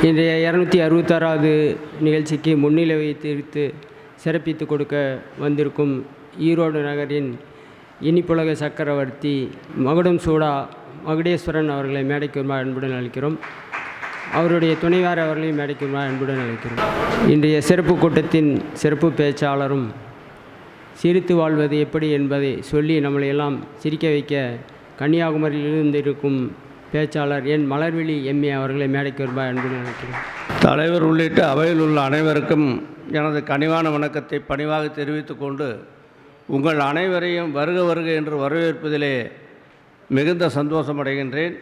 இன்றைய 266வது நிகழ்ச்சிக்கு முன்னிலை வைத்து சிறப்பித்து கொடுக்க வந்திருக்கும் ஈரோடு நகரின் இனிப்புலக சக்கரவர்த்தி மகுடம் சூடா மகுடேஸ்வரன் அவர்களை மேடைக்கு அன்புடன் அழைக்கிறோம். அவருடைய துணைவார் அவர்களையும் மேடைக்கு அன்புடன் அழைக்கிறோம். இன்றைய சிறப்பு கூட்டத்தின் சிறப்பு பேச்சாளரும் சிரித்து வாழ்வது எப்படி என்பதை சொல்லி நம்மளையெல்லாம் சிரிக்க வைக்க கன்னியாகுமரியிலிருந்து இருக்கும் பேச்சாளர் என் மலர்விழி எம்ஏ அவர்களை மேடைக்கு அன்புடன் அழைக்கிறேன். தலைவர் உள்ளிட்ட அவையில் உள்ள அனைவருக்கும் எனது கனிவான வணக்கத்தை பணிவாக தெரிவித்துக் கொண்டு உங்கள் அனைவரையும் வருக வருக என்று வரவேற்பதிலே மிகுந்த சந்தோஷமடைகின்றேன்.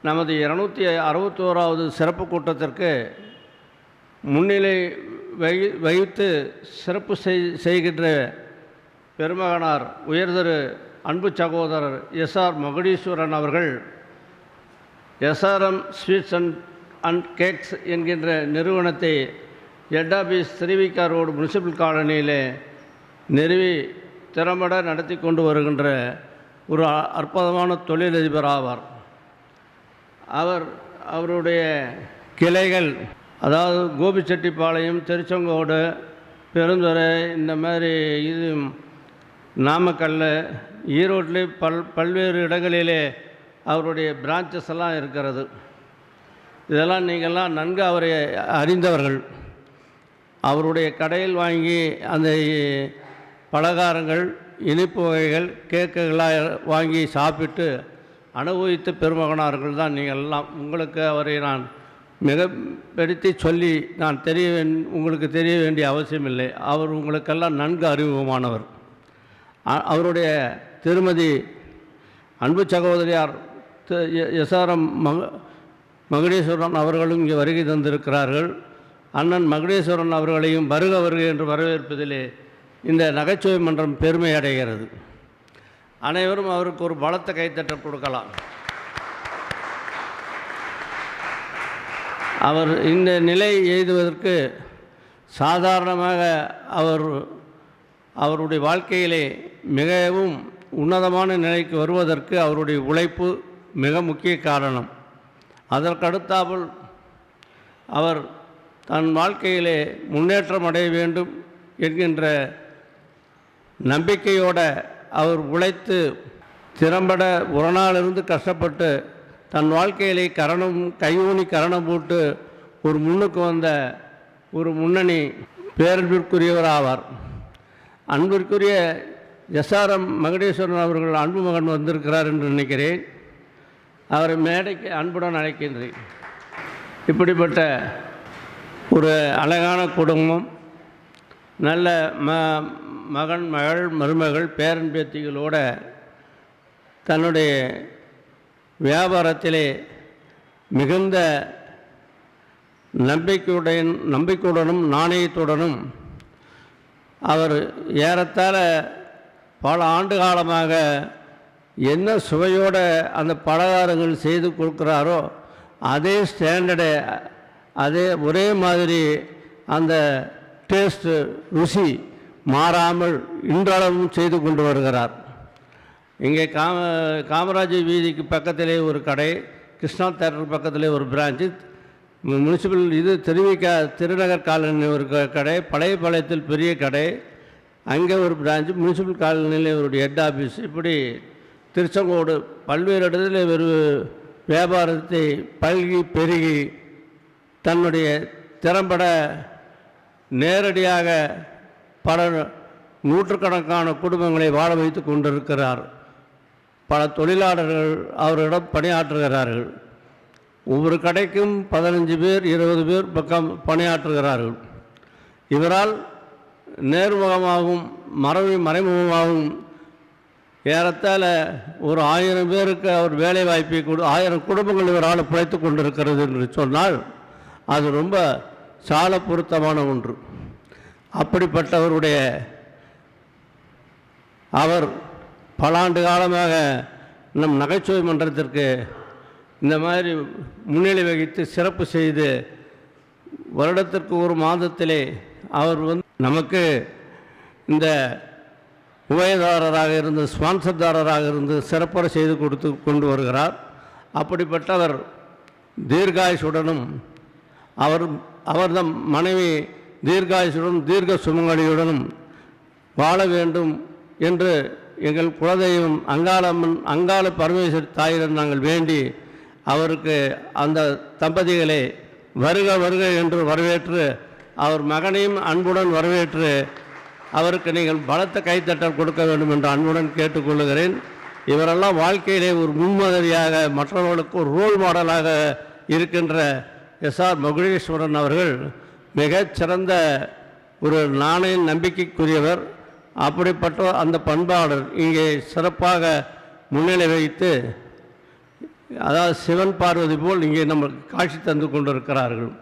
நமது 261வது சிறப்பு கூட்டத்திற்கு முன்னிலை வகித்து சிறப்பு செய்கின்ற பெருமகனார் உயர்திரு அன்பு சகோதரர் எஸ்ஆர் மகுடீஸ்வரன் அவர்கள் எஸ்ஆர்எம் ஸ்வீட்ஸ் அண்ட் கேக்ஸ் என்கின்ற நிறுவனத்தை head office Thiruvika road municipal காலனியில் நிறுவி திறம்பட நடத்தி கொண்டு வருகின்ற ஒரு அற்புதமான தொழிலதிபர் ஆவார். அவருடைய கிளைகள் அதாவது கோபிச்செட்டிப்பாளையம், திருச்செங்கோடு, பெருந்துறை, இந்த மாதிரி இது நாமக்கல், ஈரோட்டிலே பல்வேறு இடங்களிலே அவருடைய பிரான்ச்சஸ் எல்லாம் இருக்கிறது. இதெல்லாம் நீங்கள்லாம் நன்கு அவரை அறிந்தவர்கள். அவருடைய கடையில் வாங்கி அந்த பலகாரங்கள், இனிப்பு வகைகள், கேக்குகளாக வாங்கி சாப்பிட்டு அனுபவித்த பெருமகனார்கள் தான் நீங்கள்லாம். உங்களுக்கு அவரை நான் மிக பெருத்தி சொல்லி நான் உங்களுக்கு தெரிய வேண்டிய அவசியமில்லை. அவர் உங்களுக்கெல்லாம் நன்கு அறிமுகமானவர். அவருடைய திருமதி அன்பு சகோதரியார் எஸ்ஆர்எம் மகுடேஸ்வரன் அவர்களும் இங்கே வருகை தந்திருக்கிறார்கள். அண்ணன் மகுடேஸ்வரன் அவர்களையும் வருக வருக என்று வரவேற்பதிலே இந்த நகைச்சுவை மன்றம் பெருமை அடைகிறது. அனைவரும் அவருக்கு ஒரு பலத்த கைத்தட்டல் கொடுக்கலாம். அவர் இந்த நிலை எய்துவதற்கு சாதாரணமாக அவருடைய வாழ்க்கையிலே மிகவும் உன்னதமான நிலைக்கு வருவதற்கு அவருடைய உழைப்பு மிக முக்கிய காரணம். அதற்கடுத்தாமல் அவர் தன் வாழ்க்கையிலே முன்னேற்றம் அடைய வேண்டும் என்கின்ற நம்பிக்கையோடு அவர் உழைத்து திறம்பட ஒரு நாளிலிருந்து கஷ்டப்பட்டு தன் வாழ்க்கையிலே கையூனி கரணம் போட்டு ஒரு முன்னுக்கு வந்த ஒரு முன்னணி பேரன்பிற்குரியவர் ஆவார். அன்பிற்குரிய எஸ்ஆர்எம் மகுடேஸ்வரன் அவர்கள் அன்பு மகன் வந்திருக்கிறார் என்று நினைக்கிறேன். அவரை மேடைக்கு அன்புடன் அழைக்கின்றேன். இப்படிப்பட்ட ஒரு அழகான குடும்பம், நல்ல மகன், மகள், மருமகள், பேரன் பேத்திகளோடு தன்னுடைய வியாபாரத்திலே மிகுந்த நம்பிக்கையுடனும் நாணயத்துடனும் அவர் ஏறத்தாழ பல ஆண்டு காலமாக என்ன சுவையோடு அந்த பலகாரங்கள் செய்து கொடுக்குறாரோ அதே ஸ்டாண்டர்டை, அதே ஒரே மாதிரி அந்த டேஸ்ட்டு, ருசி மாறாமல் இன்றளவும் செய்து கொண்டு வருகிறார். இங்கே காமராஜர் வீதிக்கு பக்கத்திலே ஒரு கடை, கிருஷ்ணா தேட்டர் பக்கத்திலே ஒரு பிரான்ச்சு, முனிசிபல் திருநகர் காலனி ஒரு கடை, பழையபாளையத்தில் பெரிய கடை, அங்கே ஒரு பிரான்ச்சு, முனிசிபல் காலனியில் ஒரு ஹெட் ஆஃபீஸ், இப்படி திருச்செங்கோடு பல்வேறு இடத்துல ஒரு வியாபாரத்தை பல்கி பெருகி தன்னுடைய திறம்பட நேரடியாக பல நூற்றுக்கணக்கான குடும்பங்களை வாழ வைத்து கொண்டிருக்கிறார். பல தொழிலாளர்கள் அவரிடம் பணியாற்றுகிறார்கள். ஒவ்வொரு கடைக்கும் 15 பேர் 20 பேர் பக்கம் பணியாற்றுகிறார்கள். இவரால் நேர்முகமாகவும் மறைமுகமாகவும் ஏறத்தாழ ஒரு 1000 பேருக்கு அவர் வேலை வாய்ப்பை 1000 குடும்பங்கள் இவரால் பிழைத்து கொண்டிருக்கிறது என்று சொன்னால் அது ரொம்ப சால பொருத்தமான ஒன்று. அப்படிப்பட்டவருடைய அவர் பல ஆண்டு காலமாக நம் நகைச்சுவை மன்றத்திற்கு இந்த மாதிரி முன்னிலை வகித்து சிறப்பு செய்து வருடத்திற்கு ஒரு மாதத்திலே அவர் நமக்கு இந்த உபயதாரராக இருந்து, ஸ்பான்சர்தாரராக இருந்து சிறப்புற செய்து கொண்டு வருகிறார். அப்படிப்பட்டவர் தீர்காயுசுடனும் அவர் தம் மனைவி தீர்காயுசுடன் தீர்க்க சுமங்கலியுடனும் வாழ வேண்டும் என்று எங்கள் குலதெய்வம் அங்காள பரமேஸ்வரி தாயிடம் நாங்கள் வேண்டி அவருக்கு அந்த தம்பதிகளை வருக வருக என்று வரவேற்று அவர் மகனையும் அன்புடன் வரவேற்று அவருக்கு நீங்கள் பலத்த கைத்தட்டல் கொடுக்க வேண்டும் என்று அன்புடன் கேட்டுக்கொள்கிறேன். இவரெல்லாம் வாழ்க்கையிலே ஒரு முன்மாதிரியாக மற்றவர்களுக்கு ஒரு ரோல் மாடலாக இருக்கின்ற எஸ்ஆர் மகுடேஸ்வரன் அவர்கள் மிகச்சிறந்த ஒரு நாணய நம்பிக்கைக்குரியவர். அப்படிப்பட்ட அந்த பண்பாளர் இங்கே சிறப்பாக முன்னிலை வைத்து, அதாவது சிவன் பார்வதி போல் இங்கே நம்ம காட்சி தந்து கொண்டிருக்கிறார்கள்.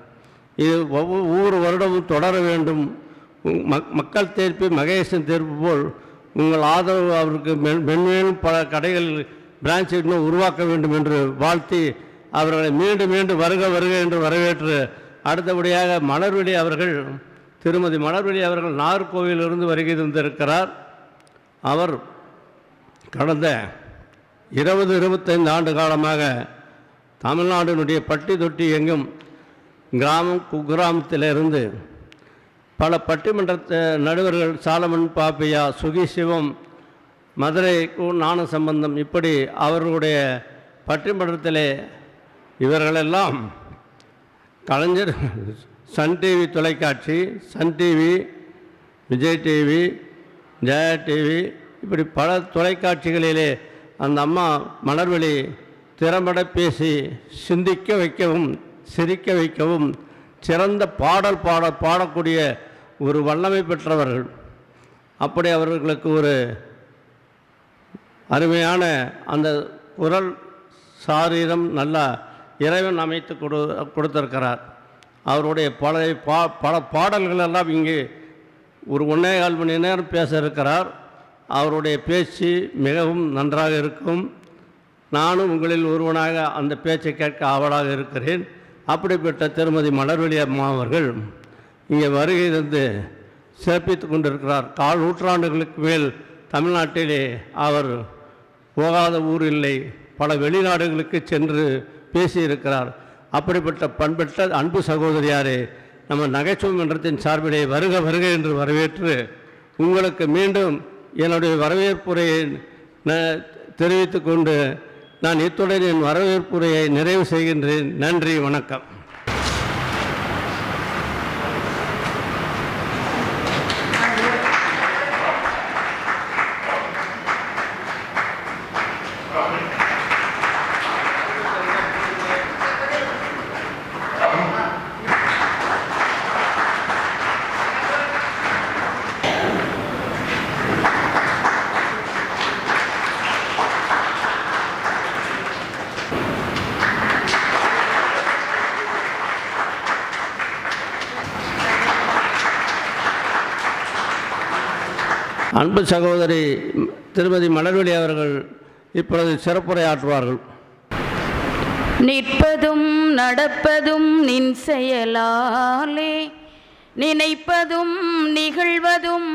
இது ஒவ்வொரு வருடமும் தொடர வேண்டும். மக்கள் தேர்ப்பு மகேசன் தேர்ப்பு போல் உங்கள் ஆதரவு அவருக்கு மென்மேலும் பல கடைகள் பிரான்ச் இன்னும் உருவாக்க வேண்டும் என்று வாழ்த்தி அவர்களை மீண்டும் மீண்டும் வருக வருக என்று வரவேற்று, அடுத்தபடியாக மலர்விழி அவர்கள், திருமதி மலர்விழி அவர்கள் நாகர்கோவிலிருந்து வருகை தந்திருக்கிறார். அவர் கடந்த 20-25 ஆண்டு காலமாக தமிழ்நாட்டினுடைய பட்டி தொட்டி எங்கும் கிராமம் குக்கிராமத்திலிருந்து பல பட்டிமன்ற நடுவர்கள், சாலமன் பாப்பையா, சுகி சிவம், மதுரை ஞான சம்பந்தம், இப்படி அவர்களுடைய பட்டிமன்றத்திலே இவர்களெல்லாம் கலைஞர் சன் டிவி தொலைக்காட்சி, Sun TV, Vijay TV, Jaya TV, இப்படி பல தொலைக்காட்சிகளிலே அந்த அம்மா மலர்விழி திறம்பட பேசி சிந்திக்க வைக்கவும் சிரிக்க வைக்கவும் சிறந்த பாடக்கூடிய ஒரு வல்லமை பெற்றவர்கள். அப்படி அவர்களுக்கு ஒரு அருமையான அந்த குரல் சாரீரம் நல்லா இறைவன் அமைத்து கொடுத்திருக்கிறார். அவருடைய பல பாடல்கள் எல்லாம் இங்கே ஒரு 1.25 மணி நேரம் பேச இருக்கிறார். அவருடைய பேச்சு மிகவும் நன்றாக இருக்கும். நானும் உங்களில் ஒருவனாக அந்த பேச்சை கேட்க ஆவலாக இருக்கிறேன். அப்படிப்பட்ட திருமதி மலர்விழி அம்மா அவர்கள் இங்கே வருகை தந்து சிறப்பித்து கொண்டிருக்கிறார். 4 நூற்றாண்டுகளுக்கு மேல் தமிழ்நாட்டிலே அவர் போகாத ஊர் இல்லை, பல வெளிநாடுகளுக்கு சென்று பேசியிருக்கிறார். அப்படிப்பட்ட பண்பெற்ற அன்பு சகோதரியாரே, நம்ம நகைச்சுவை மன்றத்தின் சார்பிலே வருக வருக என்று வரவேற்று உங்களுக்கு மீண்டும் என்னுடைய வரவேற்புரையை தெரிவித்து கொண்டு நான் இத்துடன் என் வரவேற்புரையை நிறைவு செய்கின்றேன். நன்றி, வணக்கம். அன்பு சகோதரி திருமதி மலர்விழி அவர்கள் இப்பொழுது சிறப்புரையாற்றுவார்கள். நிற்பதும் நடப்பதும் நின் செயலாலே, நினைப்பதும் நிகழ்வதும்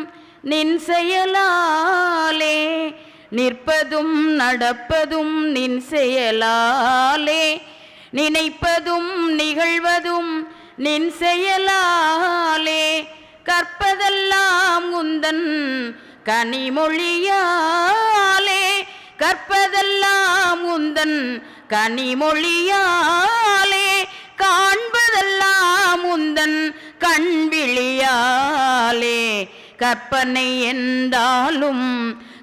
நின் செயலாலே. நிற்பதும் நடப்பதும் நின் செயலாலே, நினைப்பதும் நிகழ்வதும் நின் செயலாலே. கற்பதெல்லாம் உந்தன் கனிமொழியாலே, கற்பதெல்லாம் உந்தன் கனிமொழியாலே. காண்பதெல்லாம் உந்தன் கண்விழியாலே. கற்பனை என்றாலும்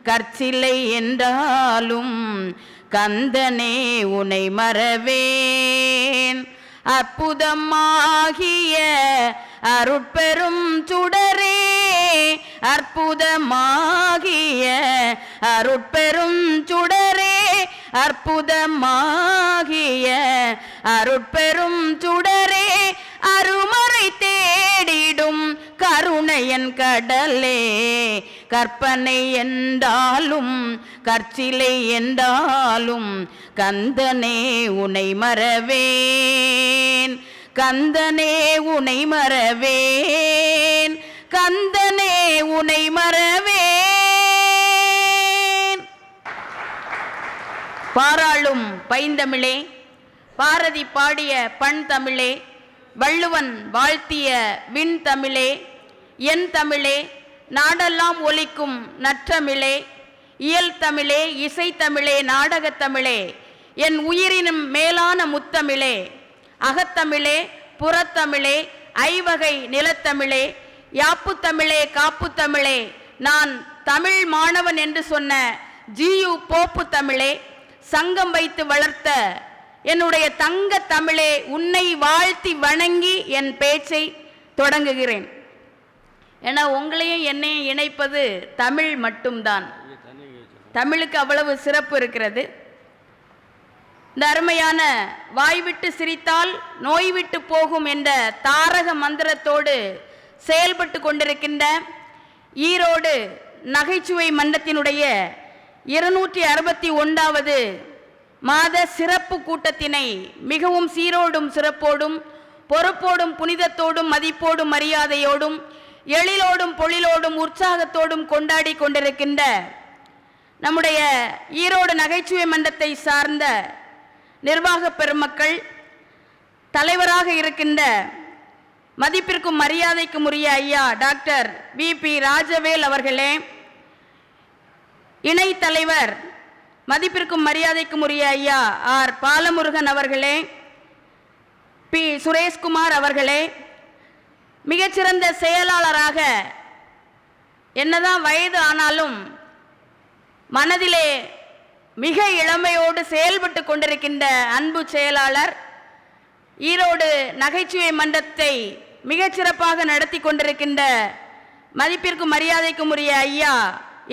கற்சிலை என்றாலும் கந்தனே உனை மறவேன். அற்புதமாகிய அருட்பெரும் சுடரே, அற்புதமாகிய அருட்பெரும் சுடரே, அற்புதமாகிய அருட்பெரும் சுடரே. அருமறை தேடிடும் கருணையன் கடலே. கற்பனை என்றாலும் கற்சிலை என்றாலும் கந்தனே உனை மறவேன். கந்தனே உனை மறவேன். கந்தனே உனை மறவேன். பாராளும் பைந்தமிழே, பாரதி பாடிய பண் தமிழே, வள்ளுவன் வாழ்த்திய விண் தமிழே, என் தமிழே, நாடெல்லாம் ஒலிக்கும் நற்றமிழே, இயல் தமிழே, இசைத்தமிழே, நாடகத்தமிழே, என் உயிரினும் மேலான முத்தமிழே, அகத்தமிழே, புறத்தமிழே, ஐவகை நிலத்தமிழே, யாப்புத்தமிழே, காப்புத்தமிழே, நான் தமிழ் மாணவன் என்று சொன்ன ஜியு போப்பு தமிழே, சங்கம் வைத்து வளர்த்த என்னுடைய தங்க தமிழே, உன்னை வாழ்த்தி வணங்கி என் பேச்சை தொடங்குகிறேன். ஏன்னா உங்களையும் என்னையும் இணைப்பது தமிழ் மட்டும்தான். தமிழுக்கு அவ்வளவு சிறப்பு இருக்கிறது. இந்த அருமையான வாய்விட்டு சிரித்தால் நோய் விட்டு போகும் என்ற தாரக மந்திரத்தோடு செயல்பட்டு கொண்டிருக்கின்ற ஈரோடு நகைச்சுவை மன்றத்தினுடைய 261வது மாத சிறப்பு கூட்டத்தினை மிகவும் சீரோடும் சிறப்போடும் பொறுப்போடும் புனிதத்தோடும் மதிப்போடும் மரியாதையோடும் எழிலோடும் பொழிலோடும் உற்சாகத்தோடும் கொண்டாடி கொண்டிருக்கின்ற நம்முடைய ஈரோடு நகைச்சுவை மன்றத்தை சார்ந்த நிர்வாக பெருமக்கள், தலைவராக இருக்கின்ற மதிப்பிற்கும் மரியாதைக்கும் உரிய ஐயா டாக்டர் வி.பி. ராஜவேல் அவர்களே, இணைத் தலைவர் மதிப்பிற்கும் மரியாதைக்கும் உரிய ஐயா ஆர். பாலமுருகன் அவர்களே, பி. சுரேஷ்குமார் அவர்களே, மிகச்சிறந்த செயலாளராக என்னதான் வயது ஆனாலும் மனதிலே மிக இளமையோடு செயல்பட்டு கொண்டிருக்கின்ற அன்பு செயலாளர், ஈரோடு நகைச்சுவை மன்றத்தை மிகச்சிறப்பாக நடத்தி கொண்டிருக்கின்ற மதிப்பிற்கும் மரியாதைக்கும் உரிய ஐயா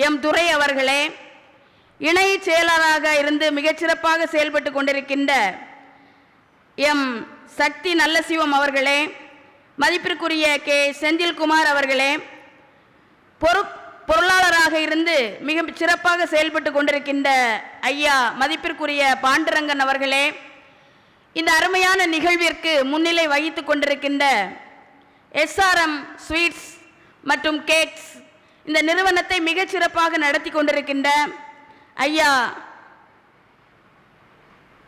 எம். துரை அவர்களே, இணை செயலாளராக இருந்து மிகச்சிறப்பாக செயல்பட்டு கொண்டிருக்கின்ற எம். சக்தி நல்லசிவம் அவர்களே, மதிப்பிற்குரிய கே. செந்தில்குமார் அவர்களே, பொருளாளராக இருந்து மிக சிறப்பாக செயல்பட்டு கொண்டிருக்கின்ற ஐயா மதிப்பிற்குரிய பாண்டுரங்கன் அவர்களே, இந்த அருமையான நிகழ்விற்கு முன்னிலை வகித்து கொண்டிருக்கின்ற SRM ஸ்வீட்ஸ் மற்றும் கேக்ஸ் இந்த நிறுவனத்தை மிகச்சிறப்பாக நடத்தி கொண்டிருக்கின்ற ஐயா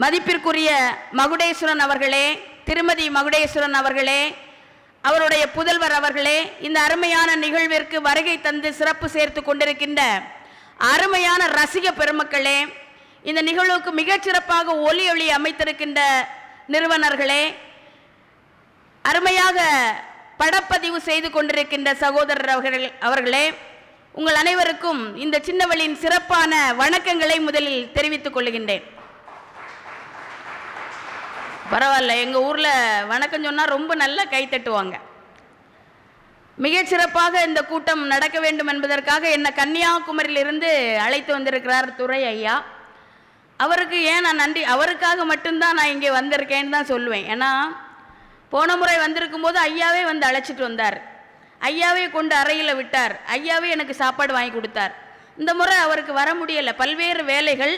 மதிப்பிற்குரிய மகுடேஸ்வரன் அவர்களே, திருமதி மகுடேஸ்வரன் அவர்களே, அவருடைய புதல்வர் அவர்களே, இந்த அருமையான நிகழ்விற்கு வருகை தந்து சிறப்பு சேர்த்து கொண்டிருக்கின்ற அருமையான ரசிக பெருமக்களே, இந்த நிகழ்வுக்கு மிகச்சிறப்பாக ஒளி அமைத்திருக்கின்ற நிறுவனர்களே, அருமையாக படப்பதிவு செய்து கொண்டிருக்கின்ற சகோதரர் அவர்களே, உங்கள் அனைவருக்கும் இந்த சின்னவளின் சிறப்பான வணக்கங்களை முதலில் தெரிவித்துக் கொள்கின்றேன். பரவாயில்ல, எங்கள் ஊரில் வணக்கம் சொன்னால் ரொம்ப நல்லா கை தட்டுவாங்க. மிகச்சிறப்பாக இந்த கூட்டம் நடக்க வேண்டும் என்பதற்காக என்னை கன்னியாகுமரியிலிருந்து அழைத்து வந்திருக்கிறார் துரை ஐயா. அவருக்கு ஏன் நான் நன்றி, அவருக்காக மட்டும்தான் நான் இங்கே வந்திருக்கேன்னு தான் சொல்லுவேன். ஏன்னா போன முறை வந்திருக்கும் போது ஐயாவே வந்து அழைச்சிட்டு வந்தார், ஐயாவே கொண்டு அறையில் விட்டார், ஐயாவே எனக்கு சாப்பாடு வாங்கி கொடுத்தார். இந்த முறை அவருக்கு வர முடியலை, பல்வேறு வேலைகள்.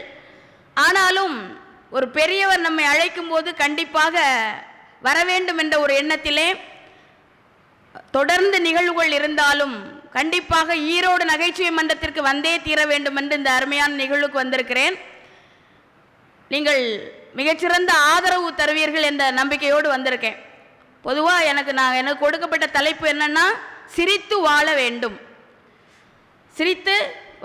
ஆனாலும் ஒரு பெரியவர் நம்மை அழைக்கும் போது கண்டிப்பாக வர வேண்டும் என்ற ஒரு எண்ணத்திலே தொடர்ந்து நிகழ்வுகள் இருந்தாலும் கண்டிப்பாக ஈரோடு நகைச்சுவை மன்றத்திற்கு வந்தே தீர வேண்டும் என்று இந்த அருமையான நிகழ்வுக்கு வந்திருக்கிறேன். நீங்கள் மிகச்சிறந்த ஆதரவு தருவீர்கள் என்ற நம்பிக்கையோடு வந்திருக்கேன். பொதுவாக எனக்கு கொடுக்கப்பட்ட தலைப்பு என்னன்னா, சிரித்து வாழ வேண்டும். சிரித்து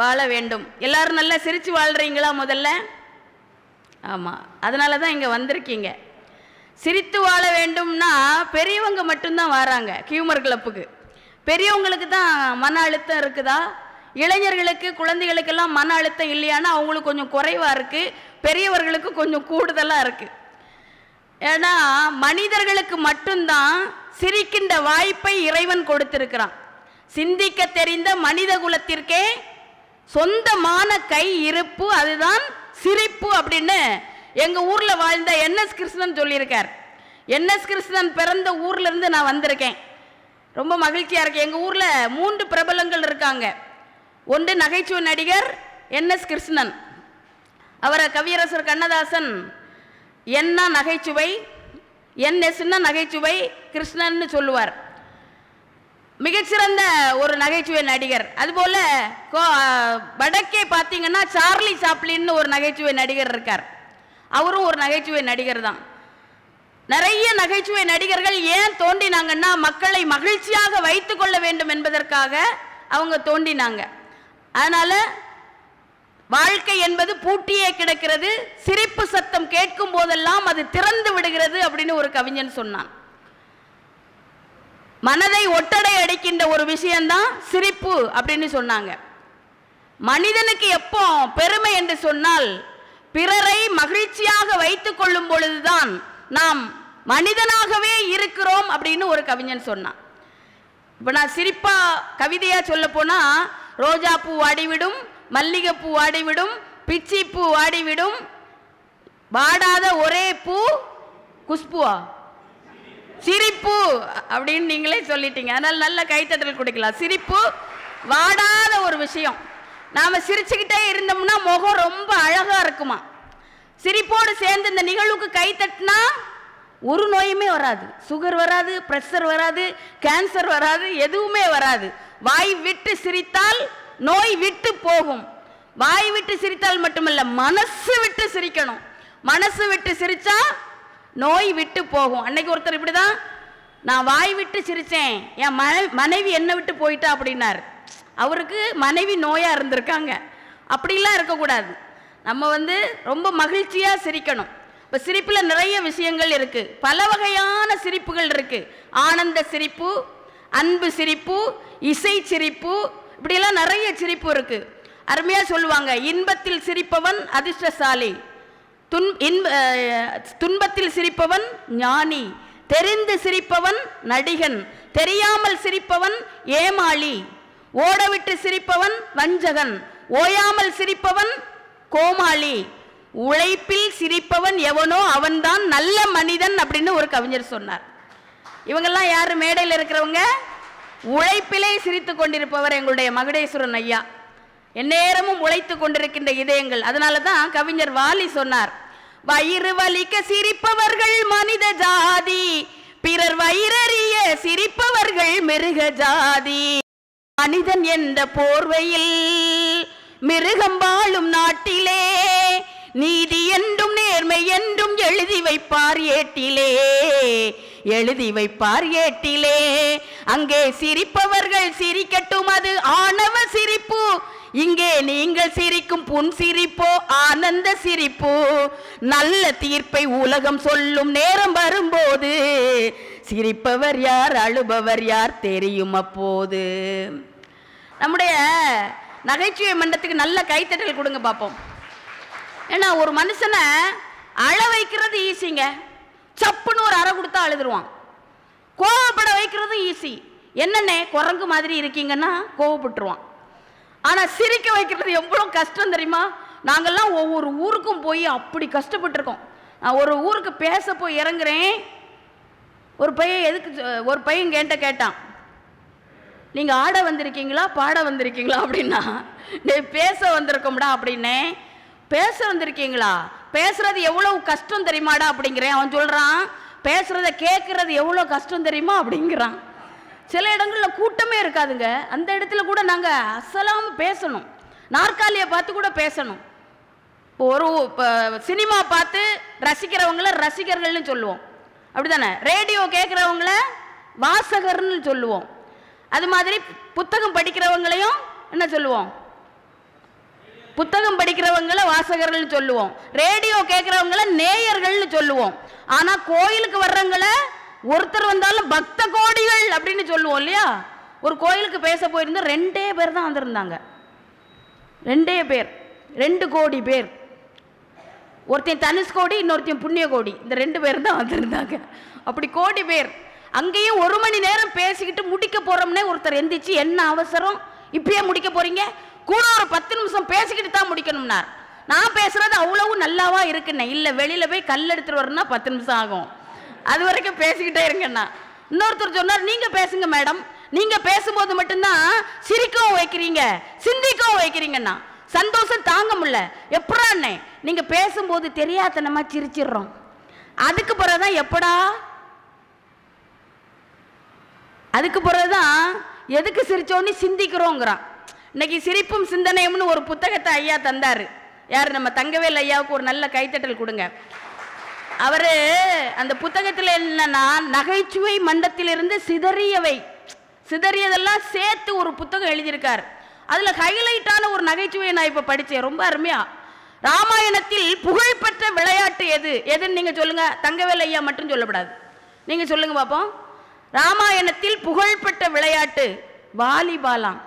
வாழ வேண்டும். எல்லாரும் நல்லா சிரித்து வாழ்கிறீங்களா முதல்ல? ஆமாம், அதனால தான் இங்கே வந்திருக்கீங்க. சிரித்து வாழ வேண்டும்னா பெரியவங்க மட்டும்தான் வராங்க ஹியூமர் கிளப்புக்கு. பெரியவங்களுக்கு தான் மன அழுத்தம் இருக்குதா, இளைஞர்களுக்கு குழந்தைகளுக்கெல்லாம் மன அழுத்தம் இல்லையானா அவங்களுக்கு கொஞ்சம் குறைவாக இருக்குது, பெரியவர்களுக்கு கொஞ்சம் கூடுதலாக இருக்குது. ஏன்னா மனிதர்களுக்கு மட்டும்தான் சிரிக்கின்ற வாய்ப்பை இறைவன் கொடுத்திருக்கிறான். சிந்திக்க தெரிந்த மனித குலத்திற்கே சொந்தமான கை இருப்பு, அதுதான் சிரிப்பு அப்படின்னு எங்கள் ஊரில் வாழ்ந்த NS கிருஷ்ணன் சொல்லியிருக்கார். NS கிருஷ்ணன் பிறந்த ஊர்லேருந்து நான் வந்திருக்கேன். ரொம்ப மகிழ்ச்சியாக இருக்கு. எங்கள் ஊரில் 3 பிரபலங்கள் இருக்காங்க. ஒன்று நகைச்சுவை நடிகர் NS கிருஷ்ணன், அவரை கவியரசர் கண்ணதாசன் என்ன நகைச்சுவை, NSன்னா நகைச்சுவை, கிருஷ்ணன்னு சொல்லுவார். மிகச்சிறந்த ஒரு நகைச்சுவை நடிகர். அதுபோல் வடக்கே பார்த்தீங்கன்னா சார்லி சாப்ளின்னு ஒரு நகைச்சுவை நடிகர் இருக்கார். அவரும் ஒரு நகைச்சுவை நடிகர் தான். நிறைய நகைச்சுவை நடிகர்கள் ஏன் தோன்றினாங்கன்னா மக்களை மகிழ்ச்சியாக வைத்துக் கொள்ள வேண்டும் என்பதற்காக அவங்க தோன்றினாங்க. அதனால வாழ்க்கை என்பது பூட்டியே கிடக்கிறது, சிரிப்பு சத்தம் கேட்கும் போதெல்லாம் அது திறந்து விடுகிறது அப்படின்னு ஒரு கவிஞன் சொன்னான். மனதை ஒட்டடை அடிக்கின்ற ஒரு விஷயம்தான் சிரிப்பு அப்படின்னு சொன்னாங்க. மனிதனுக்கு எப்போ பெருமை என்று சொன்னால் பிறரை மகிழ்ச்சியாக வைத்துக் கொள்ளும் பொழுதுதான் நாம் மனிதனாகவே இருக்கிறோம் அப்படின்னு ஒரு கவிஞன் சொன்னான். இப்போ நான் சிரிப்பா கவிதையா சொல்ல போனா, ரோஜா பூ வாடிவிடும், மல்லிகைப்பூ வாடிவிடும், பிச்சி பூ வாடிவிடும், வாடாத ஒரே பூ குஷ்புவா சிரிப்பு அப்படின்னு நீங்களே சொல்லிட்டீங்க. அதனால நல்ல கைத்தட்டல் கொடுக்கலாம். சிரிப்பு வாடாத ஒரு விஷயம். நாம சிரிச்சுக்கிட்டே இருந்தோம்னா முகம் ரொம்ப அழகா இருக்குமா. சிரிப்போடு சேர்ந்து இந்த நிகழ்வுக்கு கை தட்டினா ஒரு நோயுமே வராது. சுகர் வராது, பிரஷர் வராது, கேன்சர் வராது, எதுவுமே வராது. வாய் விட்டு சிரித்தால் நோய் விட்டு போகும். வாய் விட்டு சிரித்தால் மட்டுமல்ல, மனசு விட்டு சிரிக்கணும். மனசு விட்டு சிரிச்சா நோய் விட்டு போகும். அன்னைக்கு ஒருத்தர் இப்படிதான், நான் வாய் விட்டு சிரிச்சேன், என் மனைவி என்னை விட்டு போயிட்டா அப்படின்னார். அவருக்கு மனைவி நோயா இருந்திருக்காங்க. அப்படிலாம் இருக்கக்கூடாது. நம்ம ரொம்ப மகிழ்ச்சியா சிரிக்கணும். இப்போ சிரிப்பில் நிறைய விஷயங்கள் இருக்கு. பல வகையான சிரிப்புகள் இருக்கு. ஆனந்த சிரிப்பு, அன்பு சிரிப்பு, இசை சிரிப்பு, இப்படியெல்லாம் நிறைய சிரிப்பு இருக்கு. அருமையா சொல்லுவாங்க, இன்பத்தில் சிரிப்பவன் அதிர்ஷ்டசாலி, துன்பத்தில் சிரிப்பவன் ஞானி, தெரிந்து சிரிப்பவன் நடிகன், தெரியாமல் சிரிப்பவன் ஏமாளி, ஓடவிட்டு சிரிப்பவன் வஞ்சகன், ஓயாமல் சிரிப்பவன் கோமாளி, உழைப்பில் சிரிப்பவன் எவனோ அவன்தான் நல்ல மனிதன் அப்படின்னு ஒரு கவிஞர் சொன்னார். இவங்கெல்லாம் யாரு? மேடையில் இருக்கிறவங்க உழைப்பிலே சிரித்து கொண்டிருப்பவர் எங்களுடைய மகுடேஸ்வரன் ஐயா. எந்நேரமும் உழைத்து கொண்டிருக்கின்ற இதயங்கள். அதனால தான் கவிஞர் வாலி சொன்னார், வயிறு வலிக்க சிரிப்பவர்கள் மனித ஜாதி, பிறர் வயிறறிய சிரிப்பவர்கள் மிருக ஜாதி. மனிதன் என்ற போர்வையில் மிருகம் வாழும் நாட்டிலே நீதி என்றும் நேர்மை என்றும் எழுதி வைப்பார் ஏட்டிலே, எழுதி வைப்பார் ஏட்டிலே. அங்கே சிரிப்பவர்கள் சிரிக்கட்டும், அது ஆணவ சிரிப்பு. இங்கே நீங்கள் சிரிக்கும் புன் சிரிப்போ ஆனந்த சிரிப்பு. நல்ல தீர்ப்பை உலகம் சொல்லும் நேரம் வரும்போது சிரிப்பவர் யார் அழுபவர் யார் தெரியும் அப்போது. நம்முடைய நகைச்சுவை மன்றத்துக்கு நல்ல கைத்தட்டல் கொடுங்க பார்ப்போம். ஏன்னா ஒரு மனுஷனை அழ வைக்கிறது ஈஸிங்க. சப்புன்னு ஒரு அறை கொடுத்தா அழுதுருவான். கோவப்பட வைக்கிறது ஈஸி. என்னன்னே குரங்கு மாதிரி இருக்கீங்கன்னா கோவப்பட்டுருவான். ஆனால் சிரிக்க வைக்கிறது எவ்வளோ கஷ்டம் தெரியுமா? நாங்கள்லாம் ஒவ்வொரு ஊருக்கும் போய் அப்படி கஷ்டப்பட்டுருக்கோம். நான் ஒரு ஊருக்கு பேச போய் இறங்குறேன். ஒரு பையன் என்கிட்ட கேட்டான், நீங்கள் ஆட வந்திருக்கீங்களா பாட வந்திருக்கீங்களா அப்படின்னா, பேச வந்திருக்கோம்டா அப்படின்னே. பேச வந்திருக்கீங்களா? பேசுறது எவ்வளவு கஷ்டம் தெரியுமாடா அப்படிங்கிறேன். அவன் சொல்கிறான், பேசுறத கேட்கறது எவ்வளோ கஷ்டம் தெரியுமா அப்படிங்கிறான். சில இடங்களில் கூட்டமே இருக்காதுங்க. அந்த இடத்துல கூட நாங்கள் அசலாமல் பேசணும். நாற்காலியை பார்த்து கூட பேசணும். ஒரு சினிமா பார்த்து ரசிக்கிறவங்கள ரசிகர்கள்னு சொல்லுவோம், அப்படிதானே? ரேடியோ கேட்குறவங்கள வாசகர்னு சொல்லுவோம். அது மாதிரி புத்தகம் படிக்கிறவங்களையும் என்ன சொல்லுவோம்? புத்தகம் படிக்கிறவங்கள வாசகர்கள் சொல்லுவோம். ரேடியோ கேட்கிறவங்கள நேயர்கள்னு சொல்லுவோம். ஆனா கோயிலுக்கு வர்றவங்கள ஒருத்தர் வந்தாலும் பக்த கோடிகள் அப்படின்னு சொல்லுவோம் இல்லையா? ஒரு கோயிலுக்கு பேச போயிருந்தா 2 பேர் தான் வந்திருந்தாங்க. 2 பேர், 2 கோடி பேர். ஒருத்தன் தனுஷ்கோடி, இன்னொருத்தன் புண்ணிய கோடி. இந்த 2 பேர் தான் வந்திருந்தாங்க. அப்படி கோடி பேர். அங்கேயும் 1 மணி நேரம் பேசிக்கிட்டு முடிக்க போறோம்னே ஒருத்தர் எந்திரிச்சு, என்ன அவசரம், இப்பயே முடிக்க போறீங்க, கூட ஒரு 10 நிமிஷம் பேசிக்கிட்டு தான் முடிக்கணும்னார். நான் பேசுறது அவ்வளவு நல்லாவா இருக்குண்ணே. இல்லை, வெளியில போய் கல் எடுத்துட்டு வரணும்னா 10 நிமிஷம் ஆகும், அது வரைக்கும் பேசிக்கிட்டே இருங்கண்ணா. இன்னொருத்தர் சொன்னார், நீங்க பேசுங்க மேடம், நீங்க பேசும்போது மட்டும்தான் சிரிக்கவும் வைக்கிறீங்க சிந்திக்கவும் வைக்கிறீங்கண்ணா. சந்தோஷம் தாங்க முடியல. எப்படாண்ணே? நீங்க பேசும்போது தெரியாதனமா சிரிச்சிடுறோம். அதுக்கு பிறகுதான் எப்படா, அதுக்கு பிறகுதான் எதுக்கு சிரிச்சோன்னு சிந்திக்கிறோங்கிறான். இன்னைக்கு சிரிப்பும் சிந்தனையும்னு ஒரு புத்தகத்தை ஐயா தந்தாரு. யார்? நம்ம தங்கவேல் ஐயாவுக்கு ஒரு நல்ல கைத்தட்டல் கொடுங்க. அவர் அந்த புத்தகத்தில் என்னன்னா, நகைச்சுவை மண்டத்திலிருந்து சிதறியதெல்லாம் சேர்த்து ஒரு புத்தகம் எழுதியிருக்கார். அதில் ஹைலைட்டான ஒரு நகைச்சுவையை நான் இப்போ படித்தேன், ரொம்ப அருமையா. ராமாயணத்தில் புகழ்பெற்ற விளையாட்டு எதுன்னு நீங்கள் சொல்லுங்க. தங்கவேல் ஐயா மட்டும் சொல்லப்படாது, நீங்கள் சொல்லுங்க பார்ப்போம். ராமாயணத்தில் புகழ்பெற்ற விளையாட்டு வாலிபாலாம்.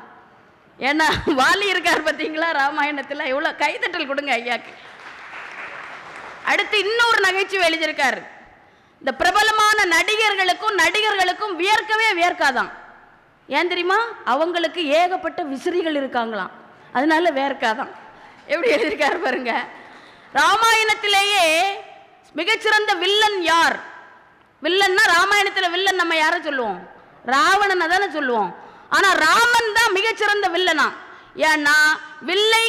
ஏன்னா வாலி இருக்கார் பார்த்தீங்களா ராமாயணத்தில், எவ்வளோ கைதட்டல் கொடுங்க ஐயாக்கு. அடுத்து இன்னொரு நகைச்சுவை எழுதியிருக்காரு. இந்த பிரபலமான நடிகர்களுக்கும் வியர்க்கவே வியர்க்காதான். ஏன் தெரியுமா? அவங்களுக்கு ஏகப்பட்ட விசிறிகள் இருக்காங்களாம், அதனால வேர்க்காதான். எப்படி எழுதியிருக்காரு பாருங்க. ராமாயணத்திலேயே மிகச்சிறந்த வில்லன் யார்? வில்லன்னா ராமாயணத்தில் வில்லன் நம்ம யாரை சொல்லுவோம்? ராவணனை தானே சொல்லுவோம். ஆனால் ராமன் தான் மிகச்சிறந்த வில்லனா. ஏன்னா வில்லை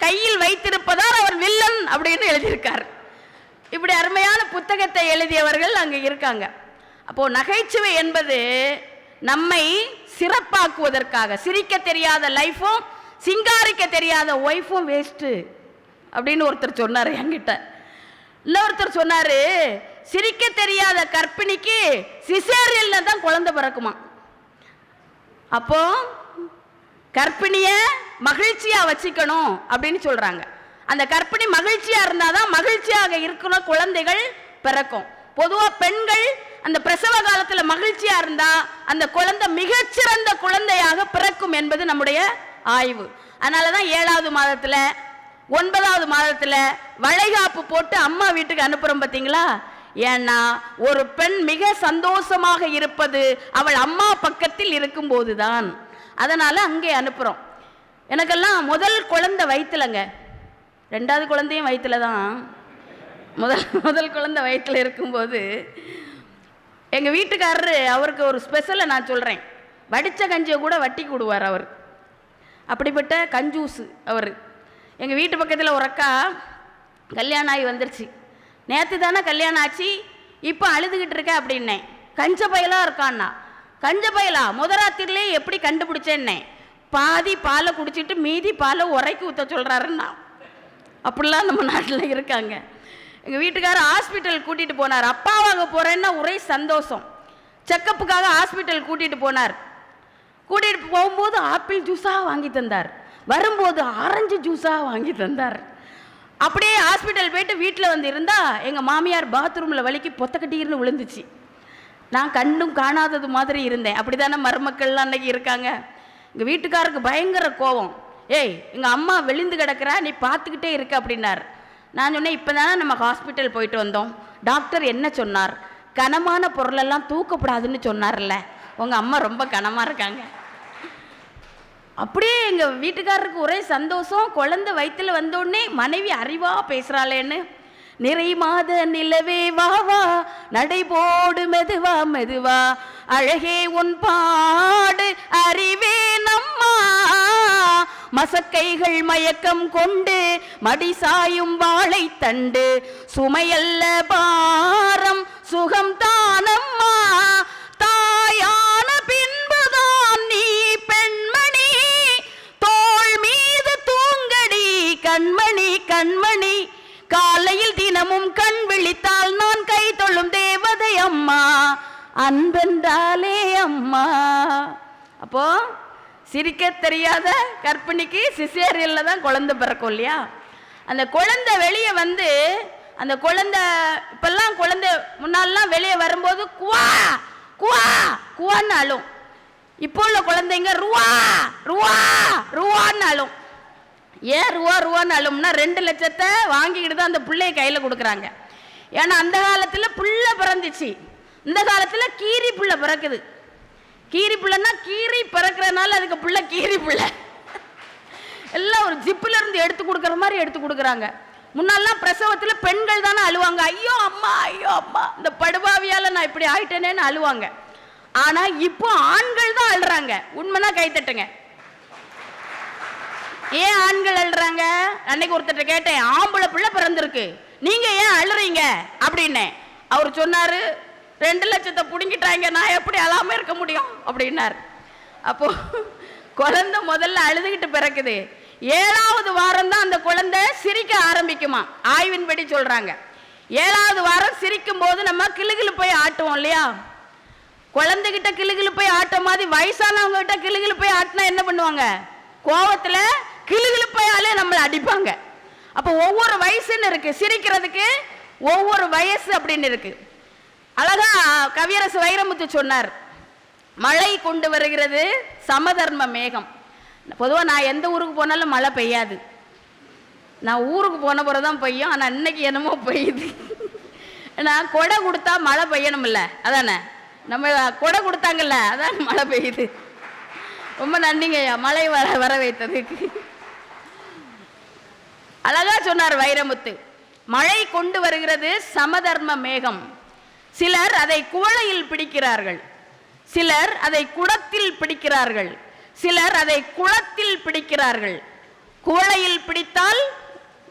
கையில் வைத்திருப்பதால் அவர் வில்லன் அப்படின்னு எழுதியிருக்கார். இப்படி அருமையான புத்தகத்தை எழுதியவர்கள் அங்கே இருக்காங்க. அப்போது நகைச்சுவை என்பது நம்மை சிறப்பாக்குவதற்காக. சிரிக்க தெரியாத லைஃபும் சிங்காரிக்க தெரியாத ஒய்ஃபும் வேஸ்ட்டு அப்படின்னு ஒருத்தர் சொன்னார் என்கிட்ட. இன்னொருத்தர் சொன்னார், சிரிக்க தெரியாத கர்ப்பிணிக்கு சிசேரியல்ல தான் குழந்தை பிறக்குமா. அப்போ கர்ப்பிணியை மகிழ்ச்சியாக வச்சுக்கணும் அப்படின்னு சொல்கிறாங்க. அந்த கர்ப்பிணி மகிழ்ச்சியாக இருந்தால் தான் மகிழ்ச்சியாக இருக்கிற குழந்தைகள் பிறக்கும். பொதுவாக பெண்கள் அந்த பிரசவ காலத்தில் மகிழ்ச்சியாக இருந்தால் அந்த குழந்தை மிகச்சிறந்த குழந்தையாக பிறக்கும் என்பது நம்முடைய ஆய்வு. அதனால தான் 7வது மாதத்தில் 9வது மாதத்தில் வளைகாப்பு போட்டு அம்மா வீட்டுக்கு அனுப்புகிறோம் பார்த்தீங்களா. ஏன்னா ஒரு பெண் மிக சந்தோஷமாக இருப்பது அவள் அம்மா பக்கத்தில் இருக்கும்போது தான். அதனால் அங்கே அனுப்புகிறோம். எனக்கெல்லாம் முதல் குழந்தை வயிற்றுலங்க, 2வது குழந்தையும் வயிற்றுல தான். முதல் குழந்தை வயிற்றில் இருக்கும்போது எங்கள் வீட்டுக்காரரு, அவருக்கு ஒரு ஸ்பெஷலை நான் சொல்கிறேன், வடித்த கஞ்சியை கூட வட்டி கொடுவார் அவர். அப்படிப்பட்ட கஞ்சூசு அவர். எங்கள் வீட்டு பக்கத்தில் ஒரு அக்கா கல்யாணம் ஆகி வந்துருச்சு. நேற்று தானே கல்யாணம் ஆச்சு, இப்போ அழுதுகிட்டு இருக்க அப்படின்னேன். கஞ்ச பயலாக இருக்கான்னா. கஞ்ச பயலா முதராத்திரிலே எப்படி கண்டுபிடிச்சேன்னே. பாதி பாலை குடிச்சிட்டு மீதி பாலை உரைக்கு ஊற்ற சொல்கிறாருன்னா. அப்படிலாம் நம்ம நாட்டில் இருக்காங்க. எங்கள் வீட்டுக்காரர் ஹாஸ்பிட்டல் கூட்டிகிட்டு போனார். அப்பாவாக போகிறேன்னா ஒரே சந்தோஷம். செக்கப்புக்காக ஹாஸ்பிட்டல் கூட்டிகிட்டு போனார். கூட்டிகிட்டு போகும்போது ஆப்பிள் ஜூஸாக வாங்கி தந்தார், வரும்போது ஆரஞ்சு ஜூஸாக வாங்கி தந்தார். அப்படியே ஹாஸ்பிட்டல் போயிட்டு வீட்டில் வந்து இருந்தால் எங்கள் மாமியார் பாத்ரூமில் வலிக்கு பொத்தக்கட்டின்னு விழுந்துச்சு. நான் கண்டும் காணாதது மாதிரி இருந்தேன். அப்படி தானே மருமக்கள்லாம் அன்றைக்கி இருக்காங்க. எங்கள் வீட்டுக்காருக்கு பயங்கர கோபம். ஏய், எங்கள் அம்மா விழுந்து கிடக்கிறா, நீ பார்த்துக்கிட்டே இருக்க அப்படின்னார். நான் சொன்னேன், இப்போ தானே நம்ம ஹாஸ்பிட்டல் போயிட்டு வந்தோம், டாக்டர் என்ன சொன்னார்? கனமான பொருளெல்லாம் தூக்கப்படாதுன்னு சொன்னார்ல. உங்கள் அம்மா ரொம்ப கனமாக இருக்காங்க. அப்படியே எங்கள் வீட்டுக்காரருக்கு ஒரே சந்தோஷம். குழந்தை வயிற்றில் வந்தோடனே மனைவி அறிவாக பேசுகிறாளேன்னு. நிறை மாத நிலவே வா வா, நடைபோடு மெதுவா மெதுவா, அழகே உன் பாடு அறிவே நம்மா, மசக்கைகள் மயக்கம் கொண்டு மடி சாயும் வாழை தண்டு, சுமையல்ல பாரம் சுகம் தானம்மா, தாயான பின்புதான் நீ பெண்மணி, தோள் மீது தூங்கடி கண்மணி கண்மணி, காலையில் தினமும் கண் விழித்தால் நான் கை தொழும் தேவதை அம்மா, அன்பென்றாலே அம்மா. அப்போ சிரிக்க தெரியாத கர்ப்பிணிக்கு சிசேரியல்ல தான் குழந்தை பிறக்கும் இல்லையா. அந்த குழந்தை வெளியே வந்து, அந்த குழந்தை இப்பெல்லாம் குழந்தை முன்னாலாம் வெளியே வரும்போது குவா குவா குவான்னு அழும். இப்போ உள்ள குழந்தைங்க ருவா ருவா ருவான்னு அழும். ஏன் ருவா ருவான்னு அழும்னா 2 லட்சத்தை வாங்கிக்கிட்டு தான் அந்த பிள்ளைய கையில் கொடுக்குறாங்க. ஏன்னா அந்த காலத்தில் பிள்ளை பிறந்துச்சு, இந்த காலத்தில் கீரி பிள்ளை பிறக்குது. கீரி பிள்ளைன்னா கீரி பிறக்கிறனால அதுக்கு பிள்ளை கீரி பிள்ளை. எல்லாம் ஒரு ஜிப்பில் இருந்து எடுத்து கொடுக்குற மாதிரி எடுத்து கொடுக்குறாங்க. முன்னாலாம் பிரசவத்தில் பெண்கள் தானே அழுவாங்க, ஐயோ அம்மா ஐயோ அம்மா, இந்த படுபாவியால் நான் இப்படி ஆயிட்டேனேன்னு அழுவாங்க. ஆனால் இப்போ ஆண்கள் தான் அழுறாங்க. உண்மைனா கைத்தட்டுங்க. ஏன் ஆண்கள் அழுறாங்க? அன்னைக்கு ஒருத்தர் கேட்டேன், ஆம்பளை பிள்ளை பிறந்திருக்கு, நீங்க ஏன் அழுறீங்க அப்படின்னு. அவர் சொன்னாரு, 2 லட்சத்தை பிடுங்கிட்டாங்க, நான் எப்படி அழாம இருக்க முடியும் அப்படின்னார். அப்போ குழந்தை முதல்ல அழுதுகிட்டு பிறக்குது. 7வது வாரம் தான் அந்த குழந்தை சிரிக்க ஆரம்பிக்குமா. ஆய்வின்படி சொல்றாங்க 7வது வாரம் சிரிக்கும் போது நம்ம கிளுகிளு போய் ஆட்டுவோம் இல்லையா? குழந்தைகிட்ட கிளுகிளு போய் ஆட்டும் மாதிரி வயசானவங்க கிட்ட கிளுகிளு போய் ஆட்டினா என்ன பண்ணுவாங்க? கோவத்தில் கிளுகிளு போயாலே நம்மளை அடிப்பாங்க. அப்போ ஒவ்வொரு வயசுன்னு இருக்கு, சிரிக்கிறதுக்கு ஒவ்வொரு வயசு அப்படின்னு இருக்கு. அழகா கவியரசு வைரமுத்து சொன்னார், மழை கொண்டு வருகிறது சமதர்ம மேகம். பொதுவாக நான் எந்த ஊருக்கு போனாலும் மழை பெய்யாது, நான் ஊருக்கு போன பிறகு தான் பெய்யும். ஆனால் இன்னைக்கு என்னமோ பெய்யுது. ஏன்னா கொடை கொடுத்தா மழை பெய்யணும்ல, அதானே? நம்ம கொடை கொடுத்தாங்கல்ல, அதான் மழை பெய்யுது. ரொம்ப நன்றிங்கய்யா மழை வர வைத்ததுக்கு. அழகா சொன்னார் வைரமுத்து, மழை கொண்டு வருகிறது சமதர்ம மேகம். சிலர் அதை குவளையில் பிடிக்கிறார்கள், சிலர் அதை குடத்தில் பிடிக்கிறார்கள், சிலர் அதை குளத்தில் பிடிக்கிறார்கள். குவளையில் பிடித்தால்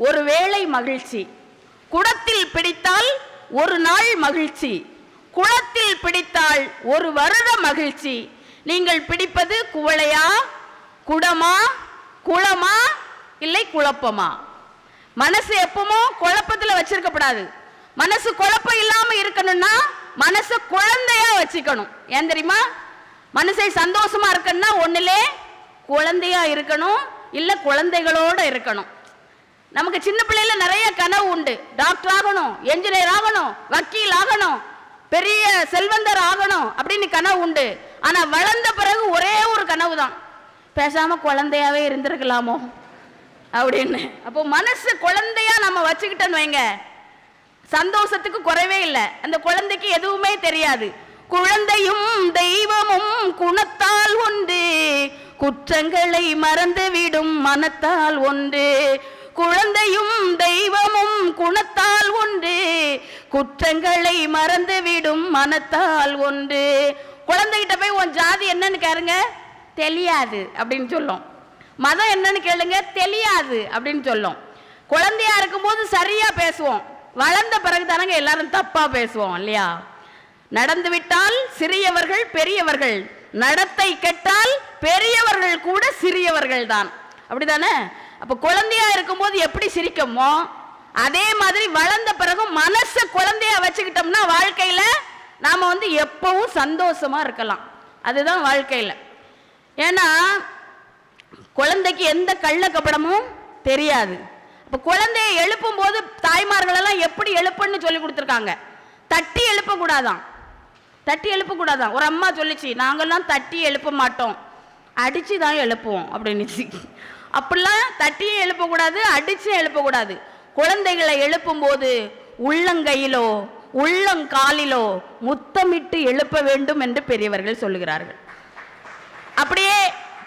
ஒரு வேளை மகிழ்ச்சி, குடத்தில் பிடித்தால் ஒரு நாள் மகிழ்ச்சி, குளத்தில் பிடித்தால் ஒரு வருட மகிழ்ச்சி. நீங்கள் பிடிப்பது குவளையா, குடமா, குளமா, இல்லை குழப்பமா? மனசு எப்பவுமோ குழப்பத்தில் வச்சிருக்கப்படாது. மனசு குழப்பம் இல்லாம இருக்கணும்னா மனசு குழந்தையா வச்சுக்கணும். ஏன் தெரியுமா? மனசை சந்தோஷமா இருக்கணும்னா ஒண்ணுலே குழந்தையா இருக்கணும், இல்ல குழந்தைகளோட இருக்கணும். நமக்கு சின்ன பிள்ளைல நிறைய கனவு உண்டு. டாக்டர் ஆகணும், என்ஜினியர் ஆகணும், வக்கீல் ஆகணும், பெரிய செல்வந்தர் ஆகணும் அப்படின்னு கனவு உண்டு. ஆனா வளர்ந்த பிறகு ஒரே ஒரு கனவு தான், பேசாம குழந்தையாவே இருந்திருக்கலாமோ அப்படின்னு. அப்போ மனசு குழந்தையா நம்ம வச்சுக்கிட்டோன்னு வைங்க, சந்தோஷத்துக்கு குறைவே இல்லை. அந்த குழந்தைக்கு எதுவுமே தெரியாது. குழந்தையும் தெய்வமும் குணத்தால் ஒன்று, குற்றங்களை மறந்துவிடும் மனத்தால் ஒன்று. குழந்தையும் தெய்வமும் குணத்தால் ஒன்று, குற்றங்களை மறந்துவிடும் மனத்தால் ஒன்று. குழந்தைகிட்ட போய் உன் ஜாதி என்னன்னு கேளுங்க, தெரியாது அப்படின்னு சொல்லும். மதம் என்னன்னு கேளுங்க, தெரியாது அப்படின்னு சொல்லும். குழந்தையா இருக்கும்போது சரியா பேசுவோம், வளர்ந்த பிறகு தானங்க எல்லாரும் தப்பா பேசுவோம் இல்லையா? நடந்து விட்டால் சிறியவர்கள் பெரியவர்கள், நடத்தை கெட்டால் பெரியவர்கள் கூட சிறியவர்கள் தான், அப்படிதானே? அப்ப குழந்தையா இருக்கும்போது எப்படி சிரிக்கமோ அதே மாதிரி வளர்ந்த பிறகு மனசை குழந்தையா வச்சுக்கிட்டோம்னா வாழ்க்கையில நாம எப்பவும் சந்தோஷமா இருக்கலாம். அதுதான் வாழ்க்கையில. ஏன்னா குழந்தைக்கு எந்த கள்ள கபடமும் தெரியாது. இப்போ குழந்தையை எழுப்பும் போது தாய்மார்கள் எல்லாம் எப்படி எழுப்புன்னு சொல்லி கொடுத்துருக்காங்க. தட்டி எழுப்பக்கூடாதான், தட்டி எழுப்பக்கூடாதான். ஒரு அம்மா சொல்லிச்சு, நாங்கள்லாம் தட்டி எழுப்ப மாட்டோம், அடிச்சு தான் எழுப்புவோம் அப்படின்னுச்சு. அப்படிலாம் தட்டியும் எழுப்பக்கூடாது, அடிச்சும் எழுப்பக்கூடாது. குழந்தைகளை எழுப்பும் போது உள்ளங்கையிலோ உள்ளங்காலிலோ முத்தமிட்டு எழுப்ப வேண்டும் என்று பெரியவர்கள் சொல்லுகிறார்கள். அப்படியே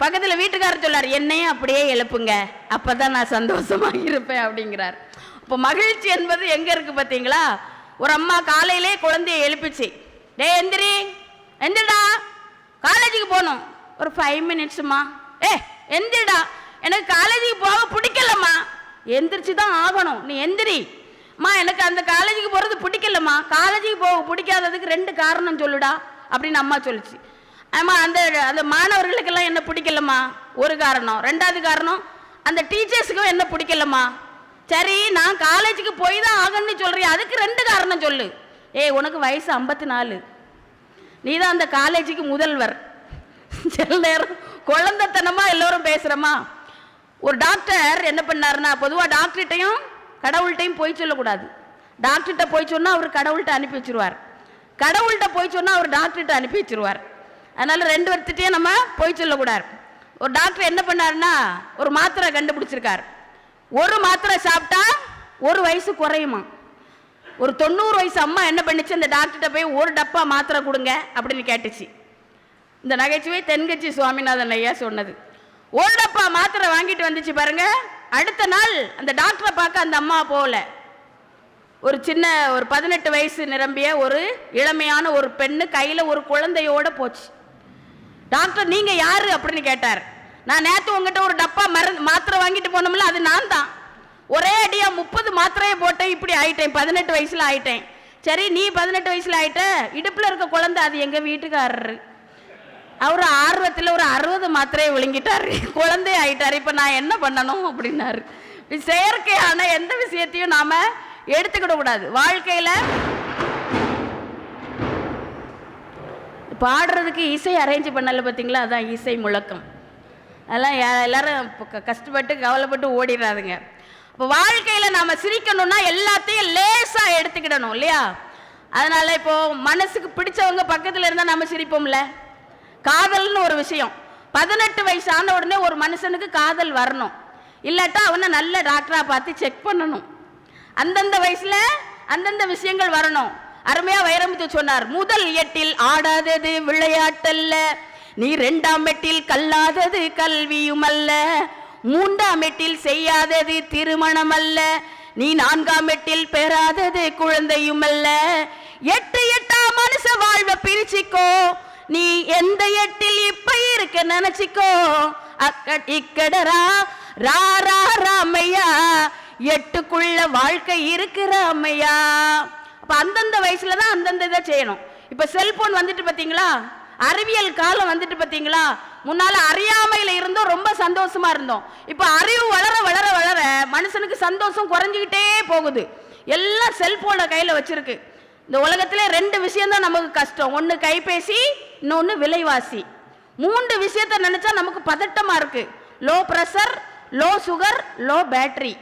பக்கத்தில் வீட்டுக்காரர் சொல்லார், என்னையும் அப்படியே எழுப்புங்க, அப்பதான் நான் சந்தோஷமா இருப்பேன் அப்படிங்கிறார். இப்போ மகிழ்ச்சி என்பது எங்க இருக்கு பார்த்தீங்களா? ஒரு அம்மா காலையிலே குழந்தைய எழுப்பிச்சு, டே எந்திரி, எந்திரிடா, காலேஜுக்கு போகணும், ஒரு 5 மினிட்ஸுமா. எந்திரிடா, எனக்கு காலேஜுக்கு போக பிடிக்கலம்மா. எந்திரிச்சு தான் ஆகணும், நீ எந்திரி. அம்மா எனக்கு அந்த காலேஜுக்கு போகிறது பிடிக்கலம்மா. காலேஜுக்கு போக பிடிக்காததுக்கு 2 காரணம் சொல்லுடா அப்படின்னு அம்மா சொல்லிச்சு. ஆமாம், அந்த மாணவர்களுக்கெல்லாம் என்ன பிடிக்கலம்மா, ஒரு காரணம். 2வது காரணம், அந்த டீச்சர்ஸுக்கும் என்ன பிடிக்கலம்மா. சரி, நான் காலேஜுக்கு போய் தான் ஆகணும்னு சொல்கிறேன், அதுக்கு 2 காரணம் சொல்லு. உனக்கு வயசு 54, நீ தான் அந்த காலேஜுக்கு முதல்வர். சில நேரம் குழந்தைத்தனமாக எல்லோரும் பேசுகிறோமா. ஒரு டாக்டர் என்ன பண்ணாருன்னா, பொதுவாக டாக்டர்கிட்டையும் கடவுள்கிட்டையும் போய் சொல்லக்கூடாது. டாக்டர்கிட்ட போய் சொன்னால் அவர் கடவுள்கிட்ட அனுப்பி வச்சுருவார், கடவுள்கிட்ட போய் சொன்னால் அவர் டாக்டர்கிட்ட அனுப்பி வச்சுருவார். அதனால் 2 வருத்திட்டையும் நம்ம போய் சொல்லக்கூடாது. ஒரு டாக்டர் என்ன பண்ணாருன்னா, ஒரு மாத்திரை கண்டுபிடிச்சிருக்கார். ஒரு மாத்திரை சாப்பிட்டா 1 வயசு குறையுமா. ஒரு 90 வயசு அம்மா என்ன பண்ணிச்சு, அந்த டாக்டர்கிட்ட போய் 1 டப்பா மாத்திரை கொடுங்க அப்படின்னு கேட்டுச்சு. இந்த நகைச்சுவை தென்கட்சி சுவாமிநாதன் ஐயா சொன்னது. 1 டப்பா மாத்திரை வாங்கிட்டு வந்துச்சு பாருங்க. அடுத்த நாள் அந்த டாக்டரை பார்க்க அந்த அம்மா போகல. ஒரு 18 வயசு நிரம்பிய ஒரு இளமையான ஒரு பெண்ணு கையில் ஒரு குழந்தையோட போச்சு. டாக்டர், நீங்க யாரு அப்படின்னு கேட்டார். நான் நேற்று உங்ககிட்ட ஒரு டப்பா மாத்திரை வாங்கிட்டு போனோம்ல, அது நான் தான். ஒரே அடியா 30 மாத்திரையை போட்டேன், இப்படி ஆயிட்டேன், 18 வயசுல ஆயிட்டேன். சரி, நீ 18 வயசுல ஆயிட்ட, இடுப்புல இருக்க குழந்தை அது எங்க வீட்டுக்காரரு. அவர் ஆர்வத்தில் ஒரு 60 மாத்திரையை விழுங்கிட்டாரு, குழந்தை ஆயிட்டாரு. இப்ப நான் என்ன பண்ணணும் அப்படின்னாரு. செயற்கையான எந்த விஷயத்தையும் நாம எடுத்துக்கிட கூடாது. வாழ்க்கையில பாடுறதுக்கு இசை அரேஞ்ச் பண்ணல பார்த்தீங்களா, அதான் இசை முழக்கம். அதெல்லாம் எல்லாரும் கஷ்டப்பட்டு கவலைப்பட்டு ஓடிடுறாதுங்க. இப்போ வாழ்க்கையில் நாம் சிரிக்கணும்னா எல்லாத்தையும் லேசாக எடுத்துக்கிடணும் இல்லையா? அதனால் இப்போது மனசுக்கு பிடிச்சவங்க பக்கத்தில் இருந்தால் நம்ம சிரிப்போம்ல. காதல்னு ஒரு விஷயம், 18 வயசு ஆன உடனே ஒரு மனுஷனுக்கு காதல் வரணும். இல்லாட்டா அவனை நல்ல டாக்டராக பார்த்து செக் பண்ணணும். அந்தந்த வயசில் அந்தந்த விஷயங்கள் வரணும். அருமையாக வைரமுத்து சொன்னார், முதல் 8 ஆடாதது விளையாட்டல்ல, நீ 2ஆம் 8 கல்லாதது கல்வியும் அல்ல, 3ஆம் 8 செய்யாதது திருமணம் அல்ல, நீ 4ஆம் 8 பெறாதது குழந்தையும் அல்ல. 8 மனுஷ வாழ்வை பிரிச்சிக்கோ, நீ எந்த 8 இப்ப இருக்க நினைச்சிக்கோ. இக்கடரா ராரா ராமையா, 8க்குள்ள வாழ்க்கை இருக்கிற அம்மையா. அப்ப அந்தந்த வயசுல தான் அந்தந்த இதை செய்யணும். இப்ப செல்போன் வந்துட்டு பாத்தீங்களா, அறிவியல் காலம் வந்துட்டு பாத்தீங்களா. முன்னால அறியாமையில இருந்தோம், ரொம்ப சந்தோஷமா இருந்தோம். இப்ப அறிவு வளர வளர வளர மனுஷனுக்கு சந்தோஷம் குறைஞ்சிக்கிட்டே போகுது. எல்லாம் செல்போனை கையில வச்சிருக்கு. இந்த உலகத்திலே 2 விஷயம் தான் நமக்கு கஷ்டம், ஒன்னு கைபேசி, இன்னொன்னு விலைவாசி. 3 விஷயத்த நினைச்சா நமக்கு பதட்டமா இருக்கு. Low pressure, low sugar, low battery.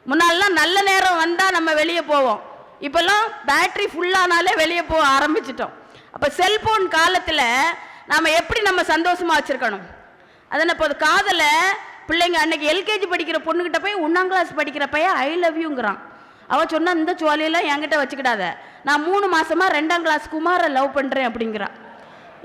முன்னாலாம் நல்ல நேரம் வந்தா நம்ம வெளியே போவோம், இப்பெல்லாம் பேட்டரி ஃபுல்லானாலே வெளியே போக ஆரம்பிச்சிட்டோம். அப்போ செல்போன் காலத்தில் நாம் எப்படி நம்ம சந்தோஷமாக வச்சுருக்கணும். அதனால் இப்போ காதலை பிள்ளைங்க அன்னைக்கு எல்கேஜி படிக்கிற பொண்ணுக்கிட்ட போய் 1ஆம் கிளாஸ் படிக்கிற பையன் ஐ லவ் யூங்கிறான். அவள் சொன்னா இந்த ஜுவாலியெல்லாம் என்கிட்ட வச்சுக்கிடாத, நான் 3 மாசமாக 2ஆம் கிளாஸ் குமாரை லவ் பண்ணுறேன் அப்படிங்கிறான்.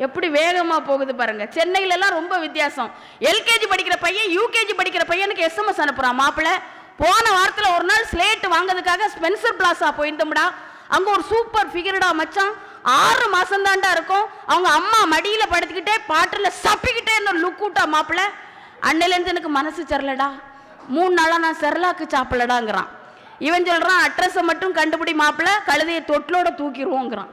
எப்படி வேகமாக போகுது பாருங்க. சென்னையிலலாம் ரொம்ப வித்தியாசம். எல்கேஜி படிக்கிற பையன் யூகேஜி படிக்கிற பையனுக்கு எஸ்எம்எஸ் அனுப்புகிறான், மாப்பிள்ளை போன வாரத்தில் ஒரு நாள் ஸ்லேட் வாங்கிறதுக்காக ஸ்பென்சர் பிளாஸா போயிருந்தோம்டா, அங்கே ஒரு சூப்பர் ஃபிகர்டா மச்சான், 6 மாசம் தாண்டா இருக்கும், அவங்க அம்மா மடியில் படுத்துக்கிட்டே பாட்டில் சப்பிக்கிட்டே என்ன லுக் விட்டா மாப்பிள்ளை, அன்னையிலேருந்து எனக்கு மனசு சரிலடா, 3 நாளாக நான் செரலாக்கு சாப்பிடலடாங்கிறான். இவன் சொல்கிறான் அட்ரஸை மட்டும் கண்டுபிடி மாப்பிள்ளை, கழுதையை தொட்டிலோட தூக்கிடுவோங்கிறான்.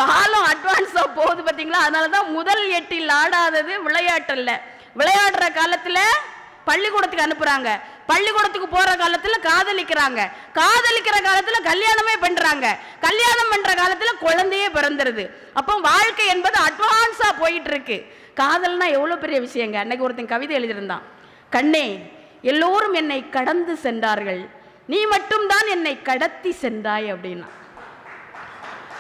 காலம் அட்வான்ஸாக போகுது பார்த்தீங்களா. அதனால தான் முதல் 8 ஆடாதது விளையாட்டல்ல. விளையாடுற காலத்தில் பள்ளிக்கூடத்துக்கு அனுப்புகிறாங்க, பள்ளிக்கூடத்துக்கு போகிற காலத்தில் காதலிக்கிறாங்க, காதலிக்கிற காலத்தில் கல்யாணமே பண்ணுறாங்க, கல்யாணம் பண்ணுற காலத்தில் குழந்தையே பிறந்துருது. அப்போ வாழ்க்கை என்பது அட்வான்ஸாக போயிட்டு இருக்கு. காதல்னா எவ்வளோ பெரிய விஷயங்க. அன்னைக்கு ஒருத்தன் கவிதை எழுதியிருந்தான், கண்ணே எல்லோரும் என்னை கடந்து சென்றார்கள், நீ மட்டும்தான் என்னை கடத்தி சென்றாய் அப்படின்னா.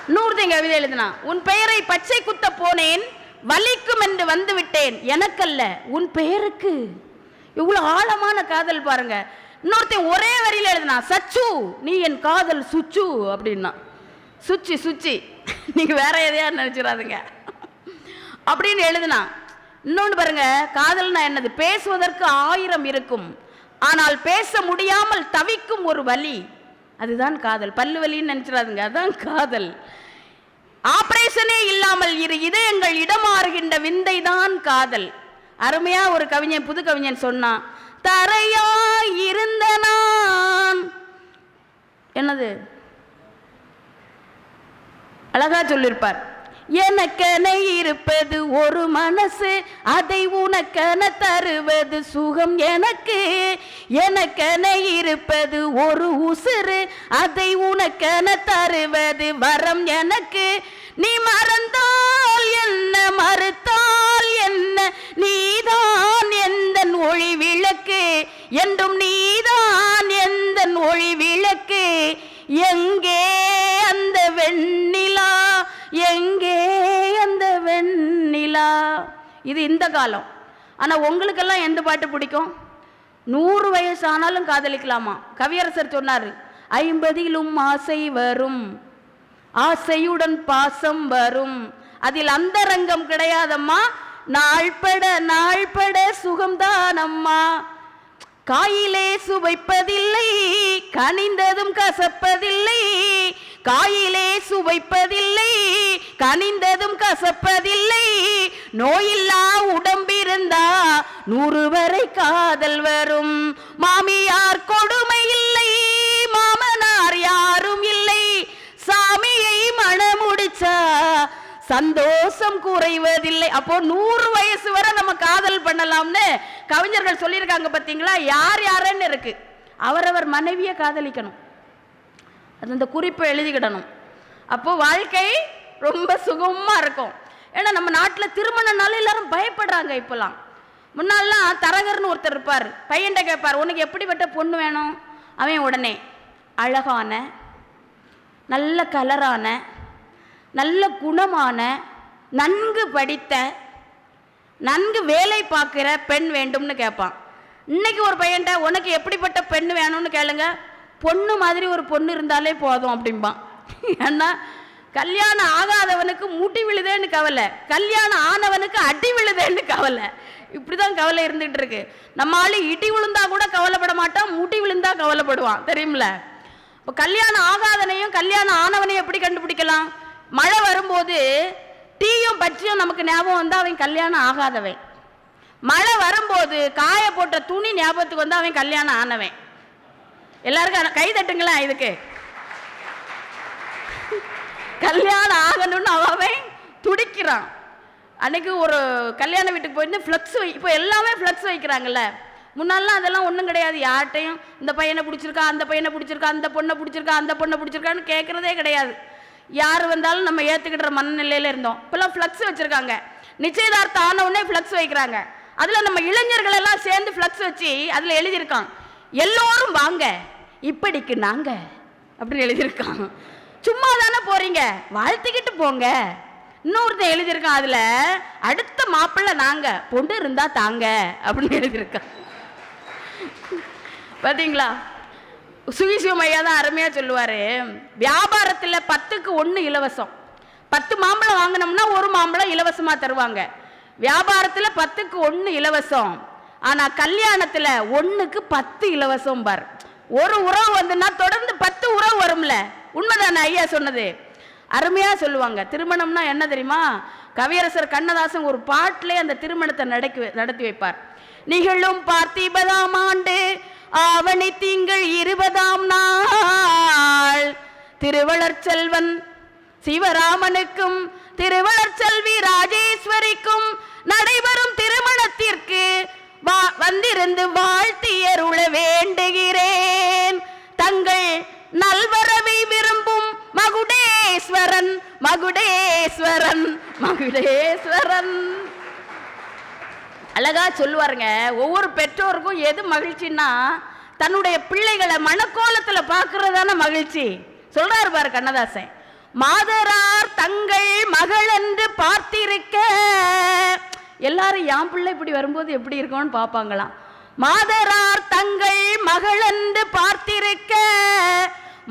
இன்னொருத்தன் கவிதை எழுதினா, உன் பெயரை பச்சை குத்த போனேன், வலிக்கும் என்று வந்து விட்டேன், எனக்கல்ல உன் பெயருக்கு. இவ்வளோ ஆழமான காதல் பாருங்க. இன்னொருத்தன் ஒரே வரியில் எழுதினா, சச்சு நீ என் காதல் சுச்சு அப்படின்னா. சுச்சி சுச்சி, நீங்க வேற எதையா நினைச்சிடாதுங்க அப்படின்னு எழுதினா. இன்னொன்று பாருங்க, காதல்னா என்னது, பேசுவதற்கு 1000 இருக்கும், ஆனால் பேச முடியாமல் தவிக்கும் ஒரு வலி, அதுதான் காதல். பல்லு வலின்னு நினைச்சிடாதுங்க, அதுதான் காதல். ஆபரேஷனே இல்லாமல் 2 இதயங்கள் இடமாறுகின்ற விந்தை தான் காதல். அருமையா ஒரு கவிஞன், புது கவிஞன் சொன்னான், தரையாய் இருந்த நான், என்னது அழகா சொல்லிருப்பார், எனக்கென இருப்பது ஒரு மனசு, அதை உனக்கென தருவது சுகம் எனக்கு, எனக்கென இருப்பது ஒரு உசுறு, அதை உனக்கென தருவது வரம் எனக்கு, நீ மறந்தால் என்ன மறுத்தால் என்ன, நீதான் எந்தன் ஒளி விளக்கு, என்றும் நீதான் எந்தன் ஒளி விளக்கு, எங்கே அந்த வெண்ணிலா, எங்கே அந்த வெண்ணிலா. இது இந்த காலம். ஆனால் உங்களுக்கெல்லாம் எந்த பாட்டு பிடிக்கும்? 100 வயசு ஆனாலும் காதலிக்கலாமா? கவியரசர் சொன்னார், 50லும் ஆசை வரும், ஆசையுடன் பாசம் வரும், அதில் அந்தரங்கம் கிடையாதம்மா, நாள்பட சுகம்தான் அம்மா, காயிலே சுவைப்பதில்லை கனிந்ததும் கசப்பதில்லை, காயிலே சுவைப்பதில்லை கனிந்ததும் கசப்பதில்லை, நோயில்லா உடம்பிருந்தா 100 வரை காதல் வரும், மாமியார் கொடுமை இல்லை மாமனார் யாரும் இல்லை, சாமியை மணமுடிச்சா சந்தோஷம் குறைவதில்லை. அப்போ 100 வயசு வரை நம்ம காதல் பண்ணலாம்னு கவிஞர்கள் சொல்லியிருக்காங்க பார்த்தீங்களா. யார் யாருன்னு இருக்கு, அவரவர் மனைவியை காதலிக்கணும். அது அந்த குறிப்பை எழுதிக்கிடணும். அப்போது வாழ்க்கை ரொம்ப சுகமாக இருக்கும். ஏன்னா நம்ம நாட்டில் திருமணம்னால எல்லாரும் பயப்படுறாங்க. இப்போலாம் முன்னாலாம் தரகர்னு ஒருத்தர் இருப்பார். பையன்கிட்ட கேட்பார், உனக்கு எப்படிப்பட்ட பொண்ணு வேணும்? அவன் உடனே அழகான, நல்ல கலரான, நல்ல குணமான, நன்கு படித்த, நன்கு வேலை பார்க்குற பெண் வேண்டும்னு கேட்பான். இன்னைக்கு ஒரு பையன்ட்ட உனக்கு எப்படிப்பட்ட பெண் வேணும்னு கேளுங்க, பொண்ணு மாதிரி ஒரு பொண்ணு இருந்தாலே போதும் அப்படிம்பான். ஏன்னா கல்யாணம் ஆகாதவனுக்கு முடி விழுதேன்னு கவலை, கல்யாணம் ஆனவனுக்கு அடி விழுதேன்னு கவலை. இப்படி தான் கவலை இருந்துகிட்டு இருக்கு. நம்ம ஆளு இடி விழுந்தா கூட கவலைப்பட மாட்டான், முடி விழுந்தா கவலைப்படுவான், தெரியுமில்ல? இப்போ கல்யாணம் ஆகாதனையும் கல்யாணம் ஆனவனையும் எப்படி கண்டுபிடிக்கலாம்? மழை வரும்போது டீயும் பச்சியும் நமக்கு ஞாபகம் வந்தால் அவன் கல்யாணம் ஆகாதவன். மழை வரும்போது காய போட்ட துணி ஞாபகத்துக்கு வந்து அவன் கல்யாணம் ஆனவன். எல்லாருக்கும் கை தட்டுங்களா இதுக்கு? கல்யாணம் ஆகணும்னு அவன் துடிக்கிறான். அன்னைக்கு ஒரு கல்யாண வீட்டுக்கு போயிருந்து ஃப்ளக்ஸ் இப்போ எல்லாமே ஃப்ளக்ஸ் வைக்கிறாங்கல்ல. முன்னாலாம் அதெல்லாம் ஒன்றும் கிடையாது. யார்கிட்டையும் இந்த பையனை பிடிச்சிருக்கா, அந்த பையனை பிடிச்சிருக்கா, அந்த பொண்ணை பிடிச்சிருக்கா, அந்த பொண்ணை பிடிச்சிருக்கான்னு கேட்குறதே கிடையாது. யார் வந்தாலும் நம்ம ஏற்றுக்கிற மனநிலையில் இருந்தோம். இப்போல்லாம் ஃப்ளக்ஸ் வச்சுருக்காங்க. நிச்சயதார்த்தம் ஆனவுடனே ஃப்ளக்ஸ் வைக்கிறாங்க. அதில் நம்ம இளைஞர்கள் எல்லாம் சேர்ந்து ஃப்ளக்ஸ் வச்சு அதில் எழுதியிருக்கான், எல்லோரும் வாங்க இப்படிக்கு நாங்க அப்படின்னு எழுதியிருக்கான். சும்மா தானே போறீங்க, வாழ்த்திக்கிட்டு போங்க. இன்னொருத்தன் எழுதியிருக்கான், அதில் அடுத்த மாப்பிள்ளை நாங்க, பொண்ணு இருந்தா தாங்க அப்படின்னு எழுதியிருக்கான். பார்த்தீங்களா? சுகிசிவம் ஐயா தான் அருமையாக சொல்லுவார், வியாபாரத்தில் 10க்கு 1 இலவசம். 10 மாம்பழம் வாங்கினோம்னா 1 மாம்பழம் இலவசமாக தருவாங்க. வியாபாரத்தில் 10க்கு 1 இலவசம். ஆனால் கல்யாணத்தில் 1க்கு 10 இலவசம் பார். ஒரு உறவு வந்துன்னா தொடர்ந்து 10 உறவு வரும்ல. உண்மைதானே ஐயா சொன்னது? அருமையாக சொல்லுவாங்க. திருமணம்னா என்ன தெரியுமா? கவியரசர் கண்ணதாசன் ஒரு பாட்டிலே அந்த திருமணத்தை நடத்தி வைப்பார். நிகழும் பார்த்திபதாம் ஆண்டு ஆவணி திங்கள் 20ஆம் நாள் திருவளர் செல்வன் சிவராமனுக்கும் திருவளர் செல்வி ராஜேஸ்வரிக்கும் நடைபெறும் திருமணத்திற்கு வந்திருந்து வாழ்த்தியருள வேண்டுகிறேன். தங்கள் நல்வரவை விரும்பும் மகுடேஸ்வரன் மகுடேஸ்வரன் மகுடேஸ்வரன். அழகா சொல்லுவாருங்க. ஒவ்வொரு பெற்றோருக்கும் எது மகிழ்ச்சின்னா தன்னுடைய பிள்ளைகளை மனக்கோலத்தில் பார்க்கறதான மகிழ்ச்சி. சொல்றாரு பாரு கண்ணதாசன், மாதரார் தங்கள் மகள் என்று பார்த்திருக்க. எல்லாரும் என் பிள்ளை இப்படி வரும்போது எப்படி இருக்கும்னு பார்ப்பாங்களாம். மாதரார் தங்கள் மகள் என்று பார்த்திருக்க,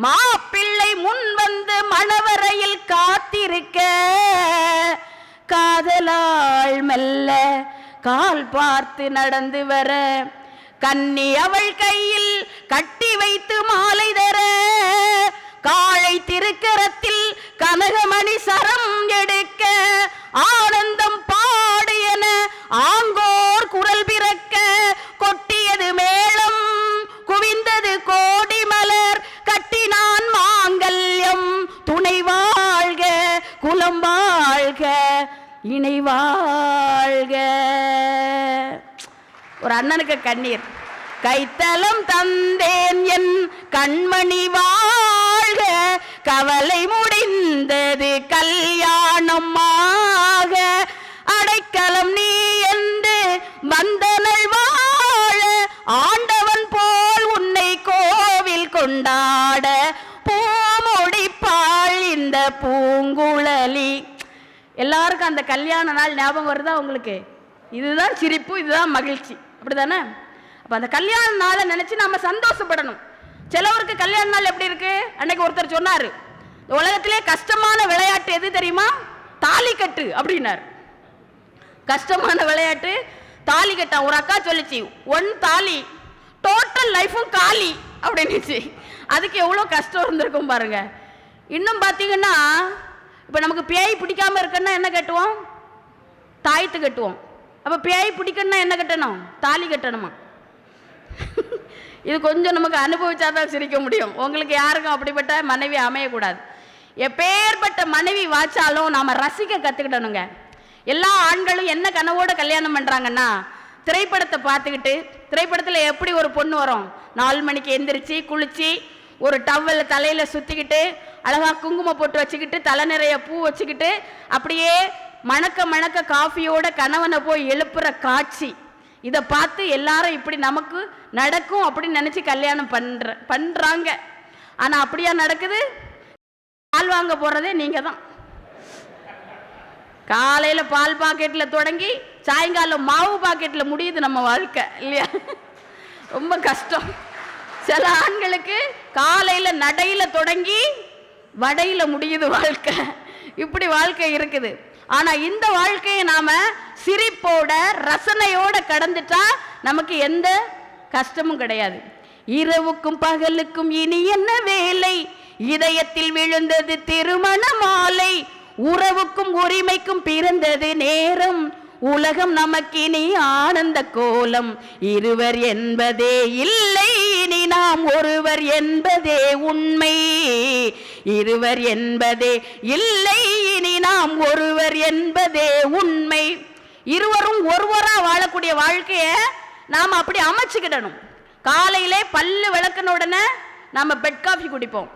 மாப்பிள்ளை முன் வந்து மணவரையில் காத்திருக்க, காதலாள் மெல்ல கால் பார்த்து நடந்து வர, கன்னி அவள் கையில் கட்டி வைத்து மாலை தர, காளை திருக்கரத்தில் கனகமணி சரம் எடுக்க, ஆனந்தம் பாடு என ஆங்கோர் குரல் பிறக்க, கொட்டியது மேளம் குவிந்தது கோடி மலர், கட்டினான் மாங்கல்யம் துணை வாழ்க குலம் வாழ்க இணை வாழ்க. ஒரு அண்ணனுக்கு கண்ணீர். கைத்தலம் தந்தேன் என் கண்மணி வாழ்க, கவலை முடிந்தது கல்யாணமாக, அடைக்கலம் நீ என்று வந்தனள் வாழ, ஆண்டவன் போல் உன்னை கோவில் கொண்டாட, பூமுடிப்பாள் இந்த பூங்குழலி. எல்லாருக்கும் அந்த கல்யாண நாள் ஞாபகம் வருதா உங்களுக்கு? இதுதான் சிரிப்பு, இதுதான் மகிழ்ச்சி, அப்படிதானே? அப்போ அந்த கல்யாண நாளை நினச்சி நம்ம சந்தோஷப்படணும். சிலவருக்கு கல்யாண நாள் எப்படி இருக்கு? அன்னைக்கு ஒருத்தர் சொன்னார், உலகத்திலே கஷ்டமான விளையாட்டு எது தெரியுமா? தாலி கட்டு அப்படின்னார். கஷ்டமான விளையாட்டு தாலி கட்டா. ஒரு அக்கா சொல்லிச்சு, 1 தாலி டோட்டல் லைஃபும் காலி அப்படின்னுச்சு. அதுக்கு எவ்வளோ கஷ்டம் இருந்திருக்கும் பாருங்க. இன்னும் பார்த்தீங்கன்னா, இப்போ நமக்கு பேய் பிடிக்காம இருக்குன்னா என்ன கட்டுவோம்? தாயத்து கட்டுவோம். அப்போ பேய் பிடிக்கணும்னா என்ன கட்டணும்? தாலி கட்டணுமா? இது கொஞ்சம் நமக்கு அனுபவிச்சாதான் சிரிக்க முடியும். உங்களுக்கு யாருக்கும் அப்படிப்பட்ட மனைவி அமையக்கூடாது. எப்பேற்பட்ட மனைவி வாச்சாலும் நாம் ரசிக்க கற்றுக்கிட்டணுங்க. எல்லா ஆண்களும் என்ன கனவோடு கல்யாணம் பண்ணுறாங்கன்னா, திரைப்படத்தை பார்த்துக்கிட்டு, திரைப்படத்தில் எப்படி ஒரு பொண்ணு வரும், 4 மணிக்கு எந்திரிச்சு குளித்து ஒரு டவலை தலையில் சுற்றிக்கிட்டு அழகாக குங்குமம் போட்டு வச்சுக்கிட்டு தலை நிறைய பூ வச்சுக்கிட்டு அப்படியே மணக்க மணக்க காஃபியோட கணவனை போய் எழுப்புற காட்சி. இதை பார்த்து எல்லாரும் இப்படி நமக்கு நடக்கும் அப்படின்னு நினச்சி கல்யாணம் பண்ணுறாங்க. ஆனால் அப்படியா நடக்குது? பால் வாங்க போகிறதே நீங்கள் தான். காலையில் பால் பாக்கெட்டில் தொடங்கி சாயங்காலம் மாவு பாக்கெட்டில் முடியுது நம்ம வாழ்க்கை இல்லையா? ரொம்ப கஷ்டம். சில ஆண்களுக்கு காலையில் நடையில் தொடங்கி வடையில் முடியுது வாழ்க்கை. இப்படி வாழ்க்கை இருக்குது. ஆனால் இந்த வாழ்க்கையை நாம் சிரிப்போட ரசனையோட கடந்துட்டா நமக்கு எந்த கஷ்டமும் கிடையாது. இரவுக்கும் பகலுக்கும் இனி என்ன வேலை, இதயத்தில் விழுந்தது திருமண மாலை, உறவுக்கும் உரிமைக்கும் பிறந்தது நேரம், உலகம் நமக்கினி ஆனந்த கோலம், இருவர் என்பதே இல்லை இனி நாம் ஒருவர் என்பதே உண்மை, இருவர் என்பதே இல்லை இனி நாம் ஒருவர் என்பதே உண்மை. இருவரும் ஒருவரா வாழக்கூடிய வாழ்க்கைய நாம் அப்படி அமைச்சுக்கிடணும். காலையிலே பல்லு விளக்குன உடனே நாம பெட் காஃபி குடிப்போம்.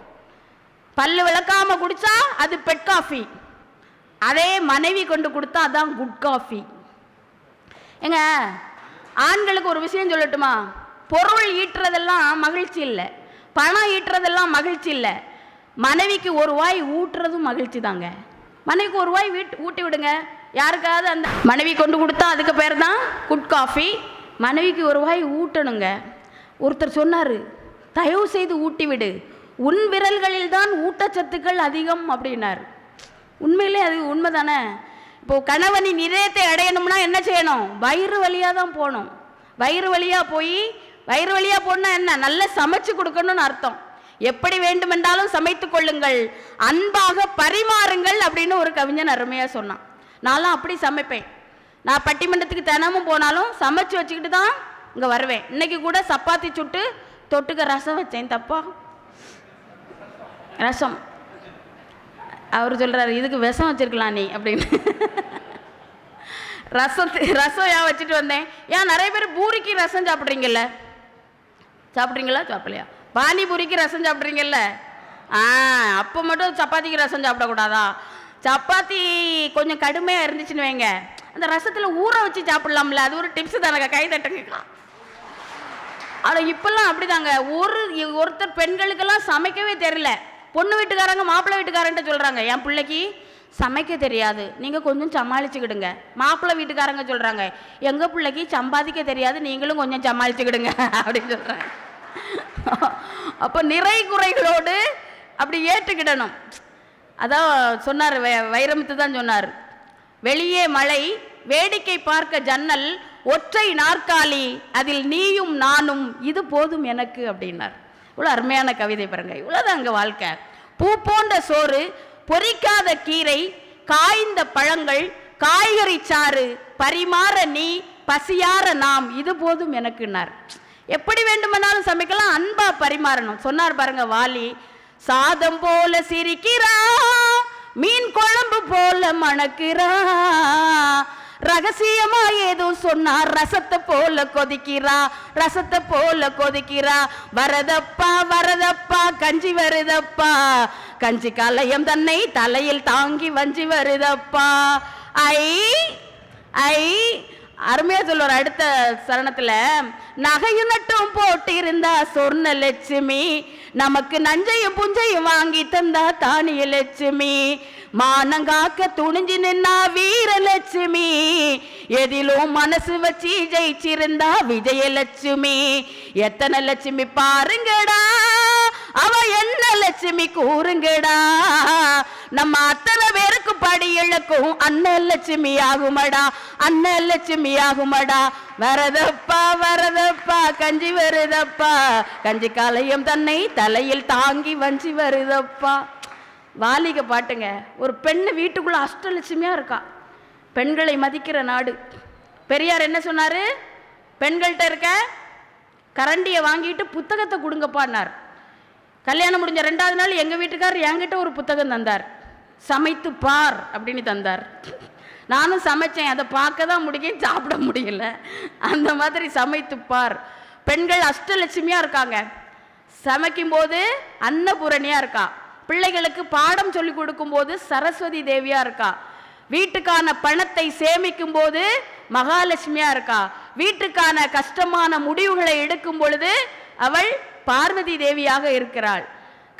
பல்லு விளக்காம குடிச்சா அது பெட் காஃபி. அதே மனைவி கொண்டு கொடுத்தா அதான் குட் காஃபி. ஏங்க, ஆண்களுக்கு ஒரு விஷயம் சொல்லட்டுமா? பொருள் ஈட்டுறதெல்லாம் மகிழ்ச்சி இல்லை, பணம் ஈட்டுறதெல்லாம் மகிழ்ச்சி இல்லை. மனைவிக்கு ஒரு வாய் ஊட்டுறதும் மகிழ்ச்சி தாங்க. மனைவிக்கு ஒரு வாய் ஊட்டி விடுங்க. யாருக்காவது அந்த மனைவி கொண்டு கொடுத்தா அதுக்கு பேர் தான் குட் காஃபி. மனைவிக்கு ஒரு வாய் ஊட்டணுங்க. ஒருத்தர் சொன்னார், தயவு செய்து ஊட்டி விடு, உன் விரல்களில் தான் ஊட்டச்சத்துக்கள் அதிகம் அப்படின்னார். உண்மையிலே அது உண்மை தானே? இப்போது கணவனின் இதயத்தை அடையணும்னா என்ன செய்யணும்? வயிறு வழியாக தான் போகணும். வயிறு வழியாக போனால் என்ன? நல்லா சமைச்சு கொடுக்கணும்னு அர்த்தம். எப்படி வேண்டுமென்றாலும் சமைத்து கொள்ளுங்கள், அன்பாக பரிமாறுங்கள் அப்படின்னு ஒரு கவிஞன் அருமையாக சொன்னான். நான்லாம் அப்படி சமைப்பேன். நான் பட்டிமன்றத்துக்கு தினமும் போனாலும் சமைச்சு வச்சுக்கிட்டு தான் இங்கே வருவேன். இன்னைக்கு கூட சப்பாத்தி சுட்டு தொட்டுக்க ரசம் வச்சேன். தப்பா? ரசம். அவர் சொல்கிறாரு, இதுக்கு விஷம் வச்சிருக்கலாம் நீ அப்படின்னு. ரசம் ஏன் வச்சுட்டு வந்தேன்? ஏன் நிறைய பேர் பூரிக்கு ரசம் சாப்பிட்றீங்களா? சாப்பிட்லையா? பானிபூரிக்கு ரசம் சாப்பிட்றீங்கல்ல, அப்போ மட்டும் சப்பாத்திக்கு ரசம் சாப்பிடக்கூடாதா? சப்பாத்தி கொஞ்சம் கடுமையாக இருந்துச்சுன்னு வைங்க, அந்த ரசத்தில் ஊற வச்சு சாப்பிட்லாம்ல. அது ஒரு டிப்ஸ் தானங்க, கை தட்டுங்க. ஆனால் இப்போல்லாம் அப்படிதாங்க. ஒருத்தர் பெண்களுக்கெல்லாம் சமைக்கவே தெரியல. பொண்ணு வீட்டுக்காரங்க மாப்பிள்ளை வீட்டுக்காரன்ட்டு சொல்கிறாங்க, என் பிள்ளைக்கு சமைக்க தெரியாது, நீங்கள் கொஞ்சம் சமாளிச்சுக்கிடுங்க. மாப்பிள்ளை வீட்டுக்காரங்க சொல்கிறாங்க, எங்கள் பிள்ளைக்கு சம்பாதிக்க தெரியாது, நீங்களும் கொஞ்சம் சமாளிச்சுக்கிடுங்க அப்படின்னு சொல்கிறாங்க. அப்போ நிறை குறைகளோடு அப்படி ஏற்றுக்கிடணும். அதான் சொன்னார் வைரமுத்து தான் சொன்னார், வெளியே மழை, வேடிக்கை பார்க்க ஜன்னல், ஒற்றை நாற்காலி, அதில் நீயும் நானும், இது போதும் எனக்கு அப்படின்னார். இவ்வளோ அருமையான கவிதை பாருங்க. இவ்வளோதான் அங்கே வாழ்க்கை. பூ போன்ற சோறு, பொரிக்காத கீரை, காய்ந்த பழங்கள், காய்கறி சாறு, பரிமாற நீ, பசியார நாம், இது போதும் எனக்குன்னார். எப்படி வேண்டுமானாலும் சமைக்கலாம், அன்பா பரிமாறணும். சொன்னார் பாருங்க வாலி, சாதம் போல சிரிக்கிறா, மீன் குழம்பு போல மணக்கிறா, ரகசியமா ஏதோ சொன்னார், ரசத்தை போல கொதிக்கிறா, வரதப்பா கஞ்சி வருதப்பா, கஞ்சி கலையம் தன்னை தலையில் தாங்கி வஞ்சி வருதப்பா. ஐ அருமையா சொல்லுவார் அடுத்த சரணத்துல, நகையும் நட்டும் போட்டு இருந்தா சொர்ண லட்சுமி, நமக்கு நஞ்சையும் புஞ்சையும் வாங்கி தந்தா தானிய லட்சுமி, மானங்காக்க துணிஞ்சு நின்னா வீரலட்சுமி, எதிலும் மனசு வச்சு ஜெயிச்சிருந்தா விஜயலட்சுமி. எத்தனை லட்சுமி பாருங்கடா, அவ என்ன லட்சுமி கூறுங்கடா, நம்ம அத்தனை பேருக்கு படி இழக்கும் அன்னலட்சுமி ஆகுமடா, வரதப்பா கஞ்சி வருதப்பா, கஞ்சி காலையும் தன்னை தலையில் தாங்கி வஞ்சி வருதப்பா. வாலிக பாட்டுங்க. ஒரு பெண்ணு வீட்டுக்குள்ள அஷ்டலட்சுமியா இருக்கா. பெண்களை மதிக்கிற நாடு. பெரியார் என்ன சொன்னாரு? பெண்கள்கிட்ட இருக்க கரண்டியை வாங்கிட்டு புத்தகத்தை கொடுங்கப்பான்னார். கல்யாணம் முடிஞ்ச 2வது நாள் எங்கள் வீட்டுக்காரர் என்கிட்ட ஒரு புத்தகம் தந்தார், சமைத்து பார் அப்படின்னு தந்தார். நானும் சமைச்சேன், அதை பார்க்க தான் முடியும், சாப்பிட முடியல. அந்த மாதிரி சமைத்து பார். பெண்கள் அஷ்டலட்சுமியாக இருக்காங்க. சமைக்கும்போது அன்னபூரணியாக இருக்கா, பிள்ளைகளுக்கு பாடம் சொல்லி கொடுக்கும்போது சரஸ்வதி தேவியாக இருக்கா, வீட்டுக்கான பணத்தை சேமிக்கும் போது மகாலட்சுமியாக இருக்கா, வீட்டுக்கான கஷ்டமான முடிவுகளை எடுக்கும் பொழுது அவள் பார்வதி தேவியாக இருக்கிறாள்.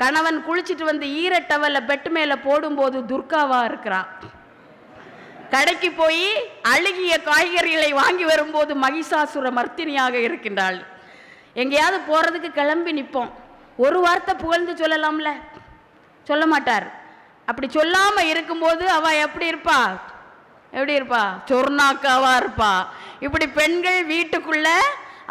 கணவன் குளிச்சுட்டு வந்து ஈரட்டவலை பெட்டு மேலே போடும்போது துர்காவா இருக்கிறாள். கடைக்கு போய் அழுகிய காய்கறிகளை வாங்கி வரும்போது மகிஷாசுர மர்த்தினியாக இருக்கின்றாள். எங்கேயாவது போகிறதுக்கு கிளம்பி நிற்போம், ஒரு வார்த்தை புகழ்ந்து சொல்லலாம்ல, சொல்ல மாட்டார். அப்படி சொல்லாமல் இருக்கும்போது அவள் எப்படி இருப்பா, சொர்ணாக்காவா இருப்பா. இப்படி பெண்கள் வீட்டுக்குள்ள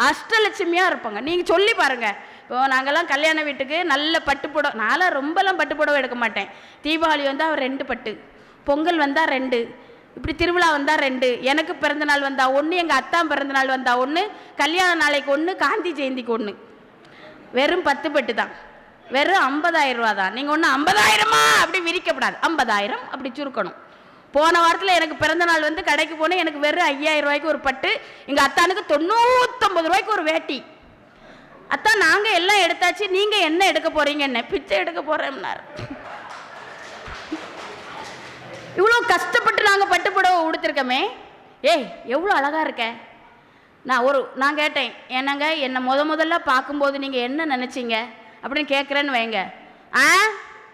அஷ்டலட்சுமியாக இருப்பாங்க. நீங்கள் சொல்லி பாருங்க. இப்போ நாங்கள்லாம் கல்யாண வீட்டுக்கு நல்ல பட்டுப்புடவை, நான்லாம் ரொம்பலாம் பட்டுப்புடவை எடுக்க மாட்டேன். தீபாவளி வந்தால் 2 பட்டு, பொங்கல் வந்தால் 2, இப்படி திருவிழா வந்தால் 2, எனக்கு பிறந்தநாள் வந்தால் 1, எங்கள் அத்தான் பிறந்தநாள் வந்தால் 1, கல்யாண நாளைக்கு 1, காந்தி ஜெயந்திக்கு 1. வெறும் 10 பட்டு தான், வெறும் 50,000 ரூபா தான். நீங்கள் ஒன்று 50,000மா அப்படி விரிக்கப்படாது, 50,000 அப்படி சுருக்கணும். போன வாரத்தில் எனக்கு பிறந்தநாள் வந்து கடைக்கு போனேன், எனக்கு வெறும் 5,000 ரூபாய்க்கு ஒரு பட்டு, எங்கள் அத்தானுக்கு 99 ரூபாய்க்கு ஒரு வேட்டி. அத்தான் நாங்கள் எல்லாம் எடுத்தாச்சு, நீங்கள் என்ன எடுக்க போகிறீங்க? என்ன பிச்சை எடுக்க போகிறேன்னார். இவ்வளோ கஷ்டப்பட்டு நாங்கள் பட்டு புடவை உடுத்திருக்கோமே, ஏய் எவ்வளோ அழகாக இருக்க. நான் கேட்டேன், என்னங்க என்னை முதல்ல பார்க்கும்போது நீங்கள் என்ன நினச்சிங்க அப்படின்னு கேட்குறேன்னு வைங்க.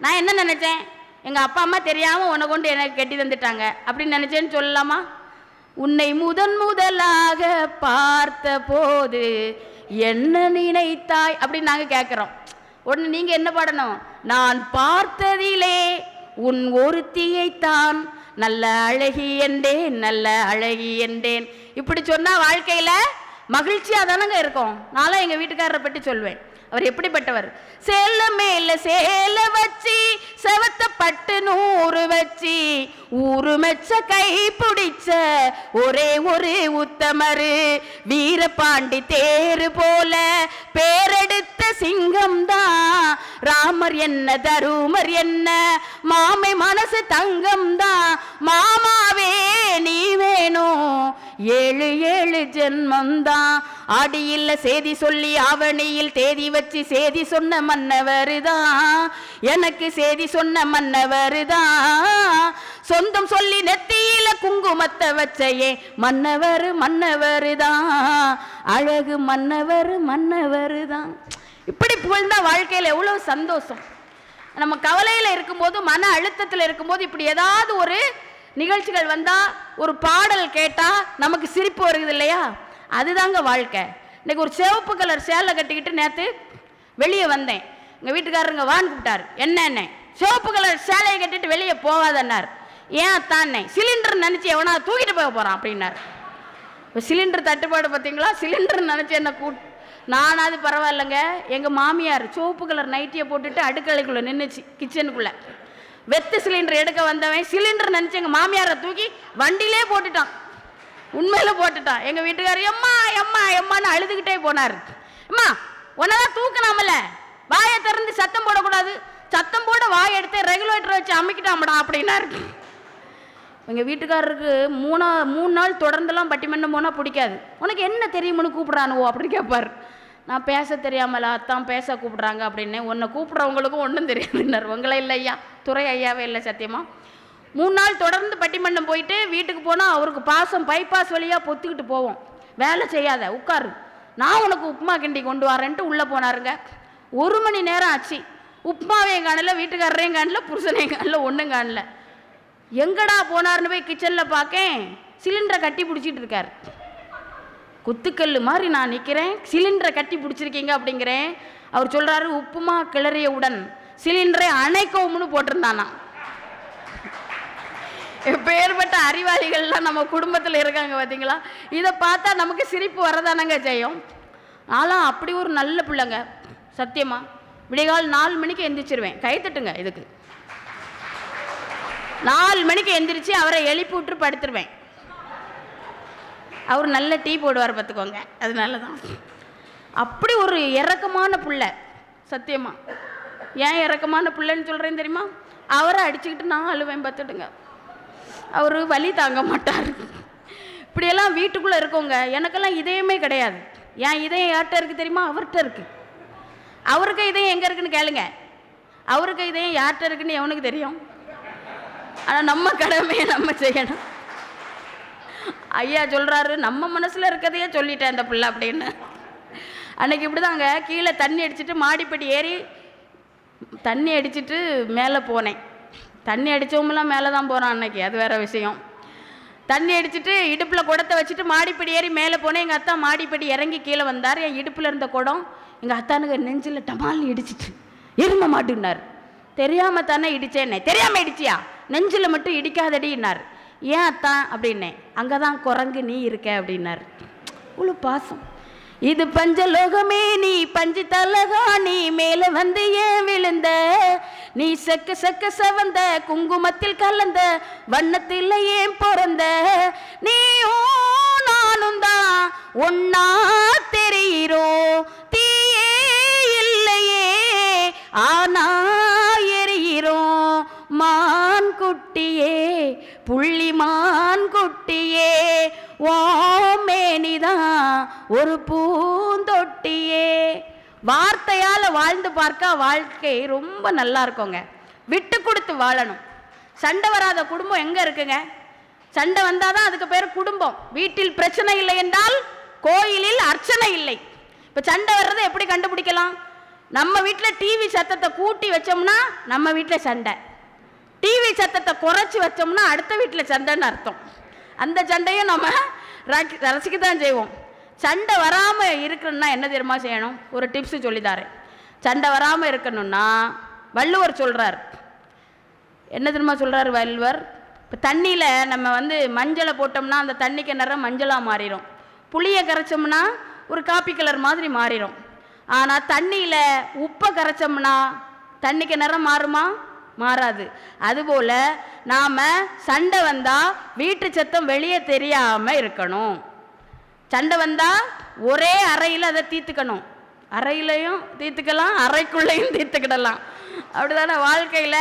நான் என்ன நினச்சேன், எங்கள் அப்பா அம்மா தெரியாமல் உன்னை கொண்டு எனக்கு கட்டி தந்துட்டாங்க அப்படின்னு நினச்சேன்னு சொல்லலாமா? உன்னை முதலாக பார்த்த போது என்ன நினைத்தாய் அப்படின்னு நாங்கள் கேட்குறோம். உடனே நீங்கள் என்ன பாடணும்? நான் பார்த்ததிலே உன் ஒருத்தியைத்தான் நல்ல அழகி என்றேன், நல்ல அழகி என்றேன். இப்படி சொன்னால் வாழ்க்கையில் மகிழ்ச்சியாக தானங்க இருக்கும். நானும் எங்கள் வீட்டுக்காரரை பற்றி சொல்வேன். அவர் எப்படிப்பட்டவர்? சேல மேல சேல வச்சு செவத்த பட்டு 100 வச்சு ஊரு மெச்ச கை பிடிச்ச ஒரே ஒரு உத்தமரு, வீரபாண்டி தேரு போல பேரெடுத்த சிங்கம் தான். ராமர் என்ன தருமர் என்ன மாமை மனசு தங்கம் தான். மாமாவே நீ வேணும் 7 ஜென்மந்தான். ஆடியில் சேதி சொல்லி ஆவணியில் தேதி வச்சு சேதி சொன்ன மன்னவருதான், எனக்கு சேதி சொன்ன மன்னவருதான். சொந்தம் சொல்லி நெத்தியில குங்குமத்தை வச்சையே மன்னவருதான், அழகு மன்னவருதான். இப்படி புகழ்ந்தா வாழ்க்கையில் எவ்வளவு சந்தோஷம். நம்ம கவலையில் இருக்கும்போது, மன அழுத்தத்தில் இருக்கும்போது இப்படி ஏதாவது ஒரு நிகழ்ச்சிகள் வந்தால், ஒரு பாடல் கேட்டால் நமக்கு சிரிப்பு வருது இல்லையா? அதுதாங்க வாழ்க்கை. இன்னைக்கு ஒரு சிவப்பு கலர் சேலை கட்டிக்கிட்டு நேற்று வெளியே வந்தேன். எங்கள் வீட்டுக்காரருங்க வான்னு கூப்பிட்டார். என்ன சிவப்பு கலர் சேலையை கட்டிட்டு வெளியே போகாதன்னார். ஏன் தானே சிலிண்டர் நினச்சி எவனா தூக்கிட்டு போக போகிறான் அப்படின்னார். இப்போ சிலிண்டர் தட்டுப்பாடு பார்த்தீங்களா? சிலிண்டர் நினச்சி என்ன நானாவது பரவாயில்லைங்க. எங்கள் மாமியார் சிவப்பு கலர் நைட்டியை போட்டுட்டு அடுக்கலைக்குள்ளே நின்றுச்சு, கிச்சனுக்குள்ளே. வெத்து சிலிண்டர் எடுக்க வந்தவன் சிலிண்டர் நினச்சி எங்கள் மாமியாரை தூக்கி வண்டியிலே போட்டுட்டான். உண்மையில் போட்டுட்டான். எங்கள் வீட்டுக்காரர் எம்மான்னு அழுதுகிட்டே போனார். அம்மா உன்னதான் தூக்கணாமல, வாயை திறந்து சத்தம் போடக்கூடாது, சத்தம் போட வாயை எடுத்து ரெகுலேட்டரை வச்சு அமைக்கிட்டாமடா அப்படின்னாரு. எங்கள் வீட்டுக்காரருக்கு 3 நாள் தொடர்ந்துலாம் பட்டிமன்றம் போனால் பிடிக்காது. உனக்கு என்ன தெரியும்னு கூப்பிட்றானுவோ அப்படின்னு கேட்பார். நான் பேச தெரியாமலா அத்தான் பேச கூப்பிட்றாங்க அப்படின்னு. உன்னை கூப்பிட்றவங்களுக்கும் ஒன்றும் தெரியாதுன்னார். உங்களை இல்லை ஐயா, துறை ஐயாவே இல்லை சத்தியமாக. 3 நாள் தொடர்ந்து பட்டிமன்றம் போயிட்டு வீட்டுக்கு போனால் அவருக்கு பாசம் பைபாஸ் வழியாக பொத்துக்கிட்டு போவோம். வேலை செய்யாத உட்காரு, நான் உனக்கு உப்புமா கிண்டி கொண்டு வரேன்ட்டு உள்ளே போனாருங்க. 1 மணி நேரம் ஆச்சு. உப்புமாவையும் காணல, வீட்டுக்காரரையும் காணல, புருஷனையும் காணல, ஒன்றும் காணல. எங்கடா போனார்னு போய் கிச்சனில் பார்க்கேன், சிலிண்டரை கட்டி பிடிச்சிட்டு இருக்கார். குத்துக்கல் மாதிரி நான் நிற்கிறேன், சிலிண்டரை கட்டி பிடிச்சிருக்கீங்க அப்படிங்கிறேன். அவர் சொல்கிறாரு, உப்புமா கிளறியவுடன் சிலிண்டரை அணைக்கவும்னு போட்டிருந்தானா. பேர்பட்ட அறிவாளிகள்லாம் நம்ம குடும்பத்தில் இருக்காங்க பார்த்தீங்களா? இதை பார்த்தா நமக்கு சிரிப்பு வரதானங்க செய்யும். நான்லாம் அப்படி ஒரு நல்ல பிள்ளைங்க சத்தியமா. விடிகால் 4 மணிக்கு எந்திரிச்சிருவேன். கைத்தட்டுங்க இதுக்கு. 4 மணிக்கு எந்திரிச்சு அவரை எழுப்பி விட்டு படுத்துருவேன். அவர் நல்ல டீ போடுவார் பார்த்துக்கோங்க, அதனால தான். அப்படி ஒரு இறக்கமான பிள்ளை சத்தியமா. ஏன் இறக்கமான பிள்ளைன்னு சொல்கிறேன்னு தெரியுமா? அவரை அடிச்சுக்கிட்டு நான் அழுவேன் பார்த்துடுங்க. அவர் வலி தாங்க மாட்டார். இப்படியெல்லாம் வீட்டுக்குள்ளே இருக்கோங்க. எனக்கெல்லாம் இதயமே கிடையாது. என் இதயம் யார்கிட்ட இருக்குது தெரியுமா? அவர்கிட்ட இருக்குது. அவருக்கு இதயம் எங்கே இருக்குன்னு கேளுங்க. அவருக்கு இதயம் யார்கிட்ட இருக்குன்னு எவனுக்கு தெரியும்? ஆனால் நம்ம கடமையை நம்ம செய்யணும். ஐயா சொல்கிறாரு, நம்ம மனசில் இருக்கதையே சொல்லிட்டேன் அந்த பிள்ளை அப்படின்னு. அன்றைக்கி இப்படி தாங்க கீழே தண்ணி அடிச்சுட்டு மாடிப்படி ஏறி தண்ணி அடிச்சுட்டு மேலே போனேன். தண்ணி அடித்தவங்களாம் மேலே தான் போகிறான் அன்னைக்கு, அது வேறு விஷயம். தண்ணி அடிச்சுட்டு இடுப்பில் குடத்தை வச்சுட்டு மாடிப்படி ஏறி மேலே போனேன். எங்கள் அத்தா மாடிப்படி இறங்கி கீழே வந்தார். என் இடுப்பில் இருந்த குடம் எங்கள் அத்தானுக்கு நெஞ்சில் டமால்னு இடிச்சிட்டு எரும மாட்டுனார். தெரியாமல் தானே இடித்தேன்னே. தெரியாமல் இடிச்சியா? நெஞ்சில் மட்டும் இடிக்காதடினார். ஏன் அத்தான் அப்படின்னேன். அங்கே தான் குரங்கு நீ இருக்க அப்படின்னார். இவ்வளோ பாசம். இது பஞ்சலோகமே நீ பஞ்சு தலகா, நீ மேலே வந்து ஏன் விழுந்த, நீ செக்க செக்க செவந்த குங்குமத்தில் கலந்த வண்ணத்தில் ஏன் பிறந்த, நீயும் நானும் தான் ஒன்னா தெரிகிறோம், தீயே இல்லையே ஆனா எரிகிறோம், மான் குட்டியே புள்ளி மான் குட்டியே ஓமேனிதான் ஒரு பூந்தொட்டியே. வார்த்தையால் வாழ்ந்து பார்க்க வாழ்க்கை ரொம்ப நல்லா இருக்குங்க. விட்டு கொடுத்து வாழணும். சண்டை வராத குடும்பம் எங்கே இருக்குங்க? சண்டை வந்தால் தான் அதுக்கு பேர் குடும்பம். வீட்டில் பிரச்சனை இல்லை என்றால் கோயிலில் அர்ச்சனை இல்லை. இப்போ சண்டை வர்றதை எப்படி கண்டுபிடிக்கலாம்? நம்ம வீட்டில் டிவி சத்தத்தை கூட்டி வச்சோம்னா நம்ம வீட்டில் சண்டை, டிவி சத்தத்தை குறைச்சி வச்சோம்னா அடுத்த வீட்டில் சண்டைன்னு அர்த்தம். அந்த சண்டையும் நம்ம ரசிக்க தான் செய்வோம். சண்டை வராமல் இருக்கணும்னா என்ன தெரியுமா செய்யணும்? ஒரு டிப்ஸு சொல்லித்தாரேன். சண்டை வராமல் இருக்கணும்னா வள்ளுவர் சொல்கிறார். என்ன தெரியுமா சொல்கிறார் வள்ளுவர்? இப்போ தண்ணியில் நம்ம வந்து மஞ்சளை போட்டோம்னா அந்த தண்ணிக்கு நிறம் மஞ்சளாக மாறிடும். புளியை கரைச்சோம்னா ஒரு காப்பி கலர் மாதிரி மாறிடும். ஆனால் தண்ணியில் உப்பை கரைச்சோம்னா தண்ணிக்கு நிறம் மாறுமா? மாறாது. அதுபோல் நாம் சண்டை வந்தால் வீட்டு சத்தம் வெளியே தெரியாமல் இருக்கணும். சண்டை வந்தால் ஒரே அறையில் அதை தீர்த்துக்கணும். அறையிலையும் தீர்த்துக்கலாம், அறைக்குள்ளேயும் தீர்த்துக்கிடலாம். அப்படிதானே வாழ்க்கையில்?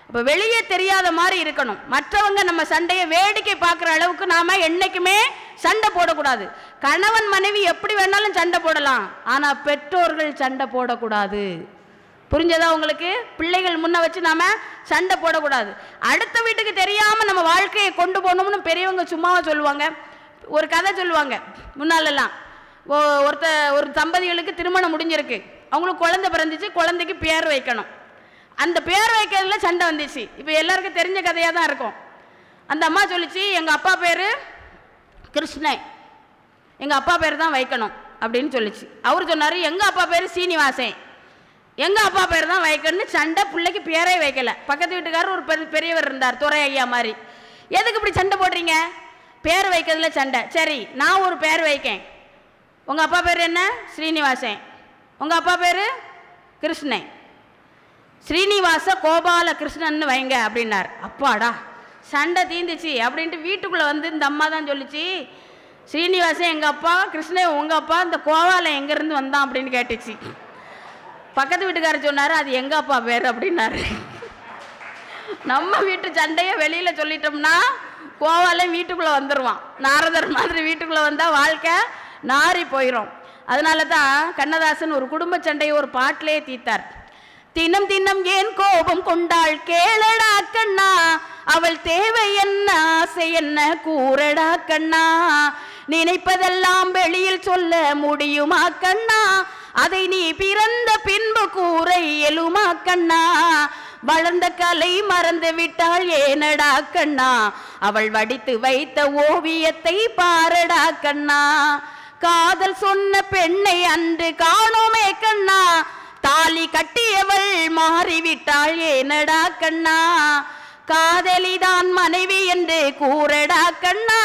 இப்போ வெளியே தெரியாத மாதிரி இருக்கணும். மற்றவங்க நம்ம சண்டையை வேடிக்கை பார்க்குற அளவுக்கு நாம் என்றைக்குமே சண்டை போடக்கூடாது. கணவன் மனைவி எப்படி வேணாலும் சண்டை போடலாம், ஆனால் பெற்றோர்கள் சண்டை போடக்கூடாது. புரிஞ்சதா உங்களுக்கு? பிள்ளைகள் முன்ன வச்சு நாம சண்டை போடக்கூடாது. அடுத்த வீட்டுக்கு தெரியாமல் நம்ம வாழ்க்கையை கொண்டு போகணும்னு பெரியவங்க சும்மாவா சொல்லுவாங்க. ஒரு கதை சொல்லுவாங்க முன்னாலெல்லாம். ஒரு தம்பதிகளுக்கு திருமணம் முடிஞ்சிருக்கு, அவங்களுக்கு குழந்தை பிறந்துச்சு, குழந்தைக்கு பேர் வைக்கணும். அந்த பேர் வைக்கிறதுல சண்டை வந்துச்சு. இப்போ எல்லாருக்கும் தெரிஞ்ச கதையாக தான் இருக்கும். அந்த அம்மா சொல்லிச்சு, எங்கள் அப்பா பேர் கிருஷ்ணன், எங்கள் அப்பா பேர் தான் வைக்கணும் அப்படின்னு சொல்லிச்சு. அவர் சொன்னார், எங்கள் அப்பா பேர் சீனிவாசன், எங்கள் அப்பா பேர் தான் வைக்கணும்னு சண்டை. பிள்ளைக்கு பேரே வைக்கல. பக்கத்து வீட்டுக்காரர் ஒரு பெரியவர் இருந்தார், துரை ஐயா மாதிரி. எதுக்கு இப்படி சண்டை போடுறீங்க? பேர் வைக்கிறதுல சண்டை. சரி, நான் ஒரு பேர் வைக்கேன். உங்கள் அப்பா பேர் என்ன? ஸ்ரீனிவாசன். உங்கள் அப்பா பேர் கிருஷ்ணன். ஸ்ரீனிவாச கோபால கிருஷ்ணன் வைங்க அப்படின்னார். அப்பாடா, சண்டை தீந்துச்சு அப்படின்ட்டு வீட்டுக்குள்ளே வந்து இந்த அம்மா தான் சொல்லிச்சு, ஸ்ரீனிவாசன் எங்கள் அப்பா, கிருஷ்ணன் உங்கள் அப்பா, இந்த கோபாலம் எங்கேருந்து வந்தான் அப்படின்னு கேட்டுச்சு. பக்கத்து வீட்டுக்காரர் சொன்னார், அது எங்கள் அப்பா பேர் அப்படின்னாரு. நம்ம வீட்டு சண்டையை வெளியில் சொல்லிட்டோம்னா கோவாலையும் வீட்டுக்குள்ளே வந்துடுவான். நாரதர் மாதிரி வீட்டுக்குள்ளே வந்தால் வாழ்க்கை நாரி போயிடும். அதனால தான் கண்ணதாசன் ஒரு குடும்ப சண்டையை ஒரு பாட்டிலே தீர்த்தார். தினம் தினம் ஏன் கோபம் கொண்டாள் கேளடா கண்ணா, அவள் தேவை என்ன ஆசை என்ன கூறடா கண்ணா, நினைப்பதெல்லாம் வெளியில் சொல்ல முடியுமா கண்ணா, அதை நீ பிறந்த பின்பு கூற இயலுமா கண்ணா, வளர்ந்த கலை மறந்து விட்டாள் ஏனடா கண்ணா, அவள் வடித்து வைத்த ஓவியத்தை பாரடா கண்ணா, காதல் சொன்ன பெண்ணை அன்று காணோமே கண்ணா, தாலி கட்டியவள் மாறிவிட்டாள் ஏனடா கண்ணா, காதலிதான் மனைவி என்று கூறடா கண்ணா,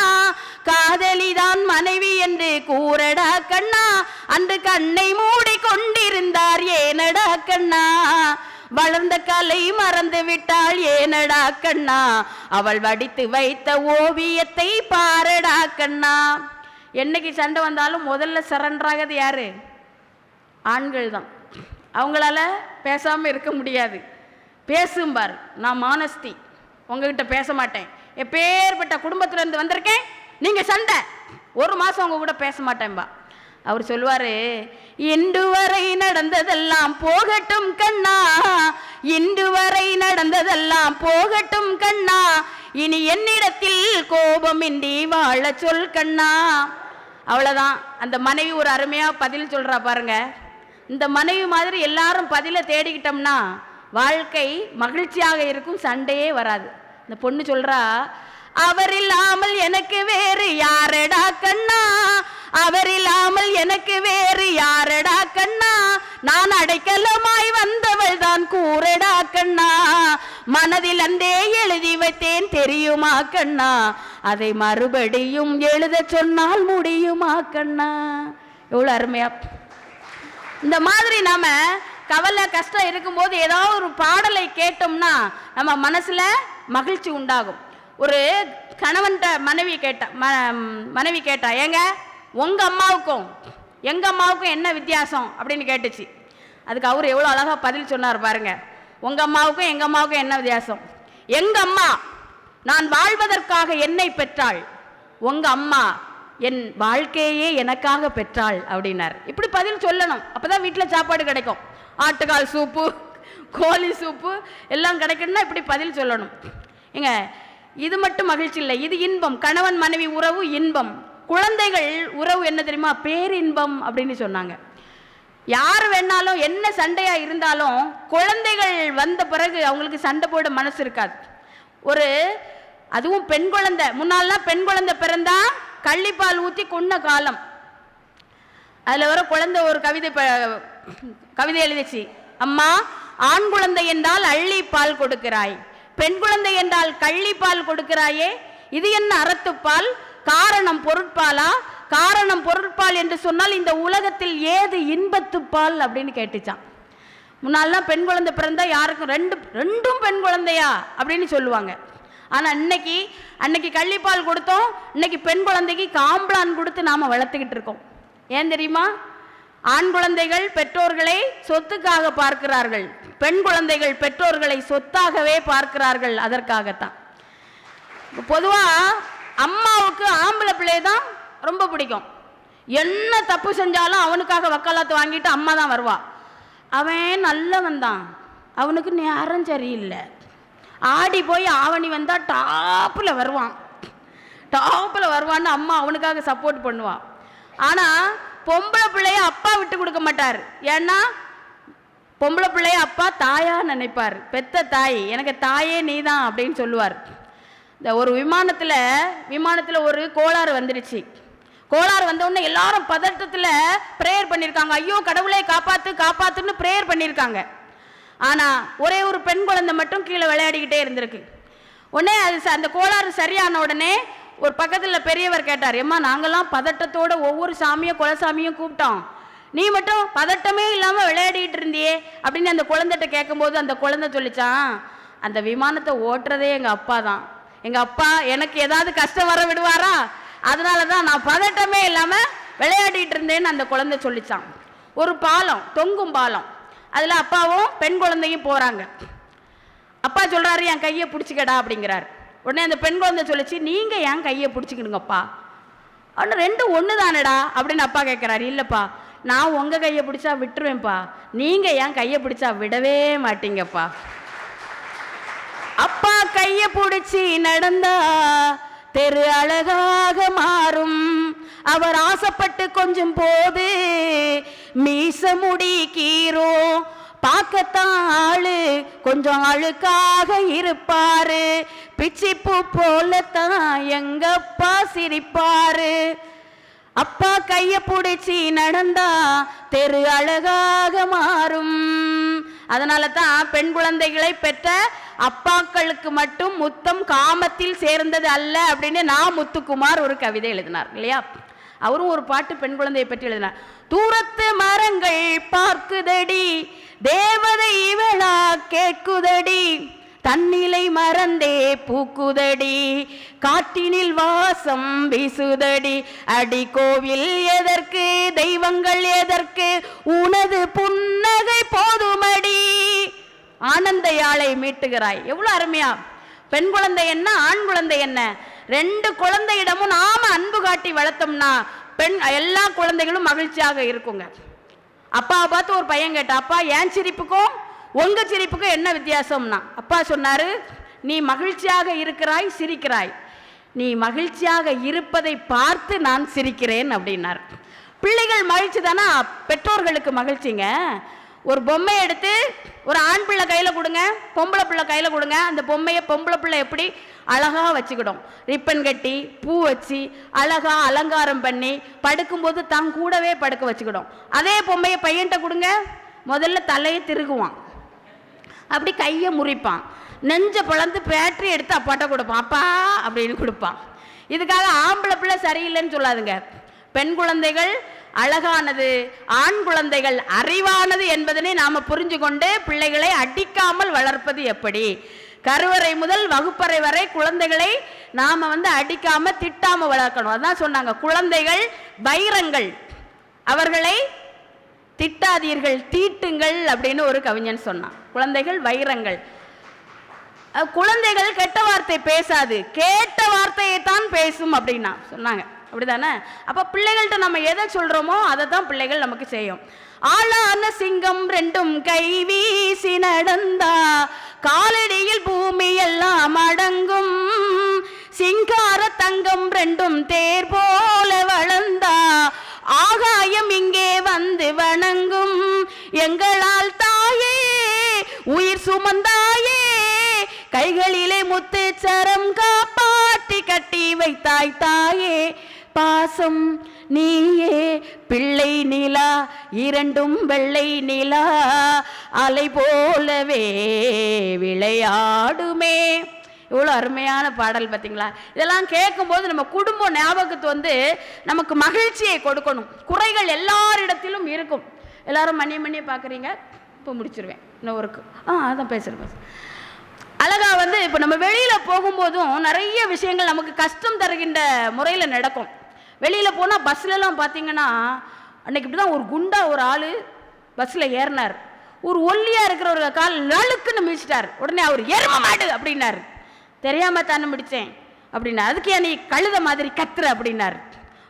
காதலிதான் மனைவி என்று கூறடா கண்ணா, அன்று கண்ணை மூடி கொண்டிருந்தார் ஏனடா கண்ணா, வளர்ந்த கலை மறந்து விட்டாள் ஏனடா கண்ணா, அவள் வடித்து வைத்த ஓவியத்தை பாரடா கண்ணா. என்னைக்கு சண்டை வந்தாலும் முதல்ல சரண்டராகிறது யாரு? ஆண்கள் தான். அவங்களால பேசாமல் இருக்க முடியாது. பேசும்பார், நான் மானஸ்தி, உங்ககிட்ட பேச மாட்டேன், எப்பேற்பட்ட குடும்பத்திலேருந்து வந்திருக்கேன், நீங்கள் சண்டை, ஒரு மாதம் உங்க கூட பேச மாட்டேன்பா. அவர் சொல்லுவார், இன்று வரை நடந்ததெல்லாம் போகட்டும் கண்ணா, இன்று வரை நடந்ததெல்லாம் போகட்டும் கண்ணா, இனி என்னிடத்தில் கோபமின்றி வாழ சொல் கண்ணா. அவ்வளோதான். அந்த மனைவி ஒரு அருமையாக பதில் சொல்கிறா பாருங்க. இந்த மனைவி மாதிரி எல்லாரும் பதிலை தேடிக்கிட்டோம்னா வாழ்க்கை மகிழ்ச்சியாக இருக்கும், சண்டையே வராது. இந்த பொண்ணு சொல்கிறா, அவர் இல்லாமல் எனக்கு வேறு யாரடா கண்ணா, அவர் இல்லாமல் எனக்கு வேறு யாரடா கண்ணா, நான் அடைக்கலமாய் வந்தவள் தான் கூறடா கண்ணா, மனதில் அந்தே எழுதி வைத்தேன் தெரியுமா கண்ணா, அதை மறுபடியும் எழுத சொன்னால் முடியுமா கண்ணா. எவ்வளோ அருமையா. இந்த மாதிரி நாம கவலை கஷ்டம் இருக்கும்போது ஏதாவது ஒரு பாடலை கேட்டோம்னா நம்ம மனசுல மகிழ்ச்சி உண்டாகும். ஒரு கணவன்கிட்ட மனைவி கேட்டா ஏங்க உங்க அம்மாவுக்கும் எங்க அம்மாவுக்கும் என்ன வித்தியாசம் அப்படின்னு கேட்டுச்சு. அதுக்கு அவர் எவ்வளோ அழகா பதில் சொன்னார் பாருங்க. உங்க அம்மாவுக்கும் எங்க அம்மாவுக்கும் என்ன வித்தியாசம்? எங்க அம்மா நான் வாழ்வதற்காக என்னை பெற்றாள், உங்க அம்மா என் வாழ்க்கையே எனக்காக பெற்றாள் அப்படின்னார். இப்படி பதில் சொல்லணும், அப்பதான் வீட்டில் சாப்பாடு கிடைக்கும். ஆட்டுக்கால் சூப்பு, கோழி சூப்பு எல்லாம் கிடைக்கணும்னா இப்படி பதில் சொல்லணும். ஏங்க இது மட்டும் மகிழ்ச்சி இல்லை, இது இன்பம். கணவன் மனைவி உறவு இன்பம். குழந்தைகள் உறவு என்ன தெரியுமா? பேரின்பம் அப்படின்னு சொன்னாங்க. யார் வேணாலும் என்ன சண்டையா இருந்தாலும் குழந்தைகள் வந்த பிறகு அவங்களுக்கு சண்டை போட மனசு இருக்காது. அதுவும் பெண் குழந்தை, முன்னாள்லாம் பெண் குழந்தை பிறந்தா கள்ளிப்பால் ஊற்றி கொன்ன காலம். அதில் வர குழந்தை ஒரு கவிதை எழுதிச்சு. அம்மா, ஆண் குழந்தை என்றால் அள்ளி பால் கொடுக்கிறாய், பெண் குழந்தை என்றால் கள்ளிப்பால் கொடுக்கிறாயே, இது என்ன அறத்துப்பால்? காரணம் பொருட்பாலா? காரணம் பொருட்பால் என்று சொன்னால் இந்த உலகத்தில் ஏது இன்பத்துப்பால் அப்படின்னு கேட்டுச்சான். முன்னாலாம் பெண் குழந்தை பிறந்தா யாருக்கும் ரெண்டும் பெண் குழந்தையா அப்படின்னு சொல்லுவாங்க. ஆனால் அன்னைக்கு கள்ளிப்பால் கொடுத்தோம், இன்னைக்கு பெண் குழந்தைக்கு காம்பளான் கொடுத்து நாம் வளர்த்துக்கிட்டு இருக்கோம். ஏன் தெரியுமா? ஆண் குழந்தைகள் பெற்றோர்களை சொத்துக்காக பார்க்கிறார்கள், பெண் குழந்தைகள் பெற்றோர்களை சொத்தாகவே பார்க்கிறார்கள். அதற்காகத்தான் பொதுவாக அம்மாவுக்கு ஆம்பளை பிள்ளை தான் ரொம்ப பிடிக்கும். என்ன தப்பு செஞ்சாலும் அவனுக்காக வக்காலத்து வாங்கிட்டு அம்மா தான் வருவா. அவன் நல்லவன் தான், அவனுக்கு நேரம் சரியில்லை, ஆடி போய் ஆவணி வந்தால் டாப்பில் வருவான்னு அம்மா அவனுக்காக சப்போர்ட் பண்ணுவான். ஆனால் பொம்பளை பிள்ளைய அப்பா விட்டு கொடுக்க மாட்டார். ஏன்னா பொம்பளை பிள்ளைய அப்பா தாயா நினைப்பார். பெத்த தாய், எனக்கு தாயே நீ தான் அப்படின்னு சொல்லுவார். இந்த ஒரு விமானத்தில் ஒரு கோளாறு வந்துருச்சு. கோளாறு வந்த உடனே எல்லாரும் பதட்டத்தில் ப்ரேயர் பண்ணியிருக்காங்க. ஐயோ கடவுளை காப்பாத்துன்னு ப்ரேயர் பண்ணியிருக்காங்க. ஆனால் ஒரே ஒரு பெண் குழந்தை மட்டும் கீழே விளையாடிக்கிட்டே இருந்திருக்கு. உடனே அந்த கோளாறு சரியான உடனே ஒரு பக்கத்தில் பெரியவர் கேட்டார், ஏம்மா நாங்கள்லாம் பதட்டத்தோட ஒவ்வொரு சாமியும் குலசாமியும் கூப்பிட்டோம், நீ மட்டும் பதட்டமே இல்லாமல் விளையாடிட்டு இருந்தியே அப்படின்னு அந்த குழந்தைகிட்ட கேட்கும்போது அந்த குழந்தை சொல்லிச்சான், அந்த விமானத்தை ஓட்டுறதே எங்கள் அப்பா தான், எங்கள் அப்பா எனக்கு ஏதாவது கஷ்டம் வர விடுவாரா, அதனால தான் நான் பதட்டமே இல்லாமல் விளையாடிட்டு இருந்தேன்னு அந்த குழந்தை சொல்லிச்சான். ஒரு பாலம், தொங்கும் பாலம், அதில் அப்பாவும் பெண் குழந்தையும் போகிறாங்க. அப்பா சொல்கிறாரு, என் கையை பிடிச்சிக்கடா அப்படிங்கிறார். உடனே அந்த பெண் குழந்தை சொல்லிச்சு, நீங்கள் என் கையை பிடிச்சிக்கணுங்கப்பா. அவனு ரெண்டும் ஒன்று தானடா அப்படின்னு அப்பா கேட்குறாரு. இல்லைப்பா, நான் உங்கள் கையை பிடிச்சா விட்டுருவேன்ப்பா, நீங்கள் என் கையை பிடிச்சா விடவே மாட்டீங்கப்பா. அப்பா கையை பிடிச்சி நடந்தா தெரு அழகாக மாறும், அவர் ஆசைப்பட்டு கொஞ்சம் போது மீச முடி கீரும், பார்க்கத்தான் ஆளு கொஞ்சம் அழுக்காக இருப்பாரு, பிச்சிப்பூ போலத்தான் எங்கப்பா சிரிப்பாரு. அப்பா கையை பிடிச்சி நடந்தா தெரு அழகாக மாறும். அதனால தான் பெண் குழந்தைகளை பெற்ற அப்பாக்களுக்கு மட்டும் முத்தம் காமத்தில் சேர்ந்தது அல்ல அப்படின்னு நான் முத்துக்குமார் ஒரு கவிதை எழுதினார் இல்லையா. அவரும் ஒரு பாட்டு பெண் குழந்தையை பற்றி எழுதினார். தூரத்து மரங்கள் பார்க்குதடி, தேவதை இவளா கேட்குதடி, தன்னிலை மறந்தே பூக்குதடி, காட்டினில் வாசம் வீசுதடி, அடி கோவில் எதற்கு தெய்வங்கள் எதற்கு, உனது புன்னகை போதுமடி, ஆனந்த யாழை மீட்டுகிறாய். எவ்வளோ அருமையா! பெண் குழந்தை என்ன, ஆண் குழந்தை என்ன, ரெண்டு குழந்தையிடமும் நாம அன்பு காட்டி வளர்த்தோம்னா எல்லா குழந்தைகளும் மகிழ்ச்சியாக இருக்குங்க. அப்பாவை பார்த்து ஒரு பையன் கேட்டா, அப்பா என் சிரிப்புக்கும் உங்க சிரிப்புக்கும் என்ன வித்தியாசம்னா, அப்பா சொன்னாரு, நீ மகிழ்ச்சியாக இருக்கிறாய், சிரிக்கிறாய், நீ மகிழ்ச்சியாக இருப்பதை பார்த்து நான் சிரிக்கிறேன் அப்படின்னார். பிள்ளைகள் மகிழ்ச்சி தானே பெற்றோர்களுக்கு மகிழ்ச்சிங்க. ஒரு பொம்மை எடுத்து ஒரு ஆண் பிள்ளை கையில் கொடுங்க, பொம்பளை பிள்ளை கையில் கொடுங்க, அந்த பொம்மையை பொம்பளை பிள்ளை எப்படி அழகாக வச்சுக்கிடும், ரிப்பன் கட்டி பூ வச்சு அழகாக அலங்காரம் பண்ணி படுக்கும்போது தான் கூடவே படுக்க வச்சுக்கிடும். அதே பொம்மையை பையன்கிட்ட கொடுங்க, முதல்ல தலையை திருகுவான், அப்படி கையை முறிப்பான், நெஞ்ச பிளந்து பேட்டரி எடுத்து அப்பாட்ட கொடுப்பான், அப்பா அப்படின்னு கொடுப்பான். இதுக்காக ஆம்பளை பிள்ளை சரியில்லைன்னு சொல்லாதுங்க. பெண் குழந்தைகள் அழகானது, ஆண் குழந்தைகள் அறிவானது என்பதனை நாம புரிஞ்சு கொண்டு பிள்ளைகளை அடிக்காமல் வளர்ப்பது எப்படி, கருவறை முதல் வகுப்பறை வரை குழந்தைகளை நாம அடிக்காம திட்டாம வளர்க்கணும். அதான் சொன்னாங்க, குழந்தைகள் வைரங்கள், அவர்களை திட்டாதீர்கள், தீட்டுங்கள் அப்படின்னு ஒரு கவிஞன் சொன்னான். குழந்தைகள் வைரங்கள். குழந்தைகள் கெட்ட வார்த்தை பேசாது, கேட்ட வார்த்தையை தான் பேசும் அப்படின்னா சொன்னாங்க. அப்படிதானே? அப்ப பிள்ளைகள்கிட்ட நம்ம எதை சொல்றோமோ அதை தான் பிள்ளைகள் நமக்கு செய்யும். ஆளான சிங்கம் ரெண்டும் கை வீசி நடந்தா காலடியில் பூமி எல்லாம் அடங்கும், சிங்கார தங்கம் ரெண்டும் தேர் போல வளர்ந்தா ஆகாயம் இங்கே வந்து வணங்கும், எங்களால் தாயே உயிர் சுமந்தாயே கைகளிலே முத்து சரம் காப்பாட்டி கட்டி வைத்தாய் தாயே, பாசம் நீயே பிள்ளை நிலா இரண்டும் வெள்ளை நிலா அலை போலவே விளையாடுமே. இவ்வளோ அருமையான பாடல் பார்த்தீங்களா? இதெல்லாம் கேட்கும்போது நம்ம குடும்பம் ஞாபகத்து நமக்கு மகிழ்ச்சியை கொடுக்கணும். குறைகள் எல்லாரிடத்திலும் இருக்கும். எல்லாரும் மணியை பார்க்குறீங்க, இப்போ முடிச்சிருவேன், இன்னும் ஒருக்கு அதான் பேசுகிறேன். அழகா இப்போ நம்ம வெளியில் போகும்போதும் நிறைய விஷயங்கள் நமக்கு கஷ்டம் தருகின்ற முறையில் நடக்கும். வெளியில் போனால் பஸ்லலாம் பார்த்தீங்கன்னா, அன்னைக்கு இப்படி தான் ஒரு குண்டா ஒரு ஆள் பஸ்ஸில் ஏறினார். ஒரு ஒல்லியாக இருக்கிற ஒரு கால் நழுக்குன்னு மிதிச்சிட்டார். உடனே அவர் எரும மாடு அப்படின்னார். தெரியாமல் தானே முடித்தேன் அப்படின்னா, அதுக்கே நீ கழுத மாதிரி கத்துற அப்படின்னார்.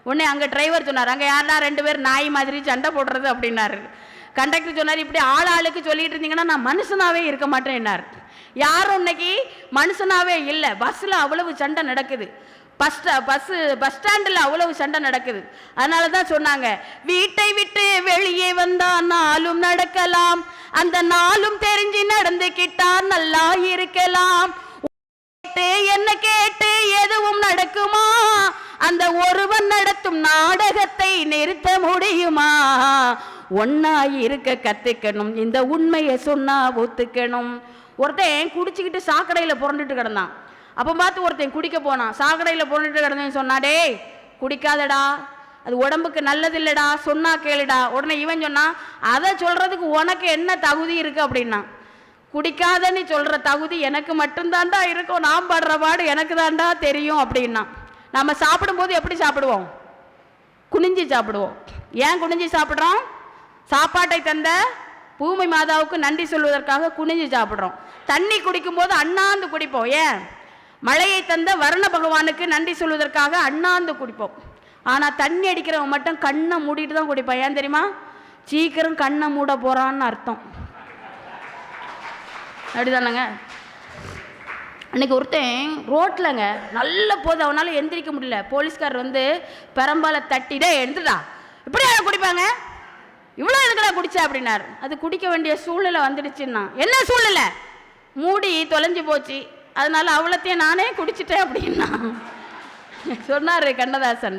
உடனே அங்கே டிரைவர் சொன்னார், அங்கே யாரா 2 பேர் நாய் மாதிரி சண்டை போடுறது அப்படின்னாரு. கண்டக்டர் சொன்னார், இப்படி ஆளுக்கு சொல்லிட்டு இருந்தீங்கன்னா நான் மனுஷனாவே இருக்க மாட்டேன்னார். யாரும் இன்னைக்கு மனுஷனாவே இல்லை. பஸ்ஸில் அவ்வளவு சண்டை நடக்குது, பஸ் ஸ்டாண்டில் அவ்வளவு சண்டை நடக்குது. அதனால தான் சொன்னாங்க, வீட்டை விட்டு வெளியே வந்தா நாளும் நடக்கலாம், அந்த நாளும் தெரிஞ்சு நடந்துக்கிட்டா நல்லா இருக்கலாம். என்ன கேட்டு எதுவும் நடக்குமா, அந்த ஒருவன் நடத்தும் நாடகத்தை நிறுத்த முடியுமா, ஒன்னா இருக்க கத்துக்கணும், இந்த உண்மையை சொன்னா ஒத்துக்கணும். ஒருத்தன் குடிச்சுக்கிட்டு சாக்கடையில் புரண்டுட்டு கிடந்தான். அப்போ பார்த்து ஒருத்தன் குடிக்க போனான். சாக்கடையில் புரண்டுட்டு கிடந்தேன்னு சொன்னாடே, குடிக்காதடா, அது உடம்புக்கு நல்லது இல்லடா, சொன்னா கேளுடா. உடனே இவன் சொன்னான், அதை சொல்றதுக்கு உனக்கு என்ன தகுதி இருக்கு அப்படின்னா, குடிக்காதன்னு சொல்ற தகுதி எனக்கு மட்டும்தாண்டா இருக்கும், நான் படுற பாடு எனக்கு தாண்டா தெரியும் அப்படின்னா. நம்ம சாப்பிடும்போது எப்படி சாப்பிடுவோம்? குனிஞ்சி சாப்பிடுவோம். ஏன் குனிஞ்சி சாப்பிட்றோம்? சாப்பாட்டை தந்த பூமி மாதாவுக்கு நன்றி சொல்வதற்காக குனிஞ்சு சாப்பிட்றோம். தண்ணி குடிக்கும்போது அண்ணாந்து குடிப்போம். ஏன்? மழையை தந்த வருண பகவானுக்கு நன்றி சொல்வதற்காக அண்ணாந்து குடிப்போம். ஆனால் தண்ணி அடிக்கிறவன் மட்டும் கண்ணை மூடிட்டு தான் குடிப்பான். ஏன் தெரியுமா? சீக்கிரம் கண்ணை மூட போகிறான்னு அர்த்தம். அப்படிதானங்க? அன்றைக்கி ஒருத்தன் ரோட்டில்ங்க நல்ல போது அவனால் எந்திரிக்க முடியல. போலீஸ்கார் பெரம்பால தட்டிடே எழுந்துடா, இப்படி குடிப்பாங்க, இவ்வளோ எதுக்கடா குடிச்சா அப்படின்னாரு. அது குடிக்க வேண்டிய சூழ்நிலை வந்துடுச்சுன்னா. என்ன சூழ்நிலை? மூடி தொலைஞ்சு போச்சு, அதனால அவ்வளோத்தையும் நானே குடிச்சிட்டேன் அப்படின்னா சொன்னார் கண்ணதாசன்.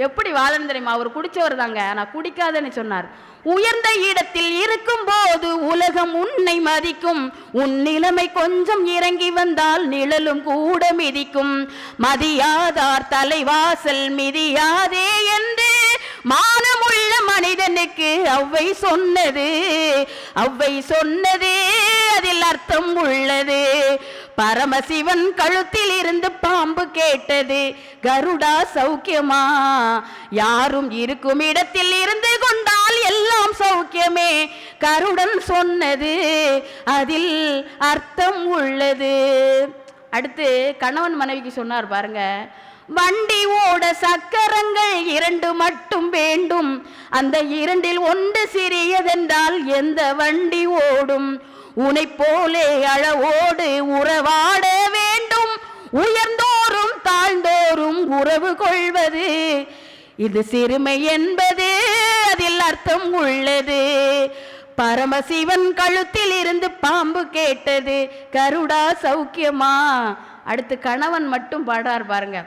எப்படி வாழணும் தெரியுமா? அவர் குடிச்சவர் தாங்க, ஆனால் குடிக்காதன்னு சொன்னார். உயர்ந்த இடத்தில் இருக்கும் போது உலகம் உன்னை மதிக்கும், உன் நிலைமை கொஞ்சம் இறங்கி வந்தால் நிழலும் கூட மிதிக்கும், மதியாதார் தலைவாசல் மிதியாதே என்று மானமுள்ள மனிதனுக்கு அவ்வை சொன்னது அதில் அர்த்தம் உள்ளது. பரமசிவன் கழுத்தில் இருந்து பாம்பு கேட்டது, கருடா சௌக்கியமா, யாரும் இருக்கும் இடத்தில் இருந்து கொண்டால் எல்லாம் சௌக்கியமே, கருடன் சொன்னது அதில் அர்த்தம் உள்ளது. அடுத்து கணவன் மனைவிக்கு சொன்னார் பாருங்க, வண்டி ஓட சக்கரங்கள் 2 மட்டும் வேண்டும். அந்த 2ல் ஒன்று சிறியதென்றால் எந்த வண்டி ஓடும்? உனை போலே அளவோடு உறவாட வேண்டும். உயர்ந்தோறும் தாழ்ந்தோறும் உறவு கொள்வது இது சிறுமை என்பது அதில் அர்த்தம் உள்ளது. பரமசிவன் கழுத்தில் இருந்து பாம்பு கேட்டது, கருடா சௌக்கியமா? அடுத்து கணவன் மட்டும் பாடார் பாருங்க.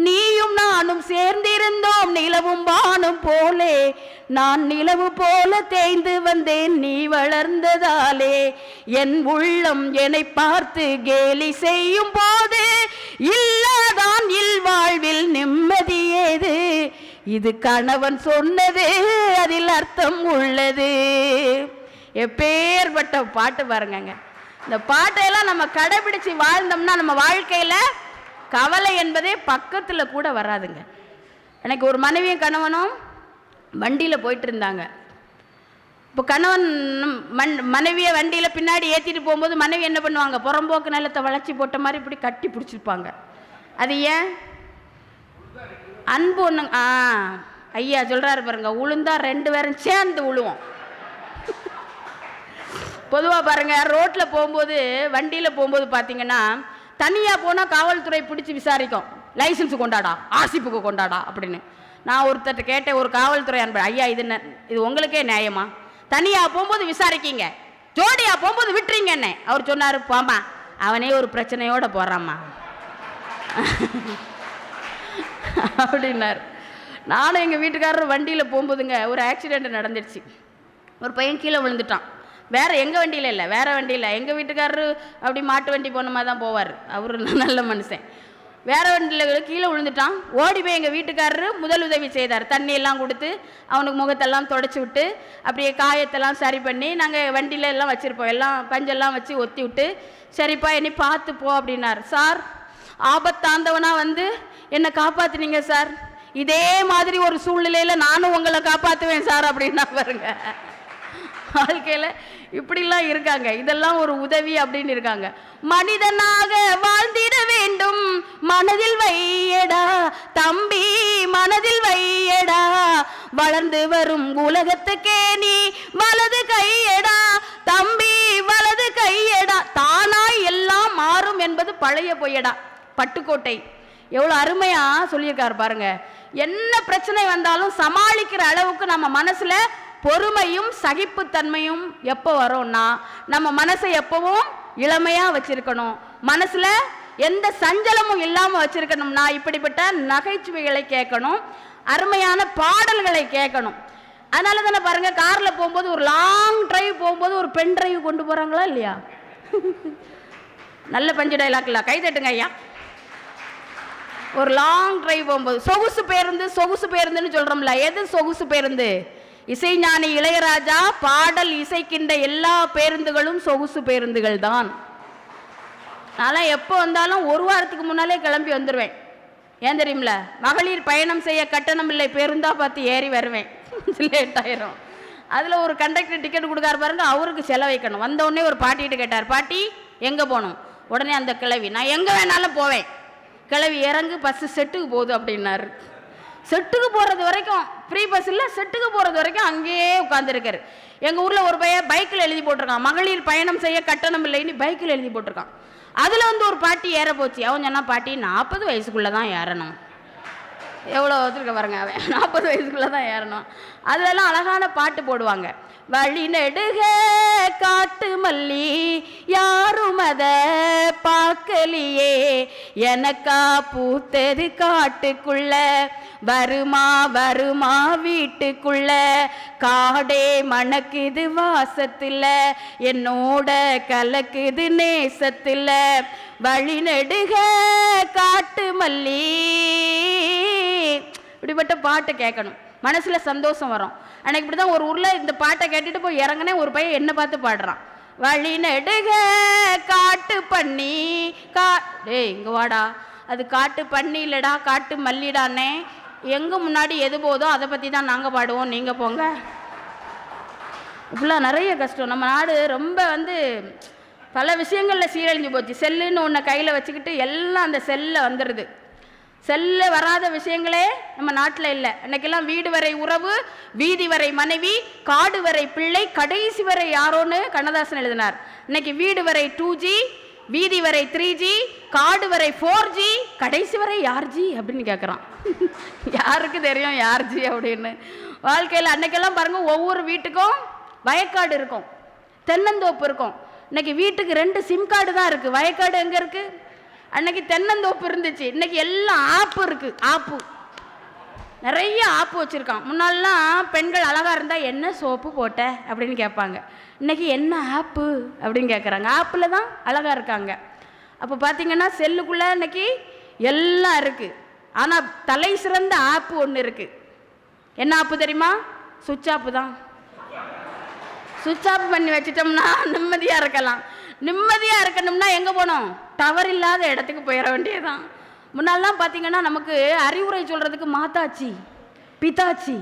நீயும் நானும் சேர்ந்திருந்தோம் நிலவும் வானும் போலே, நான் நிலவு போல தேய்ந்து வந்தேன் நீ வளர்ந்ததாலே. என் உள்ளம் என்னை பார்த்து கேலி செய்யும் போது இல்லாதான் இல்வாழ்வில் நிம்மதி ஏது? இது கணவன் சொன்னது அதில் அர்த்தம் உள்ளது. எப்பேற்பட்ட பாட்டு பாருங்க. இந்த பாட்டையெல்லாம் நம்ம கடைபிடிச்சு வாழ்ந்தோம்னா நம்ம வாழ்க்கையில கவலை என்பதே பக்கத்தில் கூட வராதுங்க. எனக்கு ஒரு மனைவியும் கணவனும் வண்டியில் போயிட்டு இருந்தாங்க. இப்போ கணவன் மனைவியை வண்டியில் பின்னாடி ஏற்றிட்டு போகும்போது மனைவி என்ன பண்ணுவாங்க? புறம்போக்கு நிலத்தை வளைச்சி போட்ட மாதிரி இப்படி கட்டி பிடிச்சிருப்பாங்க. அது ஏன்? அன்பு ஒன்று. ஐயா சொல்கிறாரு பாருங்க, உளுந்தா 2 பேரும் சேர்ந்து உழுவோம். பொதுவாக பாருங்கள், ரோட்டில் போகும்போது வண்டியில் போகும்போது பார்த்தீங்கன்னா தனியாக போனால் காவல்துறை பிடிச்சி விசாரிக்கும், லைசன்ஸு கொண்டாடா, ஆர்சிப்புக்கு கொண்டாடா அப்படின்னு. நான் ஒருத்தட்ட கேட்டேன், ஒரு காவல்துறை அன்பு, ஐயா இது உங்களுக்கே நியாயமா? தனியாக போகும்போது விசாரிக்கிங்க, ஜோடியாக போகும்போது விட்டுறீங்க என்ன? அவர் சொன்னார், போமா அவனே ஒரு பிரச்சனையோடு போகிறாம்மா அப்படின்னார். நானும் எங்கள் வீட்டுக்காரர் வண்டியில் போகும்போதுங்க ஒரு ஆக்சிடெண்ட் நடந்துடுச்சு. ஒரு பையன் கீழே விழுந்துட்டான். வேறு எங்கள் வண்டியில் இல்லை, வேறு வண்டியில். எங்கள் வீட்டுக்காரரு அப்படி மாட்டு வண்டி போன மாதிரி தான் போவார், அவர் நல்ல மனுஷன். வேறு வண்டியில் கீழே விழுந்துட்டான். ஓடி போய் எங்கள் வீட்டுக்காரரு முதல் உதவி செய்தார். தண்ணியெல்லாம் கொடுத்து அவனுக்கு முகத்தெல்லாம் தொடச்சி விட்டு அப்படியே காயத்தெல்லாம் சரி பண்ணி நாங்கள் வண்டியில் எல்லாம் வச்சுருப்போம், எல்லாம் பஞ்செல்லாம் வச்சு ஒத்தி விட்டு, சரிப்பா என்னை பார்த்து போ அப்படின்னார். சார், ஆபத்தாந்தவனாக வந்து என்னை காப்பாற்றினீங்க சார், இதே மாதிரி ஒரு சூழ்நிலையில் நானும் உங்களை காப்பாற்றுவேன் சார் அப்படின்னா பாருங்க. வாழ்க்கையில் இப்படிலாம் இருக்காங்க. இதெல்லாம் ஒரு உதவி அப்படின்னு இருக்காங்க. மனிதனாக வாழ்ந்திட வேண்டும், மனதில் வையடா தம்பி, மனதில் வையடா. வளர்ந்து வரும் உலகத்துக்கே நீ வலது கையடா தம்பி, வலது கையடா. தானாய் எல்லாம் மாறும் என்பது பழைய பொய்யடா. பட்டுக்கோட்டை எவ்வளோ அருமையா சொல்லியிருக்காரு பாருங்க. என்ன பிரச்சனை வந்தாலும் சமாளிக்கிற அளவுக்கு நம்ம மனசுல பொறுமையும் சகிப்புத்தன்மையும் எப்போ வரும்னா, நம்ம மனசை எப்பவும் இளமையா வச்சிருக்கணும், மனசுல எந்த சஞ்சலமும் இல்லாம வச்சிருக்கணும்னா இப்படிப்பட்ட நகைச்சுவைகளை கேட்கணும், அருமையான பாடல்களை கேட்கணும். அதனால தானே பாருங்க, கார்ல போகும்போது ஒரு லாங் டிரைவ் போகும்போது ஒரு பென் டிரைவ் கொண்டு போறாங்களா இல்லையா? நல்ல பஞ்சு டைலாக் இல்ல, கை தட்டுங்க ஐயா. ஒரு லாங் டிரைவ் போகும்போது சொகுசு பேருந்துன்னு சொல்றோம்ல, எது சொகுசு பேருந்து? இசைஞானி இளையராஜா பாடல் இசைக்கின்ற எல்லா பேருந்துகளும் சொகுசு பேருந்துகள் தான். நான் எப்போ வந்தாலும் ஒரு வாரத்துக்கு முன்னாலே கிளம்பி வந்துடுவேன். ஏன் தெரியுமில்ல? மகளிர் பயணம் செய்ய கட்டணம் இல்லை பேருந்தா பார்த்து ஏறி வருவேன், லேட் ஆயிரும். அதில் ஒரு கண்டக்டர் டிக்கெட் கொடுக்காரு பாருங்க, அவருக்கு செலவைக்கணும். வந்தவுடனே ஒரு பாட்டிகிட்ட கேட்டார், பாட்டி எங்கே போகணும்? உடனே அந்த கிளவி, நான் எங்கே வேணாலும் போவேன். கிளவி இறங்கு, பஸ்ஸு செட்டுக்கு போகுது அப்படின்னாரு. செட்டுக்கு போகிறது வரைக்கும் ஃப்ரீ பஸ் இல்லை, செட்டுக்கு போகிறது வரைக்கும் அங்கேயே உட்காந்துருக்காரு. எங்கள் ஊரில் ஒரு பையன் பைக்கில் எழுதி போட்டிருக்கான், மகளிர் பயணம் செய்ய கட்டணம் இல்லைன்னு பைக்கில் எழுதி போட்டிருக்கான். அதில் வந்து ஒரு பாட்டி ஏற போச்சு. அவன் சொன்னா, பாட்டி 40 வயசுக்குள்ளே தான் ஏறணும். எவ்வளோ வச்சுருக்க பாருங்க, அவன் 40 வயசுக்குள்ளே தான் ஏறணும். அதிலெல்லாம் அழகான பாட்டு போடுவாங்க. வழி நெடுக காட்டு மல்லி யாரும் அத பார்க்கலியே, எனக்கா பூத்தது காட்டுக்குள்ள, வருமா வருமா வீட்டுக்குள்ள, காடே மணக்குது வாசத்துல, என்னோட கலக்குது நேசத்துல, வழி நெடுக காட்டு மல்லி. இப்படிப்பட்ட பாட்டை கேட்கணும், மனசுல சந்தோஷம் வரும். அன்னைக்கு இப்படி தான் ஒரு ஊரில் இந்த பாட்டை கேட்டுட்டு போய் இறங்கினே, ஒரு பையன் என்ன பார்த்து பாடுறான், வழி நெடுக காட்டு பண்ணி டேய் இங்கே வாடா, அது காட்டு பண்ணி இல்லைடா காட்டு மல்லிடானே, எங்கே முன்னாடி எது போதோ அதை பற்றி தான் நாங்கள் பாடுவோம், நீங்கள் போங்க. இப்படிலாம் நிறைய கஷ்டம். நம்ம நாடு ரொம்ப பல விஷயங்களில் சீரழிஞ்சு போச்சு. செல்லுன்னு ஒன்றை கையில் வச்சுக்கிட்டு எல்லாம் அந்த செல்லில் வந்துடுது. செல்ல வராத விஷயங்களே நம்ம நாட்டில் இல்லை. அன்னைக்கெல்லாம் வீடு வரை உறவு, வீதி வரை மனைவி, காடு வரை பிள்ளை, கடைசி வரை யாரோன்னு கண்ணதாசன் எழுதினார். இன்னைக்கு வீடு வரை 2G, வீதி வரை 3G, காடு வரை 4G, கடைசி வரை யார் ஜி அப்படின்னு கேட்குறான். யாருக்கு தெரியும் யார் ஜி அப்படின்னு? வாழ்க்கையில் அன்னைக்கெல்லாம் பாருங்க, ஒவ்வொரு வீட்டுக்கும் வயக்காடு இருக்கும், தென்னந்தோப்பு இருக்கும். இன்னைக்கு வீட்டுக்கு 2 சிம் கார்டு தான் இருக்கு. வயக்காடு எங்க இருக்கு? அன்னைக்கு தென்னந்தோப்பு இருந்துச்சு. இன்னைக்கு எல்லாம் ஆப்பு இருக்கு. ஆப்பு, நிறைய ஆப்பு வச்சிருக்கான். முன்னாலாம் பெண்கள் அழகா இருந்தா என்ன சோப்பு போட்ட அப்படின்னு கேட்பாங்க. இன்னைக்கு என்ன ஆப்பு அப்படின்னு கேட்குறாங்க. ஆப்பில் தான் அழகா இருக்காங்க. அப்போ பார்த்தீங்கன்னா செல்லுக்குள்ள இன்னைக்கு எல்லாம் இருக்கு. ஆனால் தலை சிறந்த ஆப்பு ஒன்று இருக்கு. என்ன ஆப்பு தெரியுமா? சுவிட்ச் ஆப்பு தான். சுவிட்ச் ஆஃப் பண்ணி வச்சிட்டோம்னா நிம்மதியாக இருக்கலாம். நிம்மதியாக இருக்கணும்னா எங்கே போகணும்? டவர் இல்லாத இடத்துக்கு போயிட வேண்டியதுதான். முன்னாலாம் பார்த்தீங்கன்னா நமக்கு அறிவுரை சொல்கிறதுக்கு மாதாச்சி, பிதாச்சி,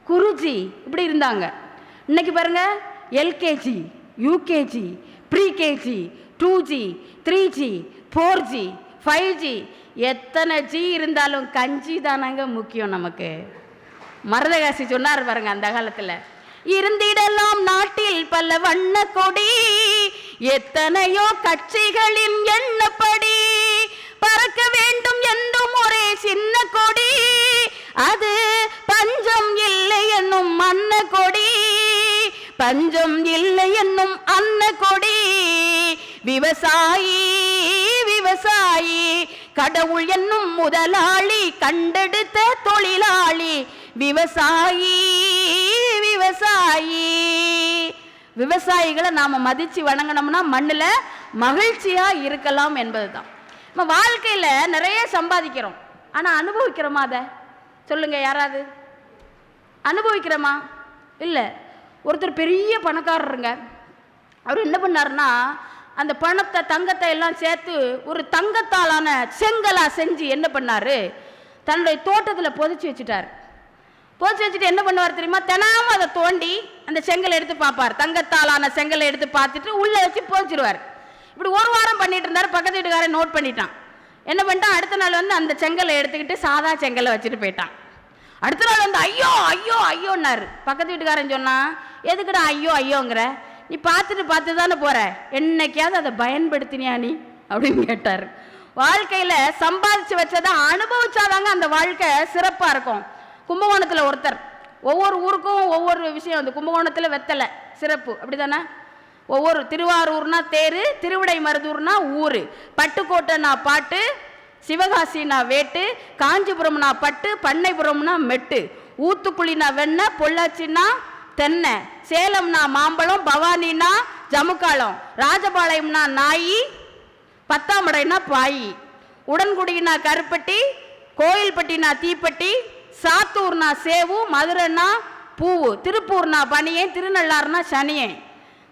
குருஜி இப்படி இருந்தாங்க. இன்னைக்கு பாருங்க, LKG, UKG, pre-KG, 2G, 3G, 4G, 5G, எத்தனை ஜி இருந்தாலும் கஞ்சி தானாங்க முக்கியம் நமக்கு. மருதகாசி சொன்னார் பாருங்க, அந்த காலத்தில் இருந்திடலாம் நாட்டில் பல வண்ண கொடி, எத்தனையோ கட்சிகளின் எண்ணப்படி, பறக்க வேண்டும் என்றும் ஒரே சின்ன கொடி, அது பஞ்சம் இல்லை என்னும் அன்ன கொடி, பஞ்சம் இல்லை என்னும் அன்ன கொடி. விவசாயி விவசாயி, கடவுள் என்னும் முதலாளி, கண்டெடுத்த தொழிலாளி, விவசாயி விவசாயி. விவசாயிகளை நாம மதிச்சு வணங்கணும்னா மண்ணில் மகிழ்ச்சியா இருக்கலாம் என்பதுதான். நம்ம வாழ்க்கையில நிறைய சம்பாதிக்கிறோம், ஆனா அனுபவிக்கிறோமா? அதை சொல்லுங்க, யாராவது அனுபவிக்கிறோமா? இல்லை. ஒருத்தர் பெரிய பணக்காரருங்க. அவர் என்ன பண்ணாருன்னா, அந்த பணத்தை தங்கத்தை எல்லாம் சேர்த்து ஒரு தங்கத்தாலான செங்கலா செஞ்சு என்ன பண்ணாரு, தன்னுடைய தோட்டத்தில் புதைச்சி வச்சுட்டார். புதைச்சி வச்சுட்டு என்ன பண்ணுவார் தெரியுமா? தினமும் அதை தோண்டி அந்த செங்கலை எடுத்து பார்ப்பார். தங்கத்தாலான செங்கலை எடுத்து பார்த்துட்டு உள்ளே வச்சு புதைச்சிருவார். இப்படி ஒரு வாரம் பண்ணிட்டு இருந்தார். பக்கத்து வீட்டுக்காரன் நோட் பண்ணிட்டான். என்ன பண்ணிட்டான்? அடுத்த நாள் வந்து அந்த செங்கலை எடுத்துக்கிட்டு சாதா செங்கலை வச்சுட்டு போயிட்டான். அடுத்த நாள் வந்து ஐயோ ஐயோ ஐயோன்னாரு. பக்கத்து வீட்டுக்காரன் சொன்னா, எதுக்குடா ஐயோ ஐயோங்கிற? நீ பார்த்து தானே போற, என்னைக்காவது அதை பயன்படுத்தினியா நீ அப்படின்னு கேட்டார். வாழ்க்கையில சம்பாதிச்சு வச்சதை அனுபவிச்சாதாங்க அந்த வாழ்க்கை சிறப்பா இருக்கும். கும்பகோணத்தில் ஒருத்தர், ஒவ்வொரு ஊருக்கும் ஒவ்வொரு விஷயம். வந்து கும்பகோணத்தில் வெத்தலை சிறப்பு, அப்படிதானே? ஒவ்வொரு திருவாரூர்னா தேரு, திருவிடை மருதூர்னா ஊர், பட்டுக்கோட்டைனா பாட்டு, சிவகாசினா வேட்டு, காஞ்சிபுரம்னா பட்டு, பண்ணைபுரம்னா மெட்டு, ஊத்துக்குழினா வெண்ணெய், பொள்ளாச்சின்னா தென்னை, சேலம்னா மாம்பழம், பவானினா ஜமுக்காலம், ராஜபாளையம்னா நாயி, பத்தாமடைனா பாயி, உடன்குடினா கருப்பட்டி, கோயில்பட்டினா தீப்பெட்டி, சாத்தூர்னா சேவு, மதுரைனா பூவு, திருப்பூர்னா பனியன், திருநள்ளாறுனா சனியன்,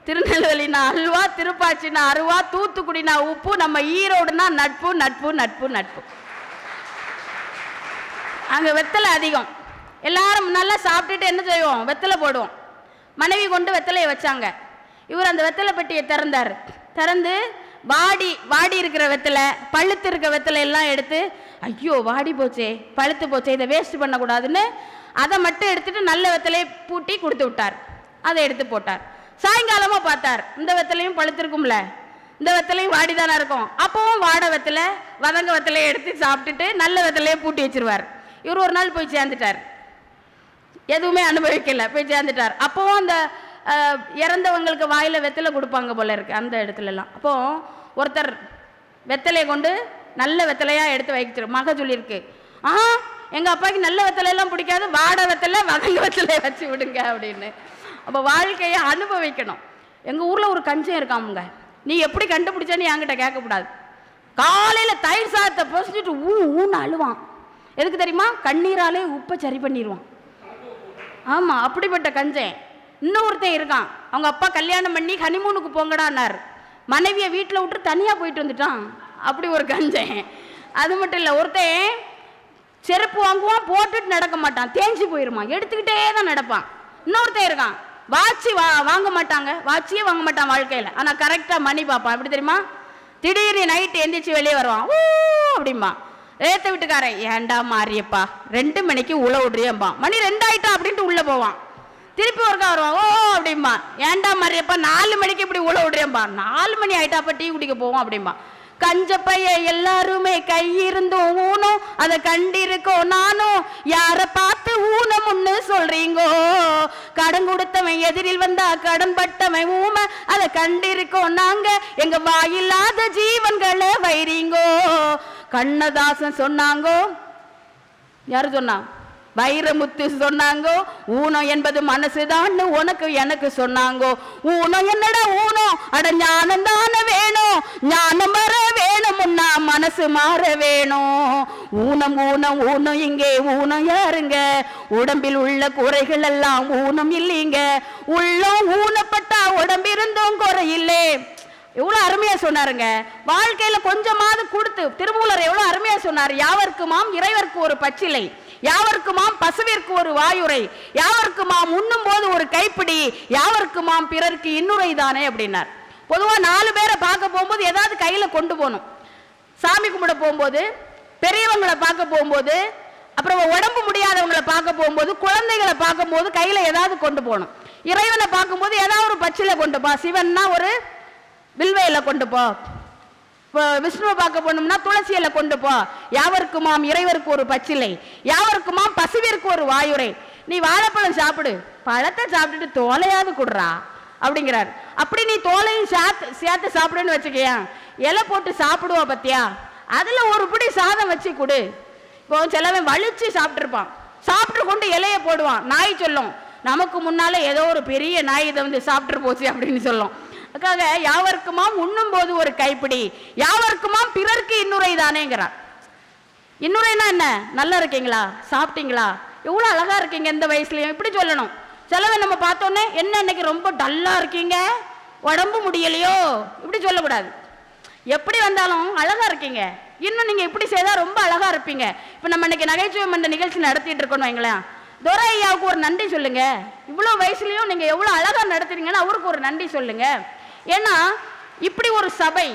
திருநெல்வேலினா அல்வா, திருப்பாச்சினா அருவா, தூத்துக்குடினா உப்பு, நம்ம ஈரோடுனா நட்பு நட்பு நட்பு நட்பு. அங்கே வெத்தலை அதிகம். எல்லாரும் நல்லா சாப்பிட்டுட்டு என்ன செய்வோம்? வெத்தலை போடுவோம். மனைவி கொண்டு வெத்தலையை வச்சாங்க. இவர் அந்த வெத்தலை பெட்டியை திறந்தார். திறந்து வாடி இருக்கிற வெத்தலை, பழுத்து இருக்க வெத்தலை எல்லாம் எடுத்து, ஐயோ வாடி போச்சே, பழுத்து போச்சே, இதை வேஸ்ட் பண்ணக்கூடாதுன்னு அதை மட்டும் எடுத்துட்டு நல்ல வெத்தலையை பூட்டி கொடுத்து விட்டார். அதை எடுத்து போட்டார். சாயங்காலமாக பார்த்தார், இந்த வெத்தலையும் பழுத்திருக்கும்ல, இந்த வெத்தலையும் வாடி தானே இருக்கும். அப்பவும் வாட வெத்தலை, வதங்க வெத்தலையை எடுத்து சாப்பிட்டுட்டு நல்ல வெத்தலையை பூட்டி வச்சிருவார். இவர் ஒரு நாள் போய் சேர்ந்துட்டார். எதுவுமே அனுபவிக்கல, போய் சேர்ந்துட்டார். அப்போவும் அந்த இறந்தவங்களுக்கு வாயில வெத்தலை கொடுப்பாங்க போல இருக்கு அந்த இடத்துலலாம். அப்போ ஒருத்தர் வெத்தலையை கொண்டு நல்ல வெத்தலையா எடுத்து வைக்கிற மக சொல்லியிருக்கு, எங்க அப்பாவுக்கு நல்ல வெத்தலையெல்லாம் பிடிக்காது, வாட வெத்தலை வதங்க வெத்தலையை வச்சு விடுங்க அப்படின்னு. அப்போ வாழ்க்கையை அனுபவிக்கணும். எங்கள் ஊரில் ஒரு கஞ்சம் இருக்காமுங்க, நீ எப்படி கண்டுபிடிச்சான்னு என்கிட்ட கேட்கக்கூடாது. காலையில் தயிர் சாதத்தை பொசிச்சுட்டு ஊன்னு அழுவான். எதுக்கு தெரியுமா? கண்ணீராலே உப்பை சரி பண்ணிடுவான். ஆமாம், அப்படிப்பட்ட கஞ்சன். இன்னொருத்தன் இருக்கான், அவங்க அப்பா கல்யாணம் பண்ணி ஹனிமூனுக்கு போங்கடான்னார், மனைவியை வீட்டில் விட்டு தனியாக போயிட்டு வந்துட்டான். அப்படி ஒரு கஞ்சன். அது மட்டும் இல்லை, ஒருத்தன் செருப்பு வாங்குவான், போட்டுட்டு நடக்க மாட்டான், தேஞ்சு போயிருமா, எடுத்துக்கிட்டே தான் நடப்பான். இன்னொருத்தன் இருக்கான், வாட்சி வாங்க மாட்டாங்க, வாட்சியே வாங்க மாட்டான் வாழ்க்கையில், ஆனால் கரெக்டாக மணி பார்ப்பான். எப்படி தெரியுமா? திடீர்னு நைட்டு எந்திரிச்சு வெளியே வருவான், ஊ அப்படிம்பா. ஏத்த வீட்டுக்காரன், ஏண்டா மாரியப்பா 2 மணிக்கு உள்ள விடுறியம்பா, மணி 2 ஆயிட்டா அப்படின்ட்டு உள்ள போவான். திருப்பி ஒருக்கா வருவான், ஓ அப்படிம்பா, ஏண்டா மாரியப்பா 4 மணிக்கு இப்படி உள்ள விடுறியம்பா, 4 மணி ஆயிட்டா அப்ப டீ குடிக்க போவோம் அப்படிம்பா. கஞ்ச பைய எல்லாருமே கையிருந்தும் ஊனும் அதை கண்டிருக்கோம் நானும், யார பார்த்து ஊனமுன்னு சொல்றீங்கோ, கடன் கொடுத்தவன் எதிரில் வந்தா கடன் பட்டவன் ஊமை அதை கண்டிருக்கோம் நாங்க, எங்க வாயில்லாத ஜீவன்களை வைரீங்கோ. கண்ணதாசன் சொன்னாங்கோ, யாரு சொன்னா? வைரமுத்து சொன்னாங்கோ, ஊனம் என்பது மனசுதான் உனக்கு எனக்கு சொன்னாங்கோ. ஊனம் என்னடா ஊனம், அட ஞானம் தானே வேணும், ஞானம் வர வேணும்னா மனசு மாற வேணும். ஊனம் ஊனம் ஊனம் இங்கே ஊனம் யாருங்க, உடம்பில் உள்ள குறைகள் எல்லாம் ஊனம் இல்லைங்க, உள்ளம் ஊனப்பட்டா உடம்பிருந்தும் குறையில்லை. எவ்வளவு அருமையா சொன்னாருங்க. வாழ்க்கையில கொஞ்சமாவது கொடுத்து திருமூலர் எவ்வளவு அருமையா சொன்னார். யாவர்க்குமாம் இறைவர்க்கு ஒரு பச்சிலை, யாவர்க்குமாம் பசுவிற்கு ஒரு வாயுரை, யாவர்க்குமாம் உண்ணும் போது ஒரு கைப்பிடி, யாவர்க்குமாம் பிறருக்கு இன்னுரை தானே அப்படின்னார். பொதுவா 4 பேரை பார்க்க போகும்போது ஏதாவது கையில கொண்டு போகணும். சாமி கும்பிட போகும்போது, பெரியவங்களை பார்க்க போகும்போது, அப்புறம் உடம்பு முடியாதவங்களை பார்க்க போகும்போது, குழந்தைகளை பார்க்கும் போது கையில ஏதாவது கொண்டு போகணும். இறைவனை பார்க்கும்போது ஏதாவது ஒரு பச்சிலை கொண்டு போ, சிவன்னா ஒரு வில்வையில கொண்டு போ, விஷ்ணுவை பார்க்க போனோம்னா துளசி இலை கொண்டு போ. யாவர்க்குமாம் இறைவருக்கு ஒரு பச்சிலை, யாவர்க்குமாம் பசுவிற்கு ஒரு வாயுரை. நீ வாழைப்பழம் சாப்பிடு, பழத்தை சாப்பிட்டுட்டு தோலையாவது கொடுறா அப்படிங்கிறார். அப்படி நீ தோலையும் சேர்த்து சாப்பிடுன்னு வச்சுக்கையா, இலை போட்டு சாப்பிடுவா பத்தியா, அதுல ஒரு பிடி சாதம் வச்சு கொடு. இப்போ சிலவன் வலிச்சு சாப்பிட்டுருப்பான், சாப்பிட்டு கொண்டு இலைய போடுவான். நாய் சொல்லும், நமக்கு முன்னால ஏதோ ஒரு பெரிய நாய் இதை வந்து சாப்பிட்டு போச்சு அப்படின்னு சொல்லும். அதுக்காக யாவர்க்குமாம் உண்ணும் போது ஒரு கைப்பிடி, யாவர்க்குமாம் பிறர்க்கு இன்னுரை தானேங்கிறார். இன்னுரைனா என்ன? நல்லா இருக்கீங்களா, சாப்பிட்டீங்களா, எவ்வளவு அழகா இருக்கீங்க இந்த வயசுலயும், இப்படி சொல்லணும். சிலவை நம்ம பார்த்தோன்னே என்ன இன்னைக்கு ரொம்ப டல்லா இருக்கீங்க, உடம்பு முடியலையோ, இப்படி சொல்லக்கூடாது. எப்படி வந்தாலும் அழகா இருக்கீங்க, இன்னும் நீங்க இப்படி செய்தா ரொம்ப அழகா இருப்பீங்க. இப்ப நம்ம இன்னைக்கு நகைச்சுவை மன்ற நிகழ்ச்சி நடத்திட்டு இருக்கோம் வைங்களேன், துரை ஐயாவுக்கு ஒரு நன்றி சொல்லுங்க. இவ்வளவு வயசுலயும் நீங்க எவ்வளவு அழகா நடத்துறீங்கன்னு அவருக்கு ஒரு நன்றி சொல்லுங்க. ஏன்னா இப்படி ஒரு சபை,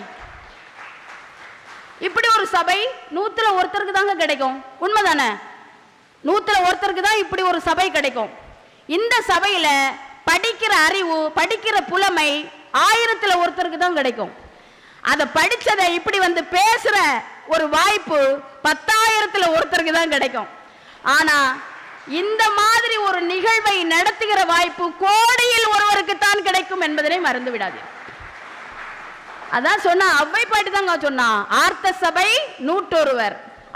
இப்படி ஒரு சபை 100ல் ஒருத்தருக்கு தாங்க கிடைக்கும். உண்மைதானே? 100ல் ஒருத்தருக்கு தான் இப்படி ஒரு சபை கிடைக்கும். இந்த சபையில படிக்கிற அறிவு, படிக்கிற புலமை 1000ல் ஒருத்தருக்கு தான் கிடைக்கும். அதை படிச்சதை இப்படி வந்து பேசுற ஒரு வாய்ப்பு 10,000ல் ஒருத்தருக்கு தான் கிடைக்கும். ஆனா இந்த மாதிரி ஒரு நிகழ்வை நடத்துகிற வாய்ப்பு கோடியில் ஒருவருக்கு தான் கிடைக்கும் என்பதனை மறந்து விடாது. அதான் சொன்னா அவ்வை பாட்டி தாங்க சொன்னா, ஆர்த்த சபை 101,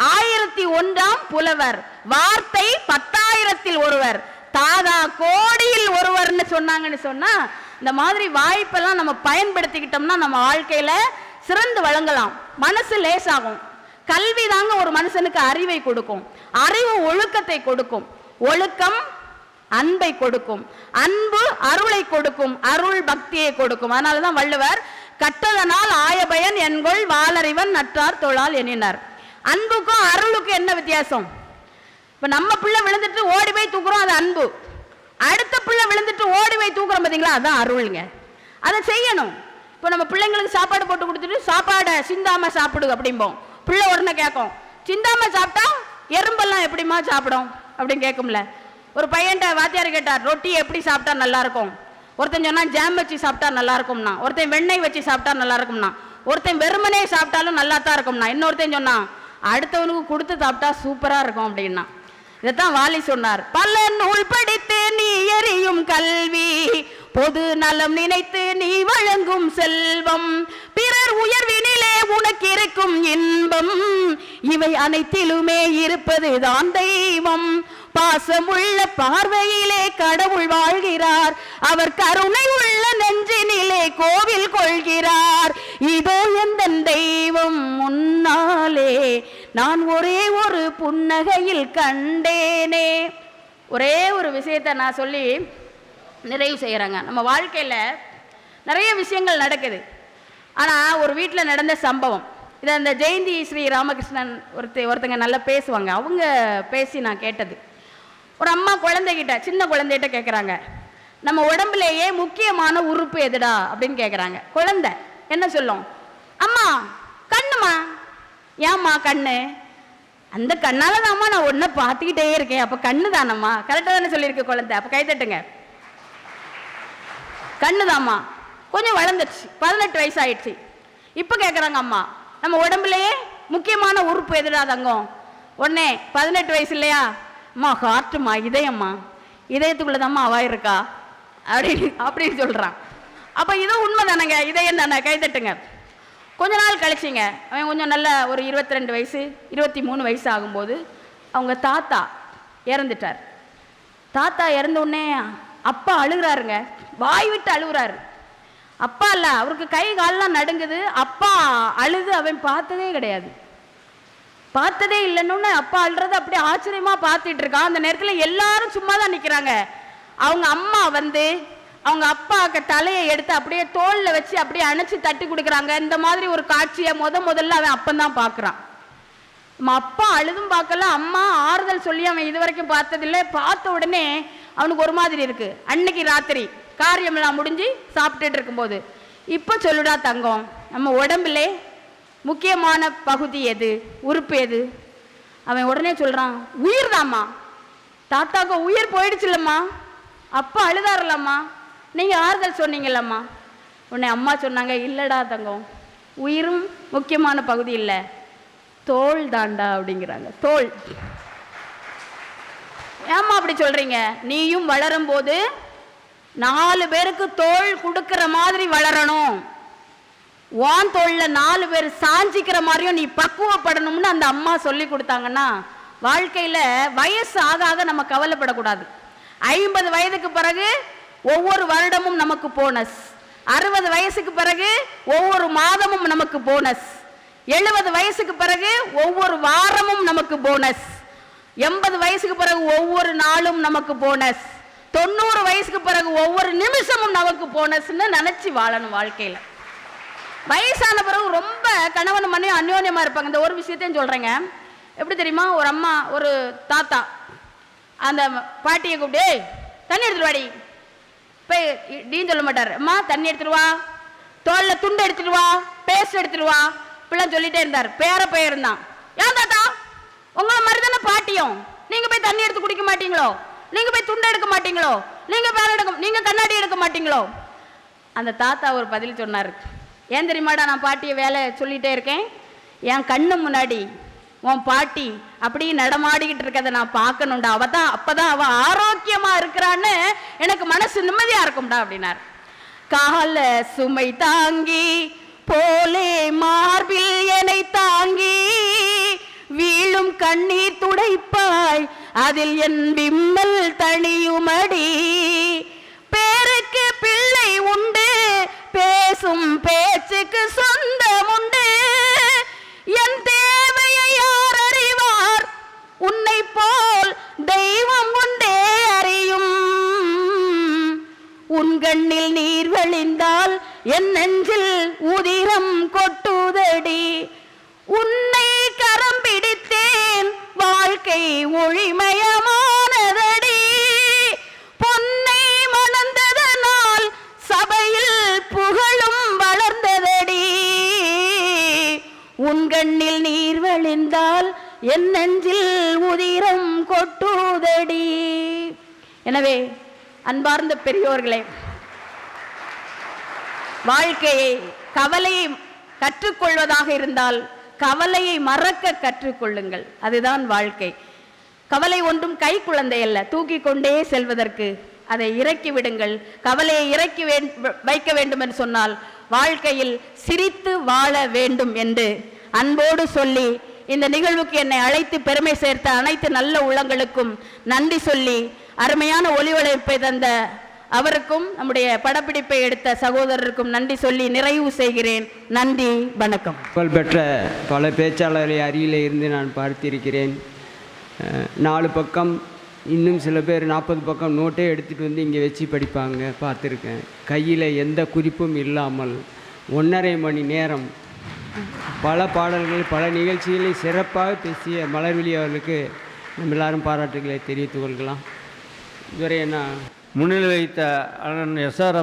1001 புலவர், வார்த்தை 10,000ல் ஒருவர், தாதா கோடியில் ஒருவர்னு சொன்னாங்கன்னு சொன்னா, இந்த மாதிரி வாய்ப்பெல்லாம் நம்ம பயன்படுத்திக்கிட்டோம்னா நம்ம வாழ்க்கையில சிறந்து வழங்கலாம். மனசு லேசாகும். கல்வி தாங்க ஒரு மனுஷனுக்கு அறிவை கொடுக்கும், அறிவு ஒழுக்கத்தை கொடுக்கும், ஒழுக்கம் அன்பை கொடுக்கும், அன்பு அருளை கொடுக்கும், அருள் பக்தியை கொடுக்கும். அதனாலதான் வள்ளுவர் கட்டதனால் ஆயபயன் என்கொள் வாளறிவன் நற்றார் தொழால் எண்ணினார். அன்புக்கும் அருளுக்கும் என்ன வித்தியாசம்? இப்ப நம்ம பிள்ளை விழுந்துட்டு ஓடி போய் தூக்குறோம், அது அன்பு. அடுத்த பிள்ளை விழுந்துட்டு ஓடி போய் தூக்குறோம் பார்த்தீங்களா, அதான் அருளுங்க. அதை செய்யணும். இப்போ நம்ம பிள்ளைங்களுக்கு சாப்பாடு போட்டு கொடுத்துட்டு சாப்பாடை சிந்தாம சாப்பிடு அப்படிம்போம். பிள்ளை உடனே கேட்கும், சிந்தாம சாப்பிட்டா எறும்பெல்லாம் எப்படிமா சாப்பிடும் அப்படின்னு கேட்கும்ல. ஒரு பையன்ட்ட வாத்தியார் கேட்டார், ரொட்டி எப்படி சாப்பிட்டா நல்லா இருக்கும்? ஒருத்தன் சொன்னா ஜாம் வச்சு சாப்பிட்டா நல்லா இருக்கும்னா, ஒருத்தன் வெண்ணெய் வச்சு சாப்பிட்டா நல்லா இருக்கும்னா, ஒருத்தன் வெறுமனே சாப்பிட்டாலும் நல்லா தான் இருக்கும்னா, இன்னொருத்தன் சொன்னா அடுத்தவனுக்கு கொடுத்து சாப்பிட்டா சூப்பரா இருக்கும் அப்படின்னா. இதைத்தான் வாலி சொன்னார், பல நூல் படித்து நீ எறியும் கல்வி, பொது நலம் நினைத்து நீ வழங்கும் செல்வம், பிறர் உயர்வினிலே உனக்கு இருக்கும் இன்பம், இவை அனைத்திலுமே இருப்பதுதான் தெய்வம், பாசமுள்ள பார்வையிலே கடவுள் வாழ்கிறார், அவர் கருணை உள்ள நெஞ்சினிலே கோவில் கொள்கிறார், இதோ எந்த தெய்வம் முன்னாலே நான் ஒரே ஒரு புன்னகையில் கண்டேனே. ஒரே ஒரு விஷயத்தை நான் சொல்லி நிறைவு செய்கிறாங்க. நம்ம வாழ்க்கையில் நிறைய விஷயங்கள் நடக்குது. ஆனால் ஒரு வீட்டில் நடந்த சம்பவம், இதை அந்த ஜெயந்தி ஸ்ரீ ராமகிருஷ்ணன் ஒருத்தங்க நல்லா பேசுவாங்க, அவங்க பேசி நான் கேட்டது. ஒரு அம்மா குழந்தைகிட்ட, சின்ன குழந்தைகிட்ட கேட்குறாங்க, நம்ம உடம்புலேயே முக்கியமான உறுப்பு எதுடா அப்படின்னு கேட்குறாங்க. குழந்தை என்ன சொல்லும்? அம்மா கண்ணுமா. ஏம்மா கண்ணு? அந்த கண்ணால தாம்மா நான் ஒன்றை பார்த்துக்கிட்டே இருக்கேன். அப்போ கண்ணு தானம்மா, கரெக்டாக தானே சொல்லியிருக்கு குழந்தை. அப்போ கை தட்டுங்க. கண்ணு தாம்மா. கொஞ்சம் வளர்ந்துடுச்சு, 18 வயசு ஆயிடுச்சு. இப்போ கேட்குறாங்க அம்மா, நம்ம உடம்புலையே முக்கியமான உறுப்பு எதுடா தங்கம்? உடனே 18 வயசு இல்லையா அம்மா, ஹார்ட்டுமா, இதயம்மா, இதயத்துக்குள்ளதாம்மா அவா இருக்கா அப்படின்னு சொல்கிறான். அப்போ இதுவும் உண்மை தானேங்க, இதயம் தானே, கை தட்டுங்க. கொஞ்ச நாள் கழிச்சிங்க, அவன் கொஞ்சம் நல்ல ஒரு 22 வயசு 23 வயசு ஆகும்போது அவங்க தாத்தா இறந்துட்டார். தாத்தா இறந்த உடனே அப்பா அழுகிறாருங்க, வாய் விட்டு அழுகுறாரு. அப்பா இல்லை, அவருக்கு கை காலெலாம் நடுங்குது. அப்பா அழுது அவன் பார்த்ததே கிடையாது, பார்த்ததே இல்லைன்னு அப்பா அழுறது அப்படியே ஆச்சரியமாக பார்த்துட்டு இருக்கான். அந்த நேரத்தில் எல்லாரும் சும்மா தான் நிற்கிறாங்க. அவங்க அம்மா வந்து அவங்க அப்பாவுக்கு தலையை எடுத்து அப்படியே தோளில் வச்சு அப்படியே அணைச்சி தட்டி கொடுக்குறாங்க. இந்த மாதிரி ஒரு காட்சியை முதல்ல அவன் அப்பந்தான் பார்க்குறான். நம்ம அப்பா அழுதும் பார்க்கல, அம்மா ஆறுதல் சொல்லி அவன் இது வரைக்கும் பார்த்ததில்லை. பார்த்த உடனே அவனுக்கு ஒரு மாதிரி இருக்கு. அன்னைக்கு ராத்திரி காரியமெல்லாம் முடிஞ்சு சாப்பிட்டுட்டு இருக்கும்போது, இப்போ சொல்லுடா தங்கம், நம்ம உடம்புலே முக்கியமான பகுதி எது, உறுப்பு எது? அவன் உடனே சொல்கிறான், உயிர் தாம்மா. தாத்தாவுக்கு உயிர் போயிடுச்சு இல்லைம்மா, அப்பா அழுதாருலம்மா, நீங்கள் ஆறுதல் சொன்னீங்கல்லம்மா. உடனே அம்மா சொன்னாங்க, இல்லைடா தங்கம், உயிரும் முக்கியமான பகுதி இல்லை, தோல் தாண்டா அப்படிங்கிறாங்க. தோல். ஏம்மா அப்படி சொல்கிறீங்க? நீயும் வளரும் போது 4 பேருக்கு தோல் கொடுக்குற மாதிரி வளரணும், வான் தோளில் 4 பேர் சாஞ்சிக்கிற மாதிரியும் நீ பக்குவப்படணும்னு அந்த அம்மா சொல்லி கொடுத்தாங்கன்னா, வாழ்க்கையில் வயசு ஆக ஆக நம்ம கவலைப்படக்கூடாது. 50 வயதுக்கு பிறகு ஒவ்வொரு வருடமும் நமக்கு போனஸ், 60 வயசுக்கு பிறகு ஒவ்வொரு மாதமும் நமக்கு போனஸ், 70 வயசுக்கு பிறகு ஒவ்வொரு வாரமும் நமக்கு போனஸ், 80 வயசுக்கு பிறகு ஒவ்வொரு நாளும் நமக்கு போனஸ், 90 வயசுக்கு பிறகு ஒவ்வொரு நிமிஷமும் நமக்கு போனஸ்ன்னு நினைச்சு வாழணும் வாழ்க்கையில். வயசான பிறகு ரொம்ப கணவன் மனைவி அந்யோன்யமாக இருப்பாங்க. இந்த ஒரு விஷயத்தையும் சொல்கிறேங்க. எப்படி தெரியுமா? ஒரு அம்மா ஒரு தாத்தா அந்த பாட்டியை கூப்பிட்டு, தண்ணி எடுத்துட்டு வாடி, போய் டீன்னு சொல்ல மாட்டார், அம்மா தண்ணி எடுத்துட்டு வா, தோலில் துண்டு எடுத்துட்டு வா, பேஸ்ட் எடுத்துட்டு வா, இப்படிலாம் சொல்லிட்டே இருந்தார். பேர இருந்தான். ஏன் தாத்தா, உங்களை மாதிரி தானே பாட்டியும், நீங்கள் போய் தண்ணி எடுத்து குடிக்க மாட்டீங்களோ, நீங்கள் போய் துண்டு எடுக்க மாட்டீங்களோ, நீங்கள் கண்ணாடி எடுக்க மாட்டீங்களோ? அந்த தாத்தா ஒரு பதில் சொன்னார். ஏன் தெரியுமாடா, நான் பாட்டியை வேலை சொல்லிகிட்டே இருக்கேன், என் கண்ணு முன்னாடி உன் பாட்டி அப்படி நடமாடிக்கிட்டு இருக்கதை நான் பார்க்கணும்டா, அப்பதான் அவ ஆரோக்கியமா இருக்கிறான்னு எனக்கு மனசு நிம்மதியா இருக்கும்டா அப்படின்னார். கால சுமை தாங்கி போலே மார்பில் என்னை தாங்கி வீழும் கண்ணீர் துடைப்பாய், அதில் என் விம்மல் தனியுமடி, பேருக்கு பிள்ளை உண்டு, பேசும் பேச்சுக்கு சொந்தம் உண்டு, என் தேவையை யார் அறிவார், உன்னை போல் தெய்வம் உண்டே அறியும், உன் கண்ணில் நீர் வழிந்தால் என் நெஞ்சில் உதிரம் கொட்டுதடி, உன்னை கரம் பிடித்தேன் வாழ்க்கை ஒளிமயமானதடி, பொன்னை மணந்ததனால் சபையில் புகழும் வளர்ந்ததடி, உன் கண்ணில் நீர் வழிந்தால் என் நெஞ்சில் உதிரம் கொட்டுதடி. எனவே அன்பார்ந்த பெரியோர்களே, வாழ்க்கையை கவலையை கற்றுக்கொள்வதாக இருந்தால் கவலையை மறக்க கற்றுக்கொள்ளுங்கள், அதுதான் வாழ்க்கை. கவலை ஒன்றும் கை குழந்தை அல்ல, தூக்கி கொண்டே செல்வதற்கு அதை இறக்கி விடுங்கள். கவலையை இறக்கி வைக்க வேண்டும் என்று சொன்னால் வாழ்க்கையில் சிரித்து வாழ வேண்டும் என்று அன்போடு சொல்லி, இந்த நிகழ்வுக்கு என்னை அழைத்து பெருமை சேர்த்த அனைத்து நல்ல உள்ளங்களுக்கும் நன்றி சொல்லி, அருமையான ஒளிவளைப்பை தந்த அவருக்கும் நம்முடைய படப்பிடிப்பை எடுத்த சகோதரருக்கும் நன்றி சொல்லி நிறைவு செய்கிறேன். நன்றி, வணக்கம். புகழ்பெற்ற பல பேச்சாளர்களை அருகிலே இருந்து நான் பார்த்திருக்கிறேன். 4 பக்கம், இன்னும் சில பேர் 40 பக்கம் நோட்டே எடுத்துகிட்டு வந்து இங்கே வச்சு படிப்பாங்க, பார்த்துருக்கேன். கையில் எந்த குறிப்பும் இல்லாமல் 1.5 மணி நேரம் பல பாடல்கள் பல நிகழ்ச்சிகளை சிறப்பாக பேசிய மலர்விழி அவர்களுக்கு நம்ம எல்லாரும் பாராட்டுகளை தெரிவித்துக் கொள்கலாம். இதுவரை என்ன முன்னிலை வைத்த அண்ணன் எஸ்ஆர்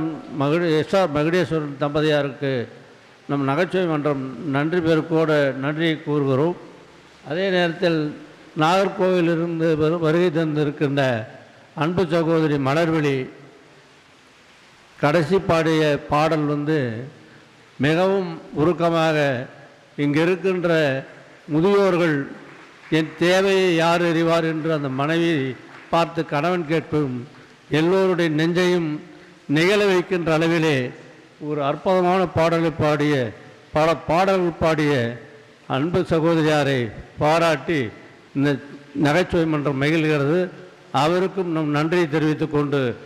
மகுடேஸ்வரன் தம்பதியாருக்கு நம் நகைச்சுவை மன்றம் நன்றி பெருக்கோடு நன்றியை கூறுகிறோம். அதே நேரத்தில் நாகர்கோவிலிருந்து வருகை தந்திருக்கின்ற அன்பு சகோதரி மலர்விழி கடைசி பாடிய பாடல் மிகவும் உருக்கமாக இங்கே இருக்கின்ற முதியோர்கள் என் தேவையை யார் அறிவார் என்று அந்த மனைவி பார்த்து கணவன் கேட்பதும் எல்லோருடைய நெஞ்சையும் நிகழ வைக்கின்ற அளவிலே ஒரு அற்புதமான பாடலை பாடிய பல பாடல்கள் பாடிய அன்பு சகோதரியாரை பாராட்டி இந்த நகைச்சுவை மன்றம் மகிழ்கிறது. அவருக்கும் நம் நன்றியை தெரிவித்துக் கொண்டு